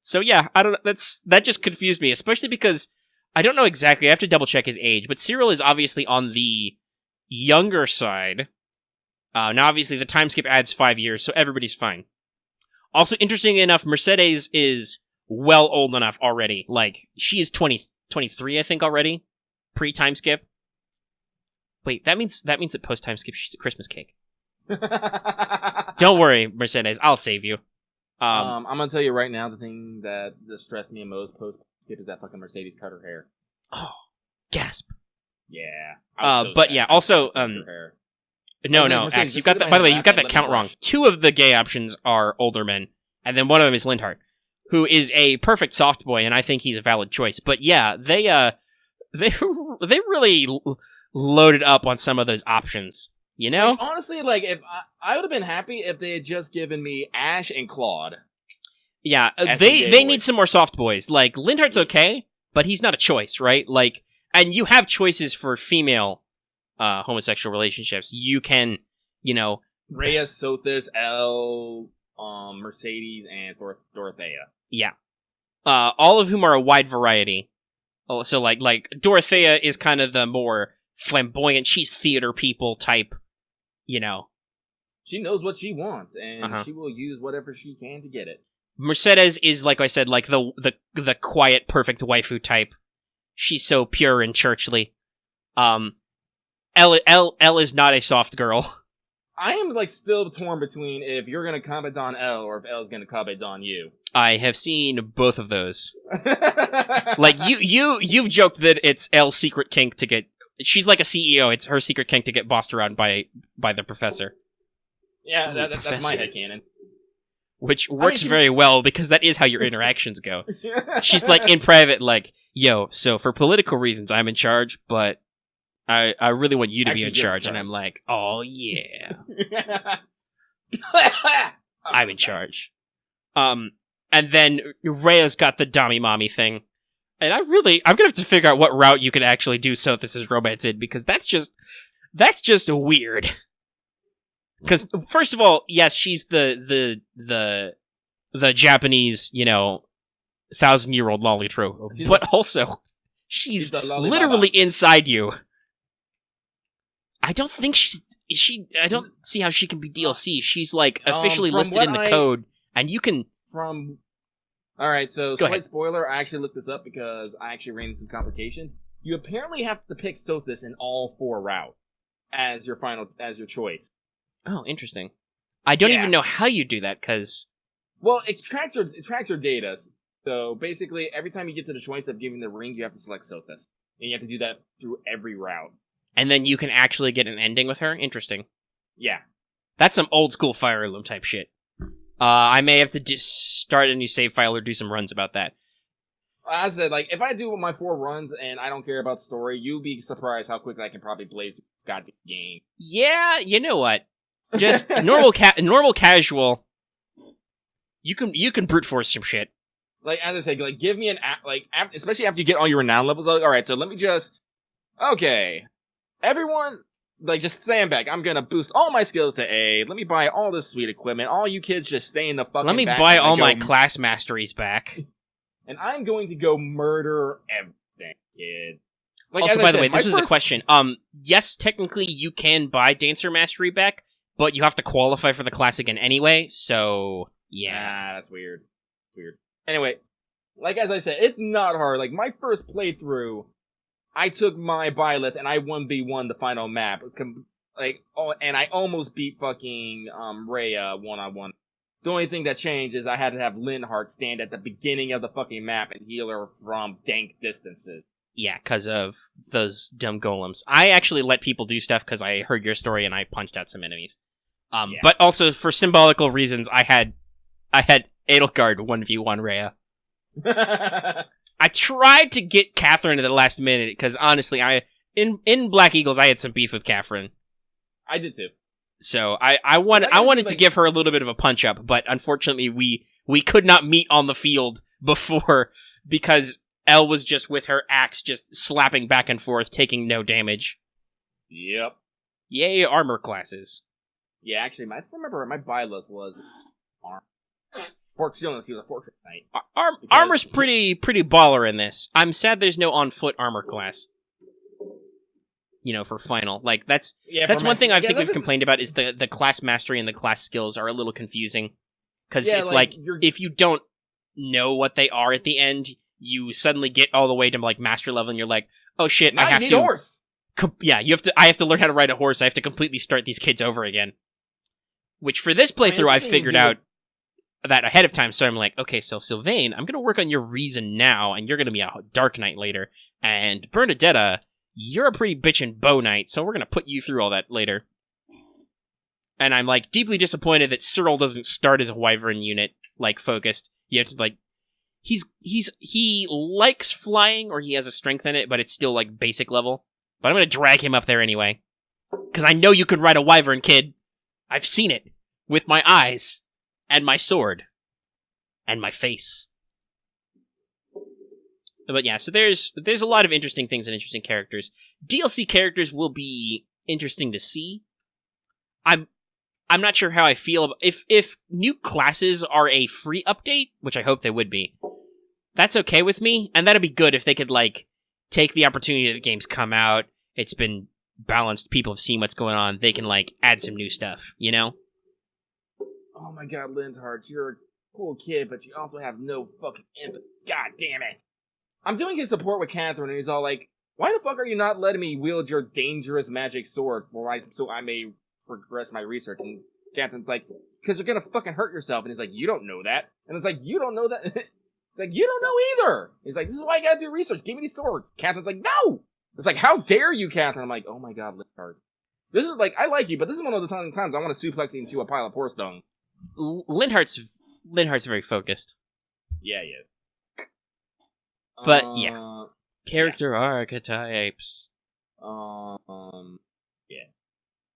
So yeah, I don't know. That just confused me, especially because I don't know exactly. I have to double check his age, but Cyril is obviously on the younger side. Now, obviously, the time skip adds 5 years, so everybody's fine. Also, interesting enough, Mercedes is well old enough already. Like, she is 23, I think, already. Pre-time skip. Wait, that means that post-time skip, she's a Christmas cake. Don't worry, Mercedes, I'll save you. I'm gonna tell you right now, the thing that distressed me most post-skip is that fucking Mercedes cut her hair. Oh, gasp. Yeah. But yeah, also, no, Axe, you've got that, by the way, you've got that count wrong. 2 of the gay options are older men, and then one of them is Lindhart, who is a perfect soft boy, and I think he's a valid choice. But yeah, they really loaded up on some of those options, you know? Like, honestly, like, if I would have been happy if they had just given me Ash and Claude. Yeah, they need some more soft boys. Like, Lindhart's okay, but he's not a choice, right? Like, and you have choices for female homosexual relationships. You can, Rhea, Sothis, Elle, Mercedes, and Dorothea. Yeah. All of whom are a wide variety. So, like Dorothea is kind of the more flamboyant, she's theater people type, she knows what she wants, and she will use whatever she can to get it. Mercedes is, like I said, like the quiet, perfect waifu type. She's so pure and churchly. Elle is not a soft girl. I am like still torn between if you're gonna comment on Elle or if Elle's gonna comment on you. I have seen both of those. Like you've joked that it's Elle's secret kink to get. She's like a CEO. It's her secret kink to get bossed around by the professor. Yeah, that's my headcanon. Which works very well because that is how your interactions go. She's like in private, like, yo, so for political reasons, I'm in charge, but I really want you to be in charge. And I'm like, oh yeah. I'm in charge. And then Rhea's got the Dami Mommy thing. And I'm gonna have to figure out what route you can actually do so this is romanced in, because that's just weird. Because first of all, yes, she's the Japanese, 1,000-year-old lolly trope, but also she's literally inside you. I don't think I don't see how she can be DLC. She's like officially listed in the code, and you can All right, so Go slight ahead. spoiler. I actually looked this up because I actually ran into some complications. You apparently have to pick Sothis in all 4 routes as your choice. Oh, interesting. I don't even know how you do that, because... Well, it tracks your data. So basically, every time you get to the choice of giving the ring, you have to select Sothis. And you have to do that through every route. And then you can actually get an ending with her? Interesting. Yeah. That's some old-school Fire Emblem type shit. I may have to just start a new save file or do some runs about that. I said, like, if I do my 4 runs and I don't care about story, you'll be surprised how quickly I can probably blaze through this goddamn game. Yeah, you know what? Just normal casual. You can brute force some shit. Like, as I said, like, give me especially after you get all your renown levels. Like, all right, so let me just, okay, everyone, like, just stand back. I'm gonna boost all my skills to A. Let me buy all this sweet equipment. All you kids just stay in the fucking. Let me back buy all my class masteries back. And I'm going to go murder everything, kid. Like, also, by the way, this was a question. Yes, technically you can buy Dancer Mastery back, but you have to qualify for the class again anyway, so yeah. That's weird. Anyway, like as I said, it's not hard. Like, my first playthrough, I took my Byleth and I 1v1 the final map. And I almost beat fucking Rhea one-on-one. The only thing that changed is I had to have Linhardt stand at the beginning of the fucking map and heal her from dank distances. Yeah, because of those dumb golems. I actually let people do stuff because I heard your story and I punched out some enemies. But also, for symbolical reasons, I had Edelgard 1v1 Rhea. I tried to get Catherine at the last minute, because honestly, in Black Eagles, I had some beef with Catherine. I did too. So I wanted to give her a little bit of a punch up, but unfortunately we could not meet on the field before, because Elle was just with her axe just slapping back and forth, taking no damage. Yep. Yay, armor classes. Yeah, actually, I remember my Byleth was armor. He was a fortress knight. Armor's pretty baller in this. I'm sad there's no on foot armor class. For final. Like, that's one thing I think we've complained about, is the class mastery and the class skills are a little confusing. Because it's like if you don't know what they are at the end, you suddenly get all the way to like master level and you're like, oh shit, now I have you to... need a horse. I have to learn how to ride a horse. I have to completely start these kids over again. Which for this playthrough, I figured out that ahead of time, so I'm like, okay, so Sylvain, I'm going to work on your reason now, and you're going to be a Dark Knight later. And Bernadetta, you're a pretty bitchin' Bow Knight, so we're going to put you through all that later. And I'm, like, deeply disappointed that Cyril doesn't start as a Wyvern unit, like, focused. You have to, like... He likes flying, or he has a strength in it, but it's still, like, basic level. But I'm going to drag him up there anyway. Because I know you can ride a Wyvern, kid. I've seen it. With my eyes. And my sword. And my face. But yeah, so there's a lot of interesting things and interesting characters. DLC characters will be interesting to see. I'm not sure how I feel about... If new classes are a free update, which I hope they would be, that's okay with me. And that'd be good if they could, like, take the opportunity that the games come out. It's been balanced. People have seen what's going on. They can, like, add some new stuff, you know? oh my god, Lindhart, you're a cool kid, but you also have no fucking empathy. God damn it. I'm doing his support with Catherine, and he's all like, why the fuck are you not letting me wield your dangerous magic sword so I may progress my research? And Catherine's like, because you're gonna fucking hurt yourself. And he's like, you don't know that. And it's like, you don't know that. It's like, you don't know either. He's like, this is why I gotta do research. Give me the sword. Catherine's like, no! It's like, how dare you, Catherine? I'm like, oh my god, Lindhart. This is like, I like you, but this is one of the times I want to suplex you into a pile of horse dung. Lindhart's very focused. Yeah, yeah. But yeah, character archetypes. Yeah.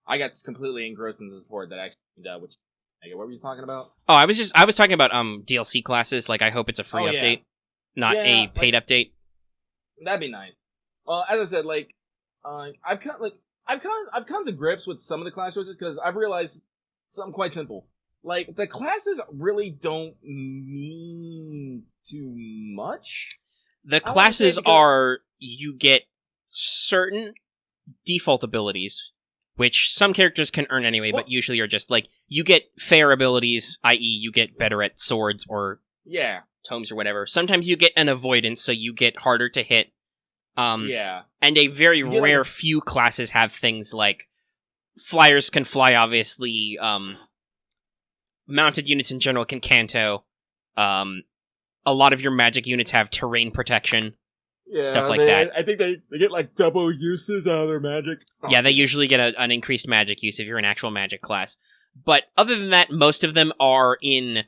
I got completely engrossed in the support that actually, which, what were you talking about? Oh, I was talking about DLC classes. Like, I hope it's a free update, not a paid update. That'd be nice. As I said, like, I've come to grips with some of the class choices because I've realized something quite simple. Like, the classes really don't mean too much. The classes are, you get certain default abilities, which some characters can earn anyway, but usually are just, like, you get fair abilities, i.e. you get better at swords or tomes or whatever. Sometimes you get an avoidance, so you get harder to hit. And a very rare few classes have things like flyers can fly, obviously, mounted units in general can canto, a lot of your magic units have terrain protection, stuff like that. I think they get like double uses out of their magic. Yeah, they usually get an increased magic use if you're an actual magic class. But other than that, most of them are in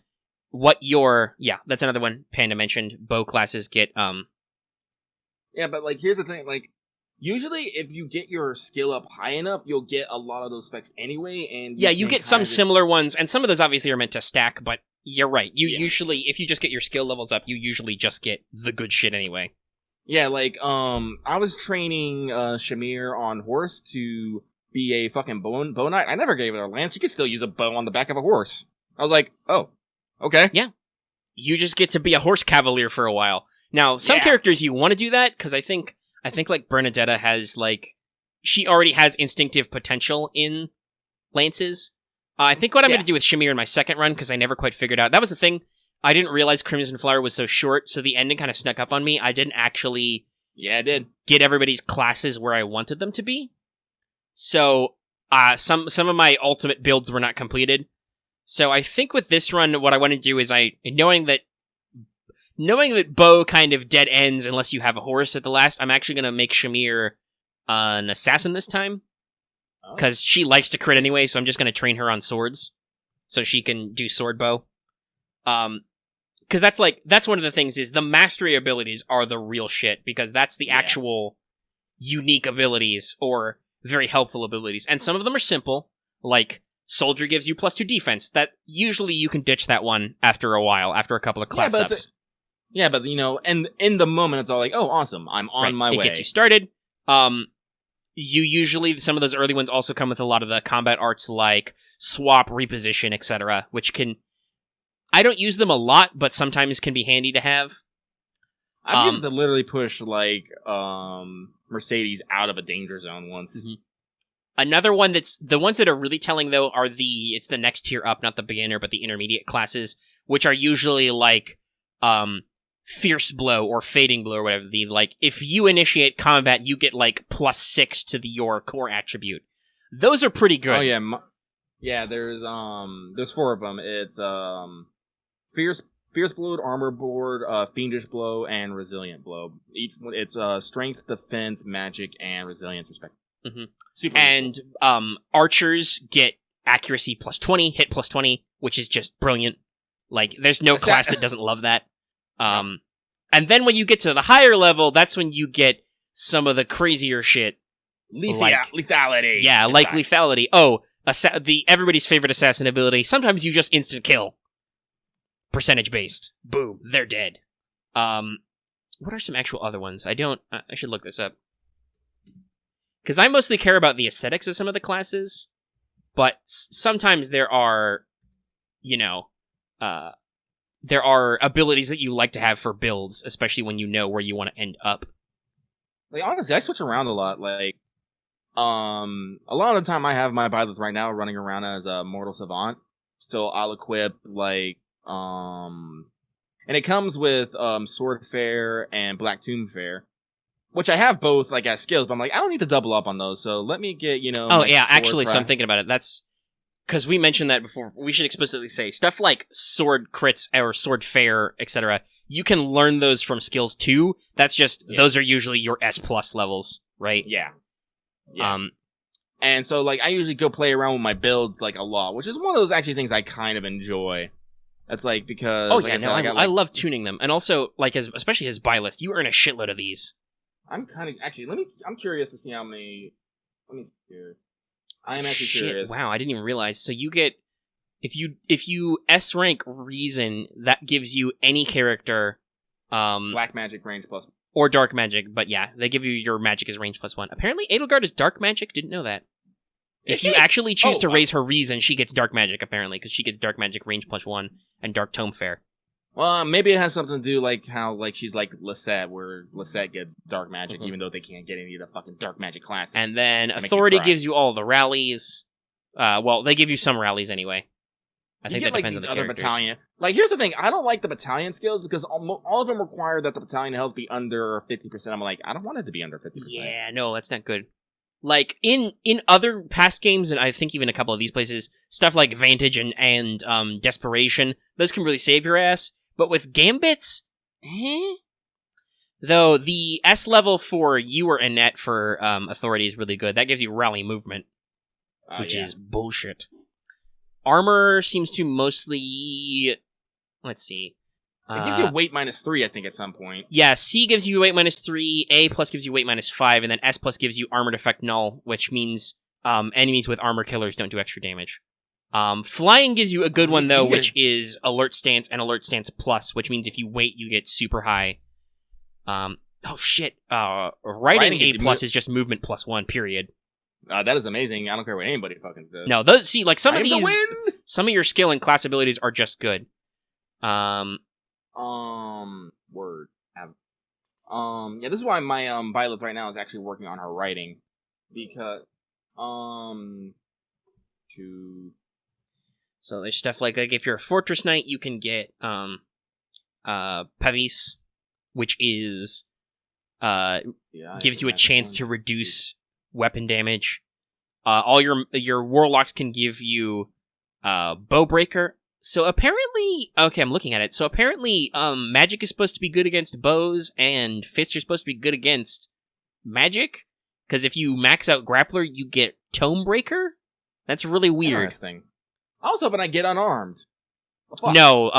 what your... Yeah, that's another one Panda mentioned. Bow classes get... Yeah, but like, here's the thing. Like, usually if you get your skill up high enough, you'll get a lot of those effects anyway. And you get some similar ones, and some of those obviously are meant to stack, but you're right. You usually, if you just get your skill levels up, you usually just get the good shit anyway. Yeah, like, I was training Shamir on horse to be a fucking bow knight. I never gave her a lance. You could still use a bow on the back of a horse. I was like, oh, okay. Yeah. You just get to be a horse cavalier for a while. Now, some characters you want to do that, because I think like Bernadetta has, like, she already has instinctive potential in lances. I think what I'm going to do with Shamir in my second run, because I never quite figured out, that was the thing, I didn't realize Crimson Flower was so short, so the ending kind of snuck up on me. I didn't actually get everybody's classes where I wanted them to be. So, some of my ultimate builds were not completed. So I think with this run, what I want to do is knowing that Bow kind of dead ends unless you have a horse at the last, I'm actually going to make Shamir an assassin this time. Because she likes to crit anyway, so I'm just going to train her on swords. So she can do sword bow. Because that's one of the things is the mastery abilities are the real shit. Because that's the actual unique abilities or very helpful abilities. And some of them are simple. Like, Soldier gives you +2 defense. That usually you can ditch that one after a while, after a couple of class ups. But you know, and in the moment it's all like, oh, awesome, I'm on my way. It gets you started. You usually, some of those early ones also come with a lot of the combat arts like swap, reposition, etc., which can... I don't use them a lot, but sometimes can be handy to have. I've used it to literally push, like, Mercedes out of a danger zone once. Mm-hmm. Another one that's... The ones that are really telling, though, are it's the next tier up, not the beginner, but the intermediate classes, which are usually, like, Fierce Blow or Fading Blow or whatever. Like, if you initiate combat, you get, like, +6 to your core attribute. Those are pretty good. Oh, yeah. There's 4 of them. It's, Fierce Blow, Armor Board, Fiendish Blow, and Resilient Blow. It's Strength, Defense, Magic, and Resilience, respectively. Mm-hmm. And archers get accuracy +20, hit +20, which is just brilliant. Like, there's no class that doesn't love that. And then when you get to the higher level, that's when you get some of the crazier shit. Lethality. Yeah, like lethality. Oh, everybody's favorite assassin ability. Sometimes you just instant kill. Percentage based. Boom, they're dead. What are some actual other ones? I should look this up. Because I mostly care about the aesthetics of some of the classes, but sometimes there are, there are abilities that you like to have for builds, especially when you know where you want to end up. Like, honestly, I switch around a lot. Like, a lot of the time I have my Byleth right now running around as a Mortal Savant. So I'll equip like and it comes with Sword Fair and Black Tomb Fair, which I have both like as skills, but I'm like I don't need to double up on those. So let me get Oh yeah, actually, so I'm thinking about it. That's because we mentioned that before. We should explicitly say stuff like sword crits or sword fair, etc. You can learn those from skills too. That's just those are usually your S+ levels, right? Yeah. And so like I usually go play around with my builds like a lot, which is one of those actually things I kind of enjoy. That's like because I love tuning them, and also like especially as Byleth, you earn a shitload of these. I'm kind of actually I'm curious to see how many. Let me see here. I am actually curious. Wow, I didn't even realize. So you get if you S rank Reason, that gives you any character, Black magic range plus or dark magic. But yeah, they give you your magic is range +1. Apparently, Edelgard is dark magic. Didn't know that. If you actually choose to raise her Reason, she gets dark magic apparently because she gets dark magic range +1 and dark tome fair. Well, maybe it has something to do like how like she's like Lisette, where Lisette gets dark magic even though they can't get any of the fucking dark magic classes. And then Authority gives you all the rallies. Well, they give you some rallies anyway. I think that depends on the other characters. battalion. Like, here's the thing: I don't like the battalion skills because all of them require that the battalion health be under 50%. I'm like, I don't want it to be under 50%. Yeah, no, that's not good. Like in other past games, and I think even a couple of these places, stuff like Vantage and Desperation, those can really save your ass. But with Gambits, though the S level for you or Annette for Authority is really good. That gives you rally movement, which is bullshit. Armor seems to mostly, let's see. It gives you weight -3, I think, at some point. Yeah, C gives you weight -3, A+ gives you weight -5, and then S+ gives you armored effect null, which means enemies with armor killers don't do extra damage. Flying gives you a good one, though, which is Alert Stance and Alert Stance Plus, which means if you wait, you get super high. Writing A+ is just movement +1, period. That is amazing. I don't care what anybody fucking says. No, those, see, like, some of your skill and class abilities are just good. Word. Yeah, this is why my Byleth right now is actually working on her writing, because So there's stuff like if you're a Fortress Knight, you can get Pavis, which is gives you a chance to reduce weapon damage. All your Warlocks can give you Bowbreaker. So apparently, okay, I'm looking at it. So apparently, magic is supposed to be good against bows, and fists are supposed to be good against magic. Because if you max out Grappler, you get Tomebreaker. That's really weird. Interesting. I was hoping I get unarmed. No,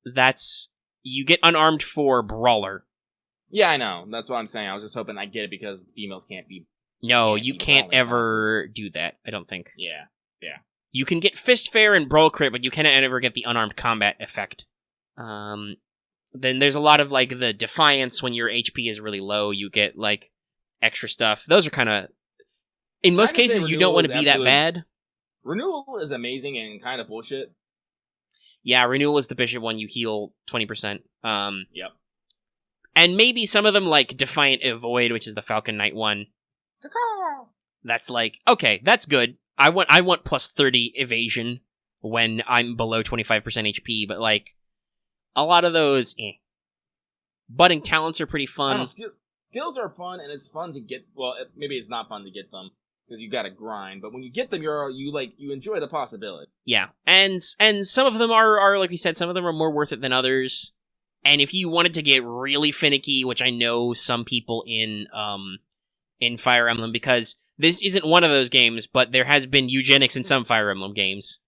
that's you get unarmed for Brawler. Yeah, I know. That's what I'm saying. I was just hoping I get it because females can't be. No, you can't ever do that. I don't think. Yeah. You can get Fist Fair and Brawl Crit, but you cannot ever get the unarmed combat effect. Then there's a lot of, like, the Defiance when your HP is really low. You get, like, extra stuff. Those are kind of... In most cases, you don't want to be that bad. Renewal is amazing and kind of bullshit. Yeah, Renewal is the Bishop one. You heal 20%. Yep. And maybe some of them, like Defiant Avoid, which is the Falcon Knight one. That's like, okay, that's good. I want plus 30 evasion when I'm below 25% HP, but like a lot of those, Budding talents are pretty fun. Skills are fun, and it's fun to get. Well, maybe it's not fun to get them because you got to grind. But when you get them, you enjoy the possibility. Yeah, and some of them are like we said, some of them are more worth it than others. And if you wanted to get really finicky, which I know some people in Fire Emblem, because this isn't one of those games, but there has been eugenics in some Fire Emblem games,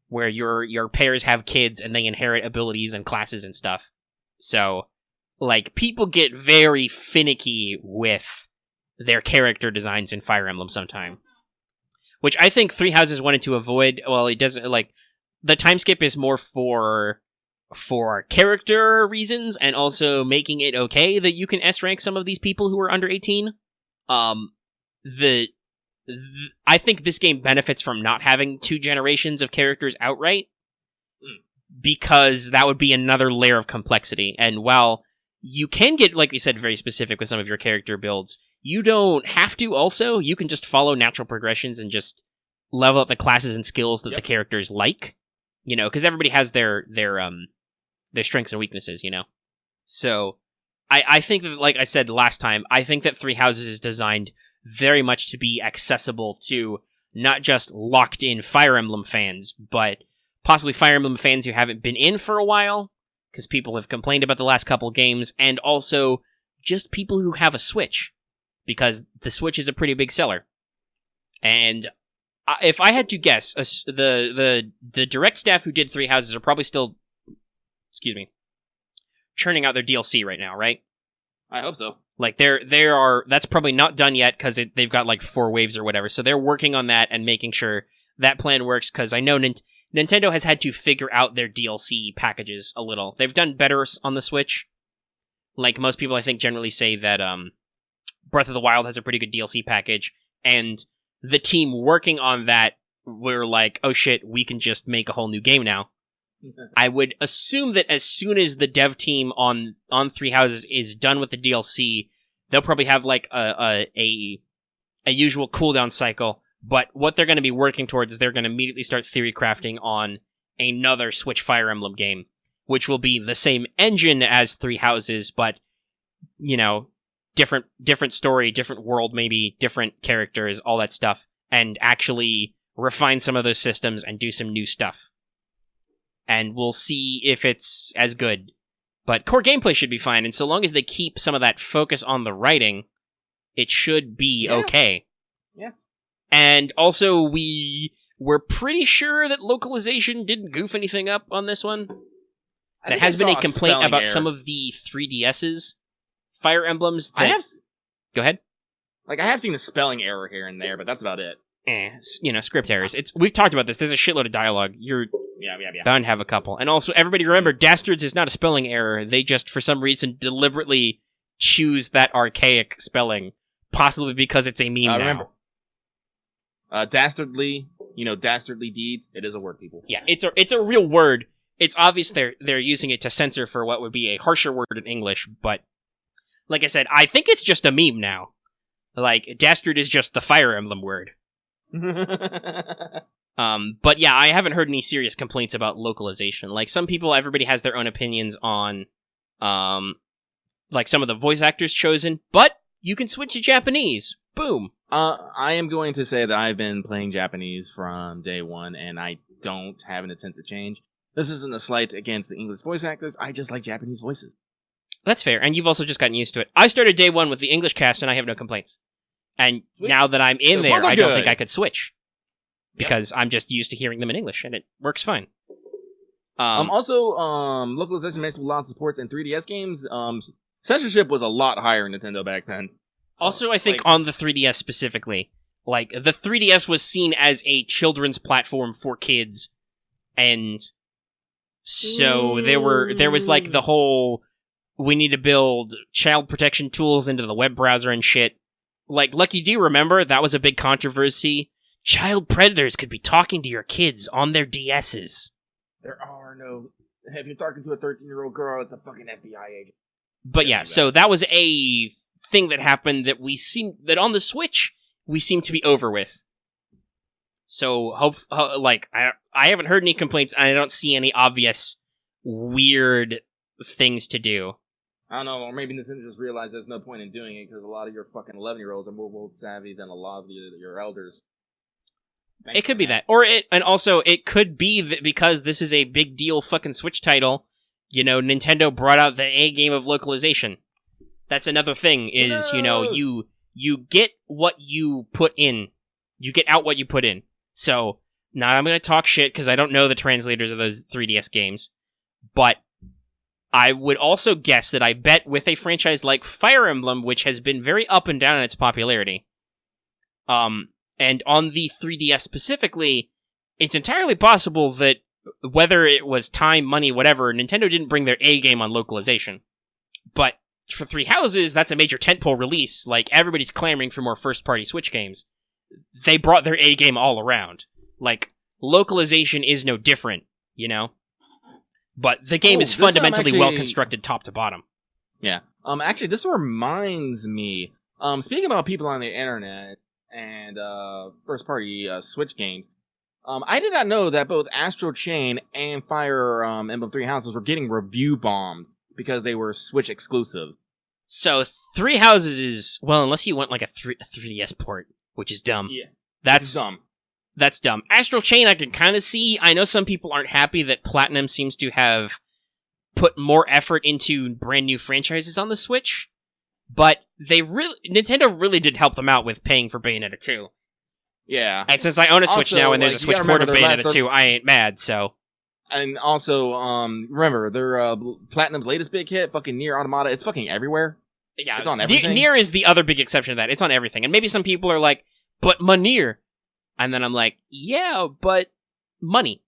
where your pairs have kids and they inherit abilities and classes and stuff. So, like, people get very finicky with their character designs in Fire Emblem sometime. Which I think Three Houses wanted to avoid. Well, it doesn't, like, the time skip is more for character reasons, and also making it okay that you can S-rank some of these people who are under 18. I think this game benefits from not having 2 generations of characters outright, because that would be another layer of complexity. And while you can get, like we said, very specific with some of your character builds, you don't have to also. You can just follow natural progressions and just level up the classes and skills that the characters like. You know, because everybody has their strengths and weaknesses, you know? So, I think that, like I said last time, I think that Three Houses is designed very much to be accessible to not just locked-in Fire Emblem fans, but possibly Fire Emblem fans who haven't been in for a while, because people have complained about the last couple games, and also just people who have a Switch, because the Switch is a pretty big seller. And if I had to guess, the direct staff who did Three Houses are probably still, churning out their DLC right now, right? I hope so. Like, that's probably not done yet, because they've got, like, 4 waves or whatever, so they're working on that and making sure that plan works, because I know Nintendo has had to figure out their DLC packages a little. They've done better on the Switch. Like, most people, I think, generally say that Breath of the Wild has a pretty good DLC package, and the team working on that were like, oh shit, we can just make a whole new game now. I would assume that as soon as the dev team on Three Houses is done with the DLC, they'll probably have like a usual cooldown cycle. But what they're going to be working towards is they're going to immediately start theory crafting on another Switch Fire Emblem game, which will be the same engine as Three Houses, but, you know, different story, different world, maybe different characters, all that stuff, and actually refine some of those systems and do some new stuff. And we'll see if it's as good. But core gameplay should be fine, and so long as they keep some of that focus on the writing, it should be okay. Yeah. And also, we're pretty sure that localization didn't goof anything up on this one. There has been a complaint about some of the 3DS's Fire Emblems. Go ahead. Like, I have seen a spelling error here and there, but that's about it. Script errors. We've talked about this. There's a shitload of dialogue. You're bound to have a couple. And also, everybody remember, Dastards is not a spelling error. They just, for some reason, deliberately choose that archaic spelling, possibly because it's a meme now. Remember, dastardly, dastardly deeds, it is a word, people. Yeah, it's a real word. It's obvious they're using it to censor for what would be a harsher word in English, but like I said, I think it's just a meme now. Like, dastard is just the Fire Emblem word. But yeah, I haven't heard any serious complaints about localization. Like, some people, everybody has their own opinions on, like, some of the voice actors chosen, but you can switch to Japanese. Boom. I am going to say that I've been playing Japanese from day one, and I don't have an intent to change. This isn't a slight against the English voice actors, I just like Japanese voices. That's fair, and you've also just gotten used to it. I started day one with the English cast, and I have no complaints. And Sweet. Now that I'm in there, I don't good. think I could switch. Because I'm just used to hearing them in English, and it works fine. Also, localization makes with lots of supports in 3DS games. Censorship was a lot higher in Nintendo back then. Also, I think on the 3DS specifically, like, the 3DS was seen as a children's platform for kids, and so there was like the whole, we need to build child protection tools into the web browser and shit. Like, Lucky, do you remember? That was a big controversy. Child predators could be talking to your kids on their DSs. There are no... If you're talking to a 13-year-old girl, it's a fucking FBI agent. But yeah, so that was a thing that happened that on the Switch, we seem to be over with. So, I haven't heard any complaints, and I don't see any obvious weird things to do. I don't know, or maybe Nintendo just realized there's no point in doing it, because a lot of your fucking 11-year-olds are more world-savvy than a lot of your elders. It could be that. And also, it could be that because this is a big deal fucking Switch title, Nintendo brought out the A game of localization. That's another thing, is, you get what you put in. You get out what you put in. So, now I'm gonna talk shit, because I don't know the translators of those 3DS games, but I would also guess that I bet with a franchise like Fire Emblem, which has been very up and down in its popularity, and on the 3DS specifically, it's entirely possible that whether it was time, money, whatever, Nintendo didn't bring their A game on localization. But for Three Houses, that's a major tentpole release. Like, everybody's clamoring for more first-party Switch games. They brought their A game all around. Like, localization is no different, But the game is fundamentally well-constructed top to bottom. Yeah. Actually, this reminds me, speaking about people on the internet and first-party Switch games, I did not know that both Astral Chain and Fire Emblem Three Houses were getting review bombed because they were Switch exclusives. So Three Houses is, well, unless you want like a 3DS port, which is dumb. Yeah, That's dumb. That's dumb. Astral Chain I can kind of see. I know some people aren't happy that Platinum seems to have put more effort into brand new franchises on the Switch, but Nintendo really did help them out with paying for Bayonetta 2. Yeah. And since I own a Switch now and there's a Switch port of Bayonetta 2, I ain't mad, so. And also, remember, their Platinum's latest big hit, fucking Nier Automata, it's fucking everywhere. Yeah, it's on everything. Nier is the other big exception to that. It's on everything. And maybe some people are like, but Nier. And then I'm like, yeah, but money.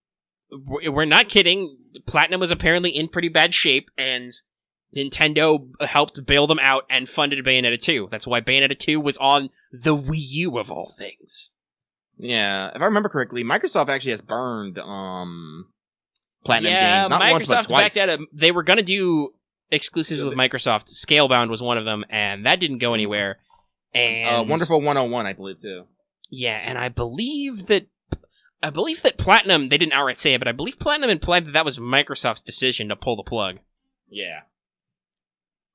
We're not kidding. Platinum was apparently in pretty bad shape, and Nintendo helped bail them out and funded Bayonetta 2. That's why Bayonetta 2 was on the Wii U of all things. Yeah, if I remember correctly, Microsoft actually has burned Platinum games. not Microsoft once but twice. backed out. They were going to do exclusives with Microsoft. Scalebound was one of them, and that didn't go anywhere. And Wonderful 101, I believe, too. Yeah, and I believe that Platinum, they didn't outright say it, but I believe Platinum implied that was Microsoft's decision to pull the plug. Yeah.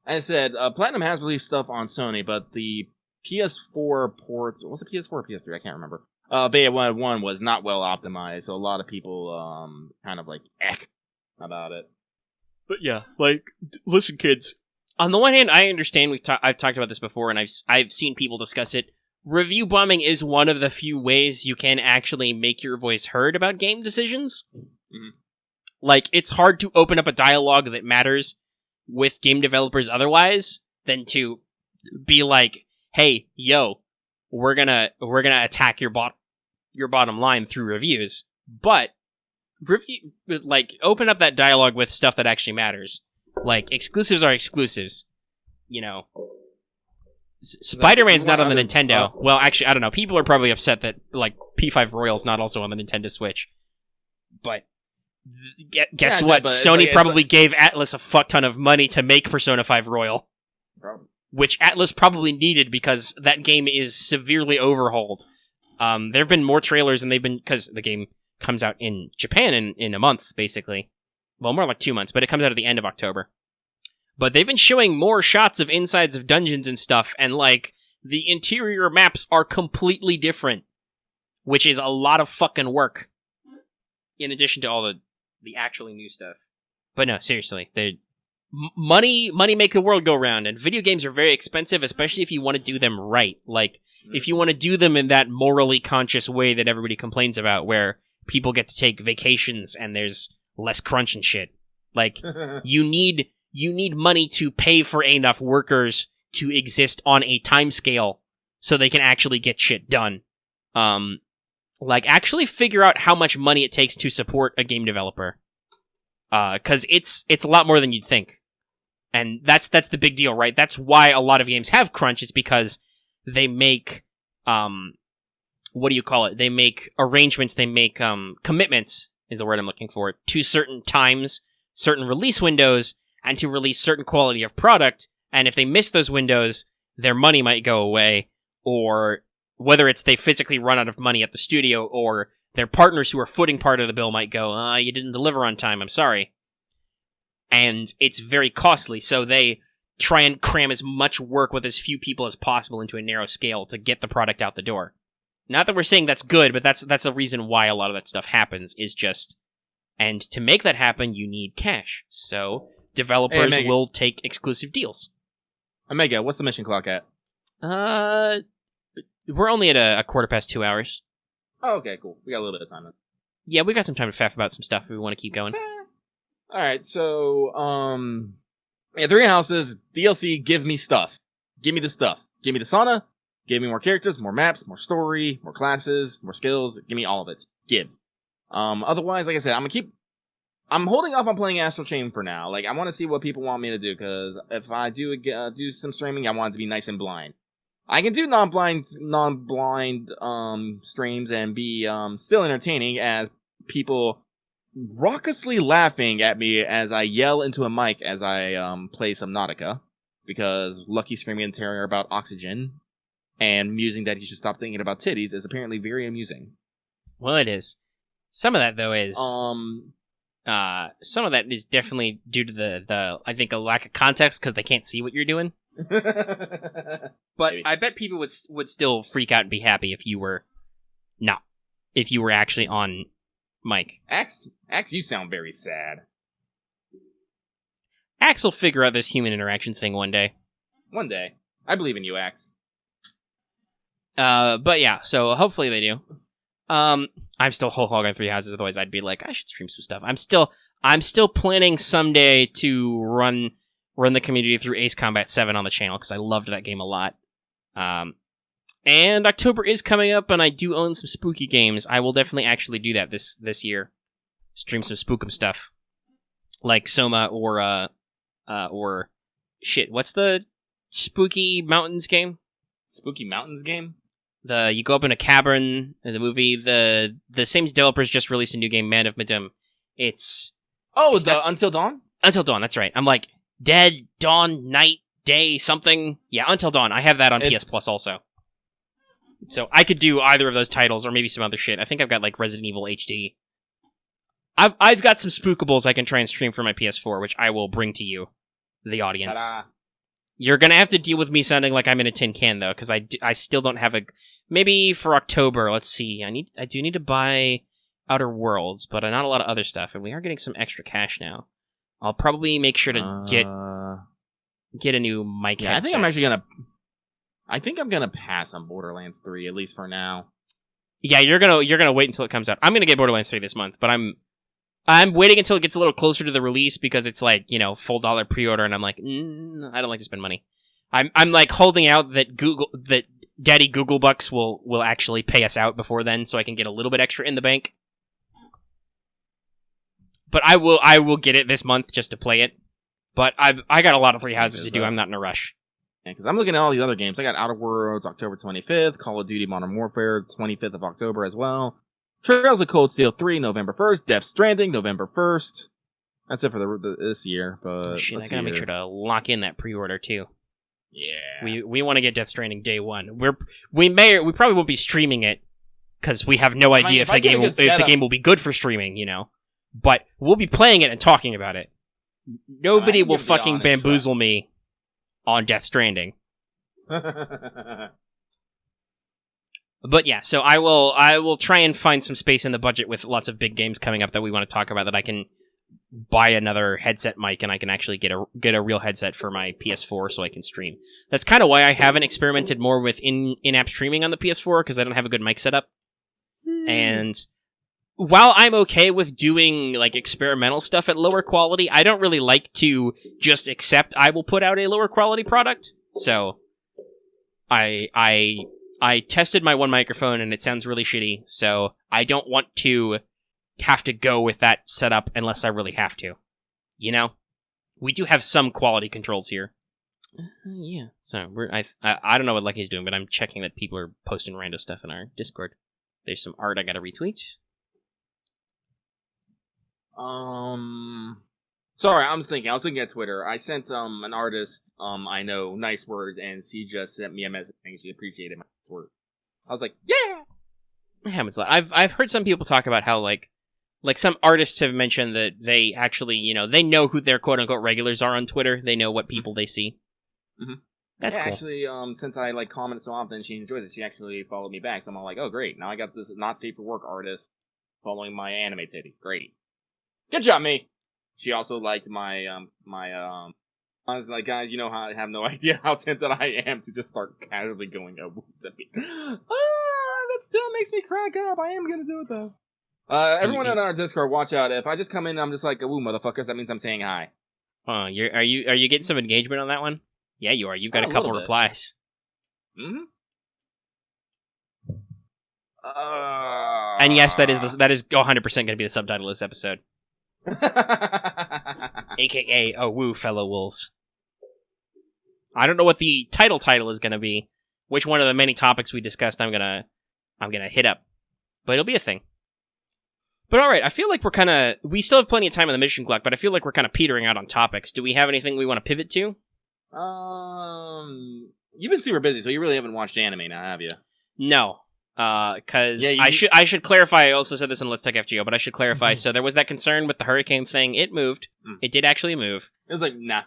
As I said, Platinum has released stuff on Sony, but the PS4 ports, was it PS4 or PS3? I can't remember. Bayonetta 1 was not well optimized, so a lot of people kind of like about it. But yeah, like, listen, kids. On the one hand, I understand I've talked about this before, and I've seen people discuss it. Review bombing is one of the few ways you can actually make your voice heard about game decisions. Mm-hmm. Like, it's hard to open up a dialogue that matters with game developers otherwise than to be like, hey, yo, we're gonna attack your bottom line through reviews. But open up that dialogue with stuff that actually matters. Like, exclusives are exclusives. You know. Spider-Man's not on the Nintendo. Well, actually, I don't know. People are probably upset that, like, P5 Royal's not also on the Nintendo Switch. But guess what? Sony probably gave Atlas a fuck ton of money to make Persona 5 Royal. Probably. Which Atlas probably needed because that game is severely overhauled. There have been more trailers and because the game comes out in Japan in a month, basically. Well, more like 2 months, but it comes out at the end of October. But they've been showing more shots of insides of dungeons and stuff, and, like, the interior maps are completely different, which is a lot of fucking work, in addition to all the actually new stuff. But no, seriously, money make the world go round, and video games are very expensive, especially if you want to do them right. Like, if you want to do them in that morally conscious way that everybody complains about, where people get to take vacations and there's less crunch and shit. Like, you need money to pay for enough workers to exist on a timescale so they can actually get shit done. Actually figure out how much money it takes to support a game developer. 'Cause it's a lot more than you'd think. And that's the big deal, right? That's why a lot of games have crunch, is because they make, what do you call it? They make arrangements, they make, commitments, is the word I'm looking for, to certain times, certain release windows, and to release certain quality of product, and if they miss those windows, their money might go away, or whether it's they physically run out of money at the studio, or their partners who are footing part of the bill might go, you didn't deliver on time, I'm sorry. And it's very costly, so they try and cram as much work with as few people as possible into a narrow scale to get the product out the door. Not that we're saying that's good, but that's a reason why a lot of that stuff happens, is just... And to make that happen, you need cash, so... Developers will take exclusive deals. Omega, what's the mission clock at? We're only at a 2:15 hours. Oh, okay, cool. We got a little bit of time then. Yeah, we got some time to faff about some stuff if we want to keep going. Alright, so, Three Houses, DLC, give me stuff. Give me the stuff. Give me the sauna, give me more characters, more maps, more story, more classes, more skills, give me all of it. Give. Otherwise, like I said, I'm holding off on playing Astral Chain for now. Like, I want to see what people want me to do, because if I do some streaming, I want it to be nice and blind. I can do non-blind streams and be still entertaining as people raucously laughing at me as I yell into a mic as I play Subnautica, because Lucky screaming in terror about oxygen and musing that he should stop thinking about titties is apparently very amusing. Well, it is. Some of that though is some of that is definitely due to the I think a lack of context because they can't see what you're doing. But maybe. I bet people would still freak out and be happy if you were actually on mic. Axe, you sound very sad. Axe will figure out this human interaction thing one day. One day. I believe in you, Axe. But yeah, so hopefully they do. I'm still whole hog on 3 houses, otherwise I'd be like, I should stream some stuff. I'm still planning someday to run the community through Ace Combat 7 on the channel, because I loved that game a lot. And October is coming up, and I do own some spooky games. I will definitely actually do that this year. Stream some spookum stuff. Like Soma or shit, what's the Spooky Mountains game? Spooky Mountains game? You go up in a cavern in the movie. The same developers just released a new game, Man of Medan. It's Until Dawn? Until Dawn, that's right. I'm like, Dead, Dawn, Night, Day, something. Yeah, Until Dawn. I have that on PS Plus also. So I could do either of those titles or maybe some other shit. I think I've got like Resident Evil HD. I've got some spookables I can try and stream for my PS4, which I will bring to you, the audience. Ta-da. You're gonna have to deal with me sounding like I'm in a tin can, though, because I still don't have maybe for October, let's see, I do need to buy Outer Worlds, but not a lot of other stuff, and we are getting some extra cash now. I'll probably make sure to get a new mic headset. I think I'm gonna pass on Borderlands 3, at least for now. Yeah, you're gonna wait until it comes out. I'm gonna get Borderlands 3 this month, but I'm waiting until it gets a little closer to the release because it's like, full dollar pre-order, and I'm like, I don't like to spend money. I'm like holding out that Daddy Google Bucks will actually pay us out before then, so I can get a little bit extra in the bank. But I will get it this month just to play it. But I got a lot of 3 houses to do. I'm not in a rush. Yeah, because I'm looking at all these other games. I got Outer Worlds October 25th, Call of Duty Modern Warfare 25th of October as well. Trails of Cold Steel 3, November 1st. Death Stranding, November 1st. That's it for this year. But shit, I gotta make sure to lock in that pre-order too. Yeah, we want to get Death Stranding day one. We probably won't be streaming it because we have no idea if the game will be good for streaming. But we'll be playing it and talking about it. Nobody will fucking bamboozle me on Death Stranding. But yeah, so I will try and find some space in the budget with lots of big games coming up that we want to talk about, that I can buy another headset mic and I can actually get a real headset for my PS4 so I can stream. That's kind of why I haven't experimented more with in-app streaming on the PS4, because I don't have a good mic setup. And while I'm okay with doing like experimental stuff at lower quality, I don't really like to just accept I will put out a lower quality product. So I tested my one microphone and it sounds really shitty, so I don't want to have to go with that setup unless I really have to. We do have some quality controls here. Yeah. So I don't know what Lucky's doing, but I'm checking that people are posting random stuff in our Discord. There's some art I gotta retweet. Sorry, I was looking at Twitter. I sent an artist I know nice words, and she just sent me a message saying she appreciated my nice words. I was like, yeah. It happens a lot. I've heard some people talk about how like some artists have mentioned that they actually they know who their quote unquote regulars are on Twitter. They know what people they see. Mm-hmm. That's cool. Actually, since I comment so often, she enjoys it. She actually followed me back, so I'm all like, oh great, now I got this not safe for work artist following my anime titty. Great, good job, me. She also liked my I was like, guys, how I have no idea how tempted I am to just start casually going Awoo to me. That still makes me crack up. I am gonna do it though. Everyone in our Discord, watch out. If I just come in and I'm just like, Awoo, motherfuckers, that means I'm saying hi. Oh, are you getting some engagement on that one? Yeah, you are. You've got a couple replies. Mm-hmm. And yes, that is 100% going to be the subtitle of this episode. AKA Awoo, fellow wolves. I don't know what the title is going to be. Which one of the many topics we discussed I'm gonna hit up, but it'll be a thing. But all right, I feel like we still have plenty of time on the mission clock, but I feel like we're kind of petering out on topics. Do we have anything we want to pivot to? You've been super busy, so you really haven't watched anime now, have you? No. Because I should clarify. I also said this in Let's Talk FGO, but I should clarify. So there was that concern with the hurricane thing. It moved. It did actually move. It was like, nah.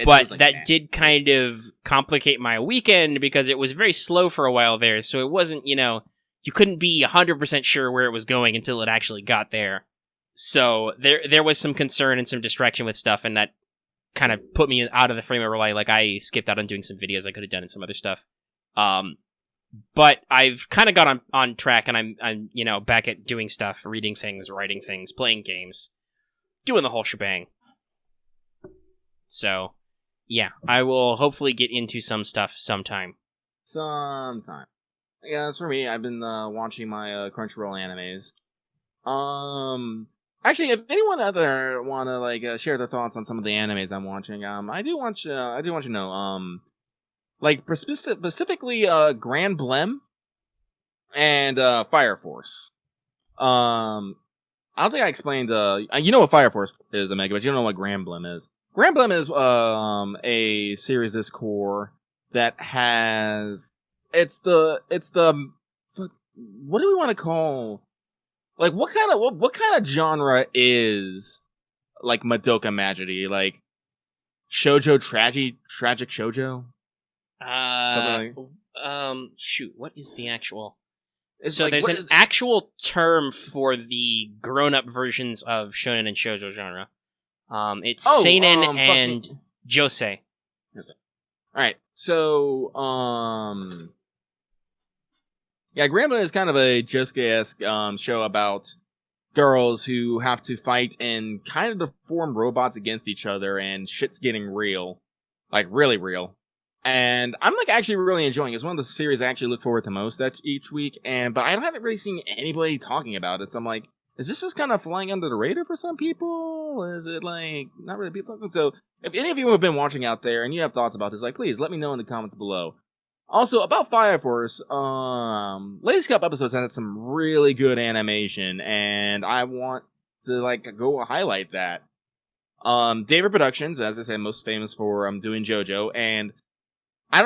But that did kind of complicate my weekend because it was very slow for a while there. So it wasn't, you couldn't be 100% sure where it was going until it actually got there. So there was some concern and some distraction with stuff, and that kind of put me out of the frame of mind. Like, I skipped out on doing some videos I could have done and some other stuff. But I've kind of got on track, and I'm back at doing stuff, reading things, writing things, playing games, doing the whole shebang. So, yeah, I will hopefully get into some stuff sometime. Yeah, as for me, I've been watching my Crunchyroll animes. Actually, if anyone out there want to share their thoughts on some of the animes I'm watching, I do want you to know, specifically Grand Blem and Fire Force. I don't think I explained. You know what Fire Force is, Omega, but you don't know what Grand Blem is. Grand Blem is a series this core that has it's the what do we want to call, like, what kind of genre is like Madoka Magica, like shoujo tragic shoujo? Shoot, what is the actual? It's so like, there's an actual term for the grown-up versions of shonen and shoujo genre. It's seinen and josei. All right, so yeah, Grand Blem is kind of a Josuke-esque show about girls who have to fight and kind of deform robots against each other, and shit's getting real, like really real. And I'm actually really enjoying it. It's one of the series I actually look forward to most each week, but I haven't really seen anybody talking about it. So I'm like, is this just kind of flying under the radar for some people? Is it not really people talking? So if any of you have been watching out there and you have thoughts about this, please let me know in the comments below. Also, about Fire Force, latest couple episodes had some really good animation, and I want to go highlight that. David Productions, as I said, most famous for doing JoJo, and I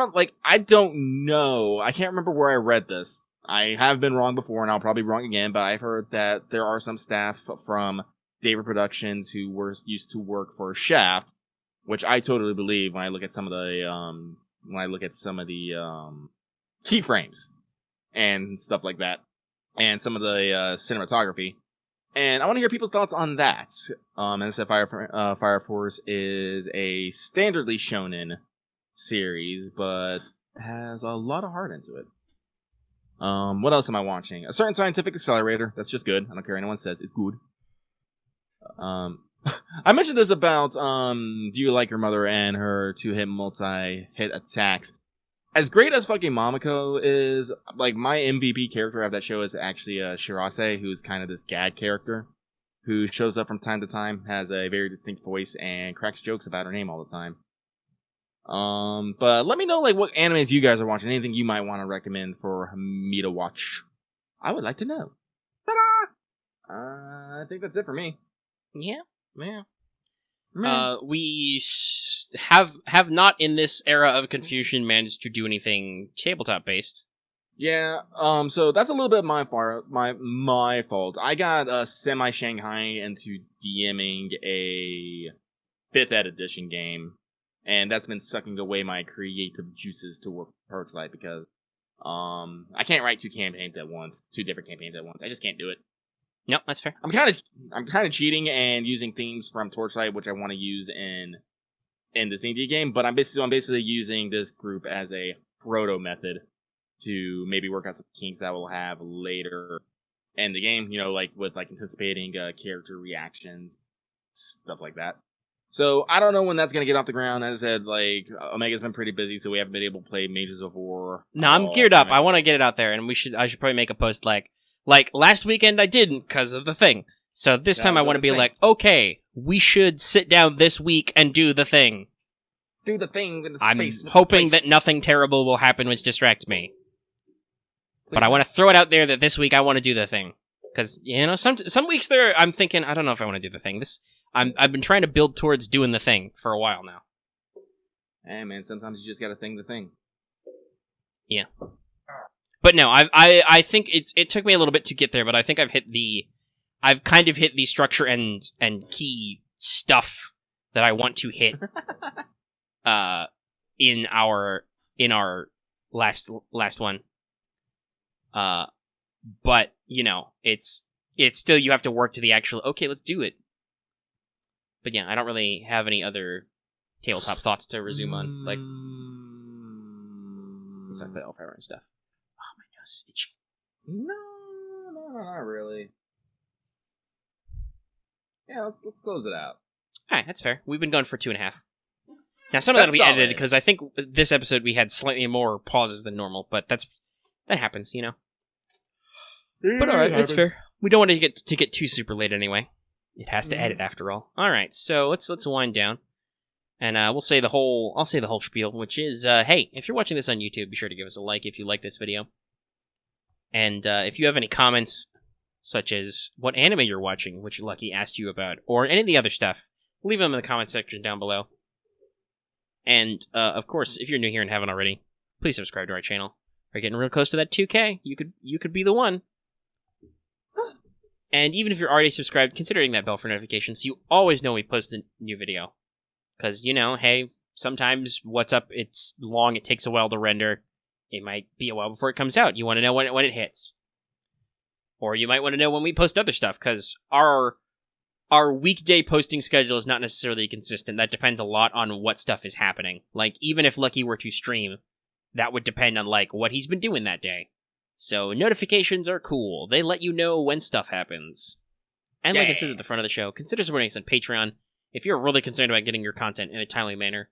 don't know. I can't remember where I read this. I have been wrong before, and I'll probably be wrong again, but I've heard that there are some staff from David Productions who used to work for Shaft, which I totally believe when I look at some of the keyframes and stuff like that, and some of the cinematography. And I want to hear people's thoughts on that. As I said, Fire Force is a standardly shonen series, but has a lot of heart into it. What else am I watching? A Certain Scientific Accelerator. That's just good. I don't care what anyone says. It's good. I mentioned this about, Do You Like Your Mother and her two-hit multi-hit attacks. As great as fucking Momoko is, my MVP character of that show is actually Shirase, who's kind of this gag character who shows up from time to time, has a very distinct voice, and cracks jokes about her name all the time. But let me know, what animes you guys are watching, anything you might want to recommend for me to watch. I would like to know. Ta-da! I think that's it for me. Yeah. We have not in this era of confusion managed to do anything tabletop based. Yeah. So that's a little bit my fault. I got semi Shanghai into DMing a 5th ed edition game, and that's been sucking away my creative juices to work prototype because I can't write two different campaigns at once. I just can't do it. No, that's fair. I'm kind of cheating and using themes from Torchlight, which I want to use in this D&D game, but I'm basically using this group as a proto method to maybe work out some kinks that we'll have later in the game, with anticipating character reactions, stuff like that. So I don't know when that's gonna get off the ground. As I said, Omega's been pretty busy, so we haven't been able to play Mages of War. No, I'm geared up. I want to get it out there, and I should probably make a post like last weekend I didn't because of the thing. So this time I want to be okay, we should sit down this week and do the thing. Do the thing with the space. I'm hoping that nothing terrible will happen which distracts me. Please. But I want to throw it out there that this week I want to do the thing. Because, some weeks there I'm thinking, I don't know if I want to do the thing. I've been trying to build towards doing the thing for a while now. Hey man, sometimes you just gotta think the thing. Yeah. But no, I think it took me a little bit to get there, but I think I've kind of hit the structure and key stuff that I want to hit in our last one. But it's still, you have to work to the actual, okay, let's do it. But yeah, I don't really have any other tabletop thoughts to resume on, like exactly Elfire and stuff. Oh, my nose is itchy. No, not really. Yeah, let's close it out. Alright, that's fair. We've been going for 2.5. Now, some of that'll be edited, because I think this episode we had slightly more pauses than normal, but that happens, But alright, that's fair. We don't want to get too super late anyway. It has to edit after all. Alright, so let's wind down. And I'll say the whole spiel, which is, hey, if you're watching this on YouTube, be sure to give us a like if you like this video. And if you have any comments, such as what anime you're watching, which Lucky asked you about, or any of the other stuff, leave them in the comment section down below. And, of course, if you're new here and haven't already, please subscribe to our channel. We're getting real close to that 2K. You could be the one. And even if you're already subscribed, consider hitting that bell for notifications so you always know when we post a new video. Because, hey, sometimes what's up, it's long, it takes a while to render. It might be a while before it comes out. You want to know when it hits. Or you might want to know when we post other stuff, because our weekday posting schedule is not necessarily consistent. That depends a lot on what stuff is happening. Like, even if Lucky were to stream, that would depend on, what he's been doing that day. So, notifications are cool. They let you know when stuff happens. And like it says at the front of the show, consider supporting us on Patreon. If you're really concerned about getting your content in a timely manner,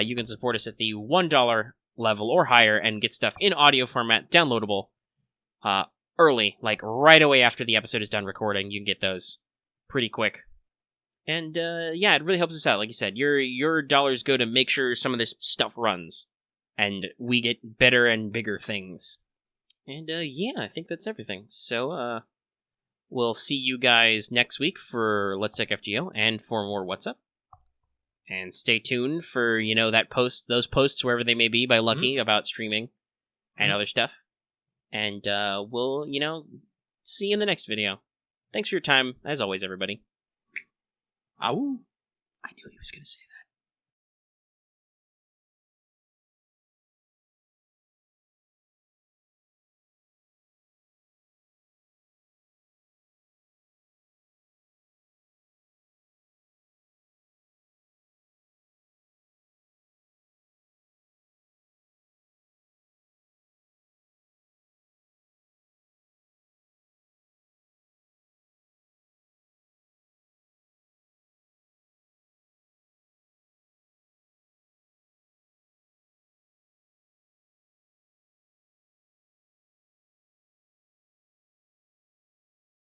you can support us at the $1 level or higher and get stuff in audio format, downloadable, early, right away after the episode is done recording. You can get those pretty quick. And, it really helps us out. Like you said, your dollars go to make sure some of this stuff runs. And we get better and bigger things. And, I think that's everything. So, we'll see you guys next week for Let's Deck FGO and for more What's Up. And stay tuned for, those posts, wherever they may be, by Lucky about streaming and other stuff. And, we'll, see you in the next video. Thanks for your time, as always, everybody. Awoo. I knew he was going to say that.